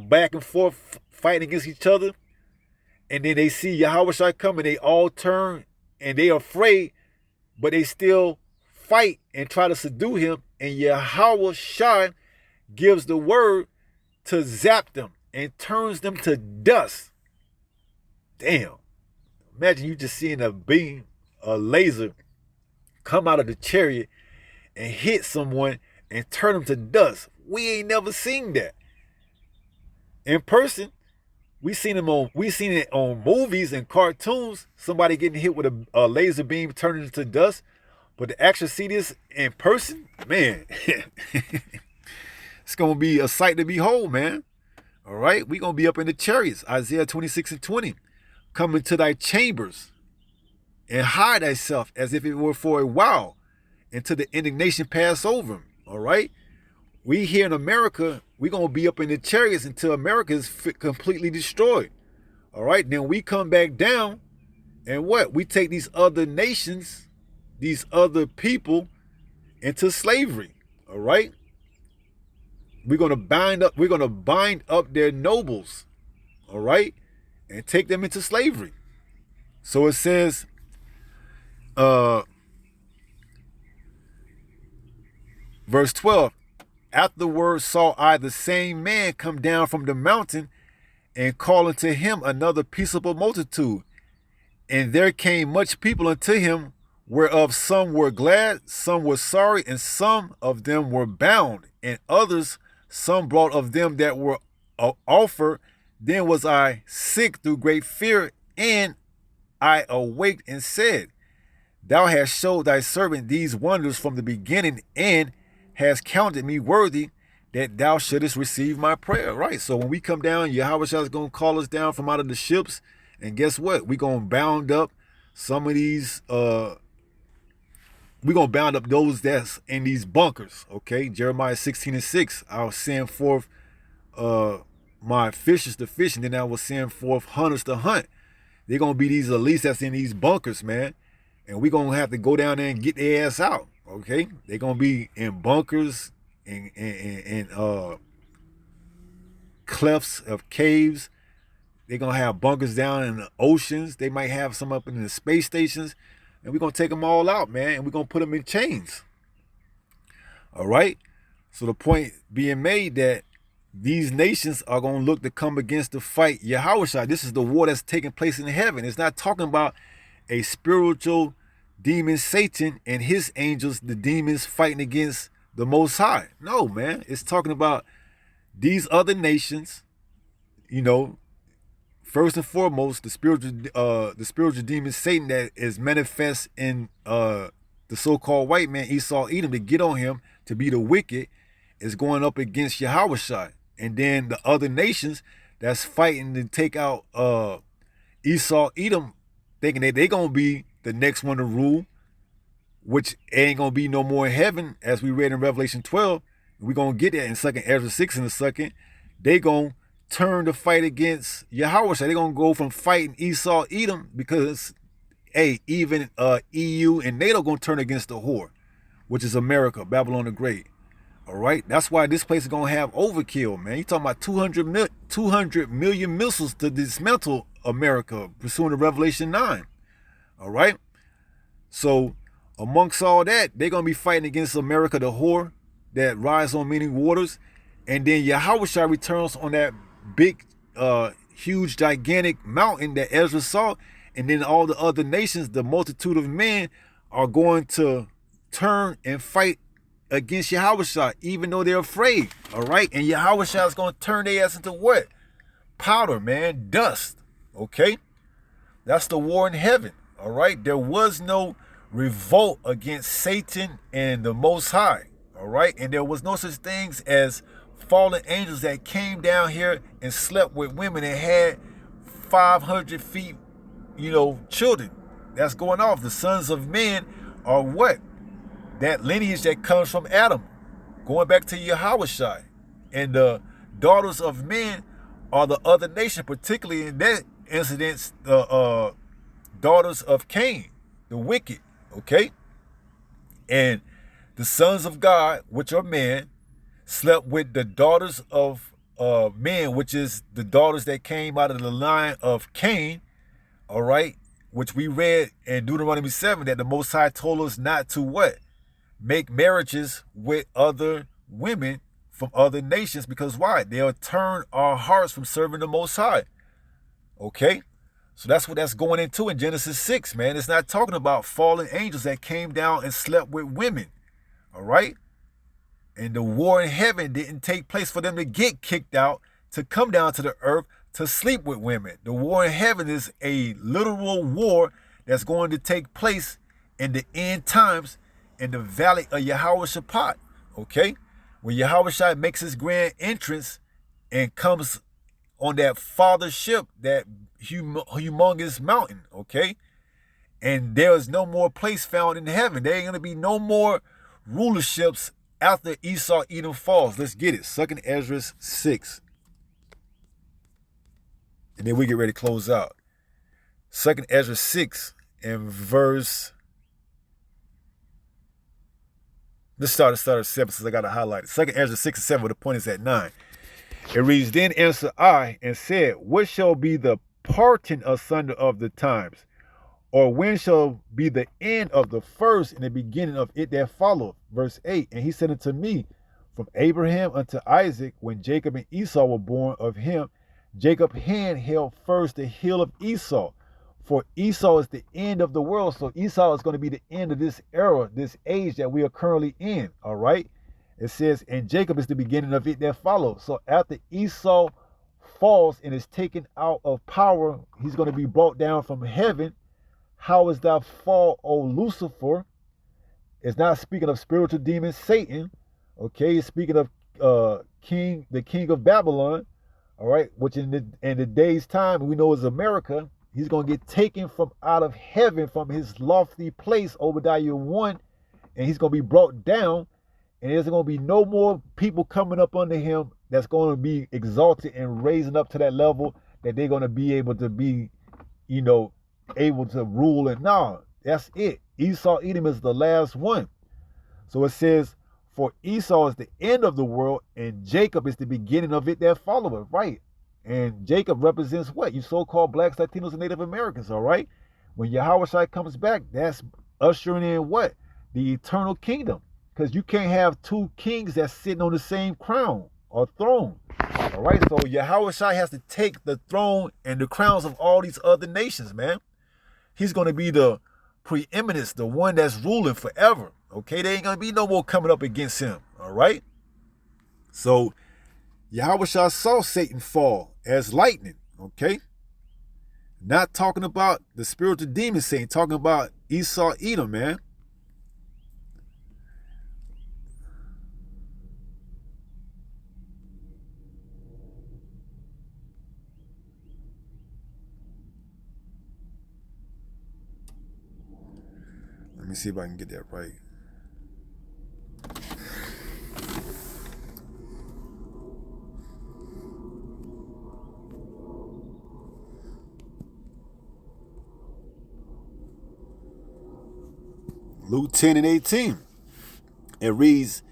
back and forth fighting against each other. And then they see Yahweh Shai coming, they all turn and they are afraid, but they still fight and try to subdue him. And Yahweh Shai gives the word to zap them and turns them to dust. Damn. Imagine you just seeing a beam, a laser come out of the chariot and hit someone and turn them to dust. We ain't never seen that in person. We seen it on movies and cartoons. Somebody getting hit with a laser beam turning into dust. But to actually see this in person, man, it's gonna be a sight to behold, man. All right, we gonna be up in the chariots. Isaiah 26 and 20, come into thy chambers and hide thyself as if it were for a while, until the indignation pass over. All right, we here in America, we gonna be up in the chariots until America is completely destroyed. All right, then we come back down, and what? We take these other nations, these other people, into slavery. All right, we're gonna bind up their nobles. All right, and take them into slavery. So it says, verse 12, afterwards saw I the same man come down from the mountain, and call unto him another peaceable multitude, And there came much people unto him, whereof some were glad, some were sorry, and some of them were bound, and others some brought of them that were offered. Then was I sick through great fear, and I awaked and said, Thou hast showed thy servant these wonders from the beginning, and hast counted me worthy that thou shouldest receive my prayer. Right. So when we come down, Yahweh is going to call us down from out of the ships. And guess what? We're going to bound up some of these, we're going to bound up those that's in these bunkers. Okay. Jeremiah 16:6. I'll send forth my fishers to fish, and then I will send forth hunters to hunt. They're going to be these elites that's in these bunkers, man. And we're going to have to go down there and get their ass out. Okay. They're going to be in bunkers and clefts of caves. They're going to have bunkers down in the oceans. They might have some up in the space stations. And we're going to take them all out, man. And we're going to put them in chains. All right. So the point being made that these nations are going to look to come against the fight Yahushua. This is the war that's taking place in heaven. It's not talking about a spiritual demon Satan and his angels, the demons fighting against the Most High. No, man. It's talking about these other nations, you know, first and foremost, the spiritual demon Satan that is manifest in the so-called white man Esau Edom to get on him to be the wicked is going up against Yahushua. And then the other nations that's fighting to take out Esau Edom, thinking that they're going to be the next one to rule, which ain't going to be no more in heaven, as we read in Revelation 12. We're going to get that in 2nd Ezra 6 in a second. They going to turn the fight against Yahweh. They're going to go from fighting Esau Edom because, hey, even EU and NATO going to turn against the whore, which is America, Babylon the Great. All right? That's why this place is going to have overkill, man. You're talking about 200 million missiles to dismantle America, pursuant to Revelation 9. All right? So, amongst all that, they're going to be fighting against America, the whore that rides on many waters. And then Yahushua returns on that big, huge, gigantic mountain that Ezra saw. And then all the other nations, the multitude of men, are going to turn and fight against Yahushua, even though they're afraid. All right? And Yahushua is going to turn their ass into what? Powder, man. Dust. Okay? That's the war in heaven. All right? There was no revolt against Satan and the Most High. All right? And there was no such things as fallen angels that came down here and slept with women and had 500 feet, children. That's going off. The sons of men are what? That lineage that comes from Adam, going back to Yahushua. And the daughters of men are the other nation, particularly in that incident, the daughters of Cain, the wicked. Okay? And the sons of God, which are men, slept with the daughters of men, which is the daughters that came out of the line of Cain, all right, which we read in Deuteronomy 7 that the Most High told us not to what? Make marriages with other women from other nations, because why? They'll turn our hearts from serving the Most High. Okay? So that's what that's going into in Genesis 6, man. It's not talking about fallen angels that came down and slept with women. All right? And the war in heaven didn't take place for them to get kicked out, to come down to the earth, to sleep with women. The war in heaven is a literal war that's going to take place in the end times in the valley of Yehoshaphat. Okay? When Yahushua makes his grand entrance and comes on that father ship, that humongous mountain, okay? And there is no more place found in heaven. There ain't going to be no more rulerships after Esau Edom falls. Let's get it. 2nd Ezra 6. And then we get ready to close out. 2nd Ezra 6 and verse... Let's start at 7 since I got to highlight it. 2nd Ezra 6 and 7, but the point is at 9. It reads, Then answered I and said, What shall be the parting asunder of the times? Or when shall be the end of the first and the beginning of it that followeth? Verse 8, And he said unto me, From Abraham unto Isaac, when Jacob and Esau were born of him, Jacob's hand held first the heel of Esau, For Esau is the end of the world. So Esau is going to be the end of this era, this age that we are currently in. All right. It says, and Jacob is the beginning of it that follows. So after Esau falls and is taken out of power, he's going to be brought down from heaven. How is thou fall, O Lucifer? It's not speaking of spiritual demon Satan. Okay, it's speaking of the king of Babylon. All right, which in the day's time we know is America. He's going to get taken from out of heaven from his lofty place, Obadiah 1, and he's going to be brought down. And there's going to be no more people coming up under him that's going to be exalted and raising up to that level that they're going to be able to be, able to rule. And no, that's it. Esau, Edom is the last one. So it says, for Esau is the end of the world, and Jacob is the beginning of it that followeth, right? And Jacob represents what? You so-called blacks, Latinos, and Native Americans, all right? When Yahweh comes back, that's ushering in what? The eternal kingdom. Because you can't have two kings that's sitting on the same crown or throne. All right, so Yahweh has to take the throne and the crowns of all these other nations, man. He's going to be the preeminence, the one that's ruling forever. Okay, there ain't going to be no more coming up against him. All right. So Yahweh saw Satan fall as lightning. Okay. Not talking about the spiritual demon Satan, talking about Esau, Edom, man. Let me see if I can get that right. Luke 10 and 18. It reads,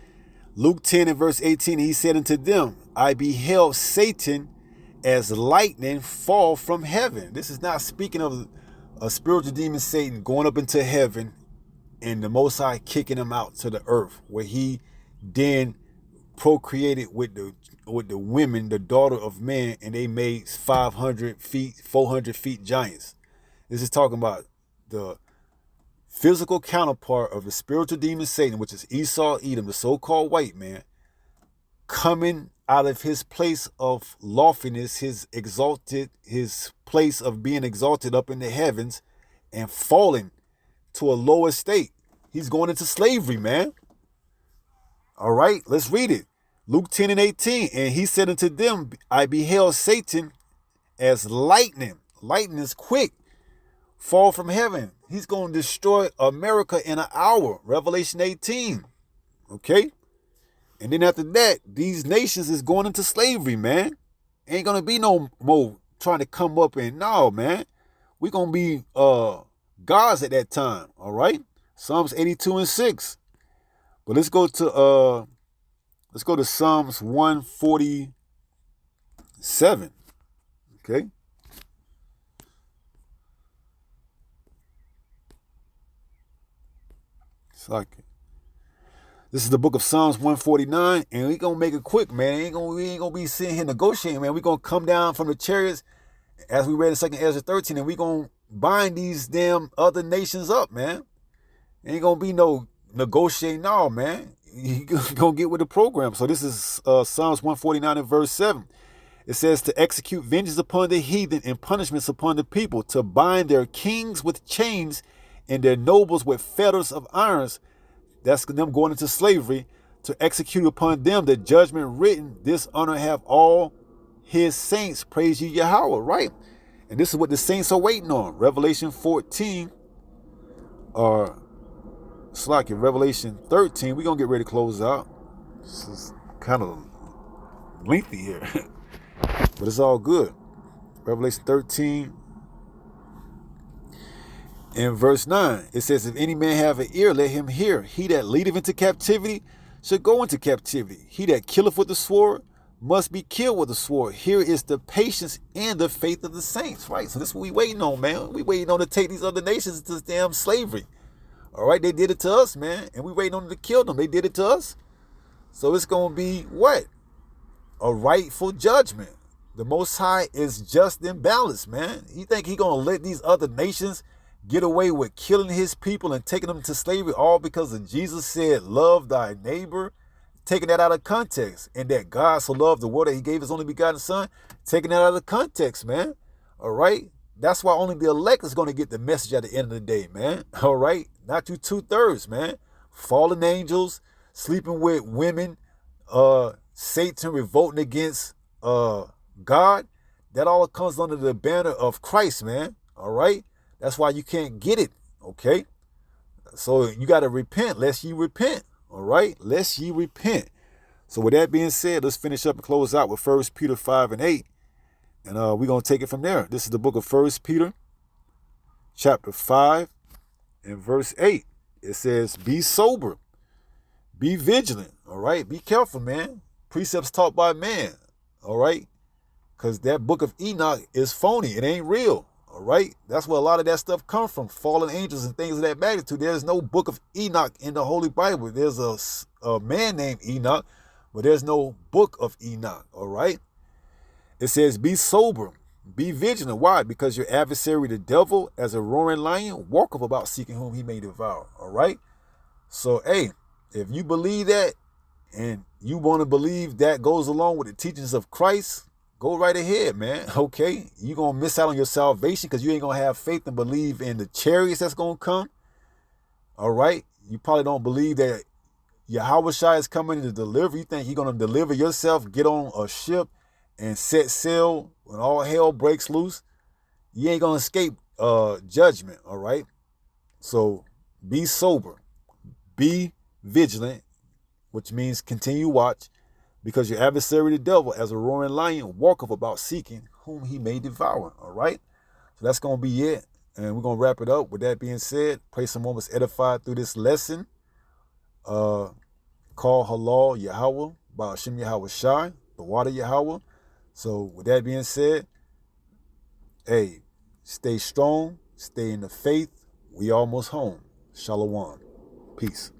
Luke 10 and verse 18, he said unto them, I beheld Satan as lightning fall from heaven. This is not speaking of a spiritual demon Satan going up into heaven and the Most High kicking him out to the earth, where he then procreated with the women, the daughter of man, and they made 500 feet, 400 feet giants. This is talking about the physical counterpart of the spiritual demon Satan, which is Esau, Edom, the so-called white man, coming out of his place of loftiness, his place of being exalted up in the heavens, and falling to a lower state. He's going into slavery, man. All right, let's read it. Luke 10 and 18. And he said unto them, I beheld Satan as lightning. Lightning is quick. Fall from heaven. He's going to destroy America in an hour. Revelation 18. Okay? And then after that, these nations is going into slavery, man. Ain't going to be no more trying to come up and, no, man. We're going to be gods at that time, all right? Psalms 82 and 6. But let's go to Psalms 147. Okay? It's like this is the book of Psalms 149, and we gonna make it quick, man. We ain't gonna be sitting here negotiating, man. We gonna come down from the chariots, as we read in 2 Ezra 13, and we gonna bind these damn other nations up, man. Ain't gonna be no negotiating, no, man. You gonna get with the program. So this is Psalms 149 and verse 7. It says to execute vengeance upon the heathen and punishments upon the people, to bind their kings with chains and their nobles with fetters of irons. That's them going into slavery, to execute upon them the judgment written. This honor have all his saints. Praise ye Yahweh, right? And this is what the saints are waiting on. Revelation 14, or Revelation 13. We're going to get ready to close out. This is kind of lengthy here, but it's all good. Revelation 13 in verse 9, it says, if any man have an ear, let him hear. He that leadeth into captivity shall go into captivity. He that killeth with the sword must be killed with the sword. Here is the patience and the faith of the saints, right? So this is what we waiting on, man. We waiting on to take these other nations into damn slavery. All right, they did it to us, man, and we waiting on them to kill them. They did it to us. So it's going to be what? A rightful judgment. The Most High is just and balanced, man. You think he gonna let these other nations get away with killing his people and taking them to slavery all because of Jesus said, love thy neighbor? Taking that out of context. And that God so loved the world that he gave his only begotten son. Taking that out of context, man. All right? That's why only the elect is going to get the message at the end of the day, man. All right? Not you 2/3, man. Fallen angels, sleeping with women, Satan revolting against God. That all comes under the banner of Christ, man. All right? That's why you can't get it, okay? So you got to repent, lest ye repent, all right? Lest ye repent. So with that being said, let's finish up and close out with 1 Peter 5 and 8. And we're going to take it from there. This is the book of 1 Peter, chapter 5 and verse 8. It says, be sober, be vigilant, all right? Be careful, man. Precepts taught by man, all right? Because that book of Enoch is phony. It ain't real, all right? That's where a lot of that stuff comes from, fallen angels and things of that magnitude. There's no book of Enoch in the Holy Bible. There's a man named Enoch, but there's no book of Enoch, all right? It says, be sober, be vigilant. Why? Because your adversary, the devil, as a roaring lion, walketh about seeking whom he may devour, all right? So, hey, if you believe that and you want to believe that goes along with the teachings of Christ, go right ahead, man, okay? You're going to miss out on your salvation because you ain't going to have faith and believe in the chariots that's going to come, all right? You probably don't believe that Yahweh Shai is coming to deliver. You think you're going to deliver yourself, get on a ship, and set sail when all hell breaks loose. You ain't going to escape judgment, all right? So be sober, be vigilant, which means continue watch, because your adversary, the devil, as a roaring lion, walketh about seeking whom he may devour, all right? So that's going to be it, and we're going to wrap it up. With that being said, pray someone was edified through this lesson. Call Halal Yahweh, by Hashem Yahweh Shai, the water Yahweh. So with that being said, hey, stay strong, stay in the faith. We almost home. Shalom. Peace.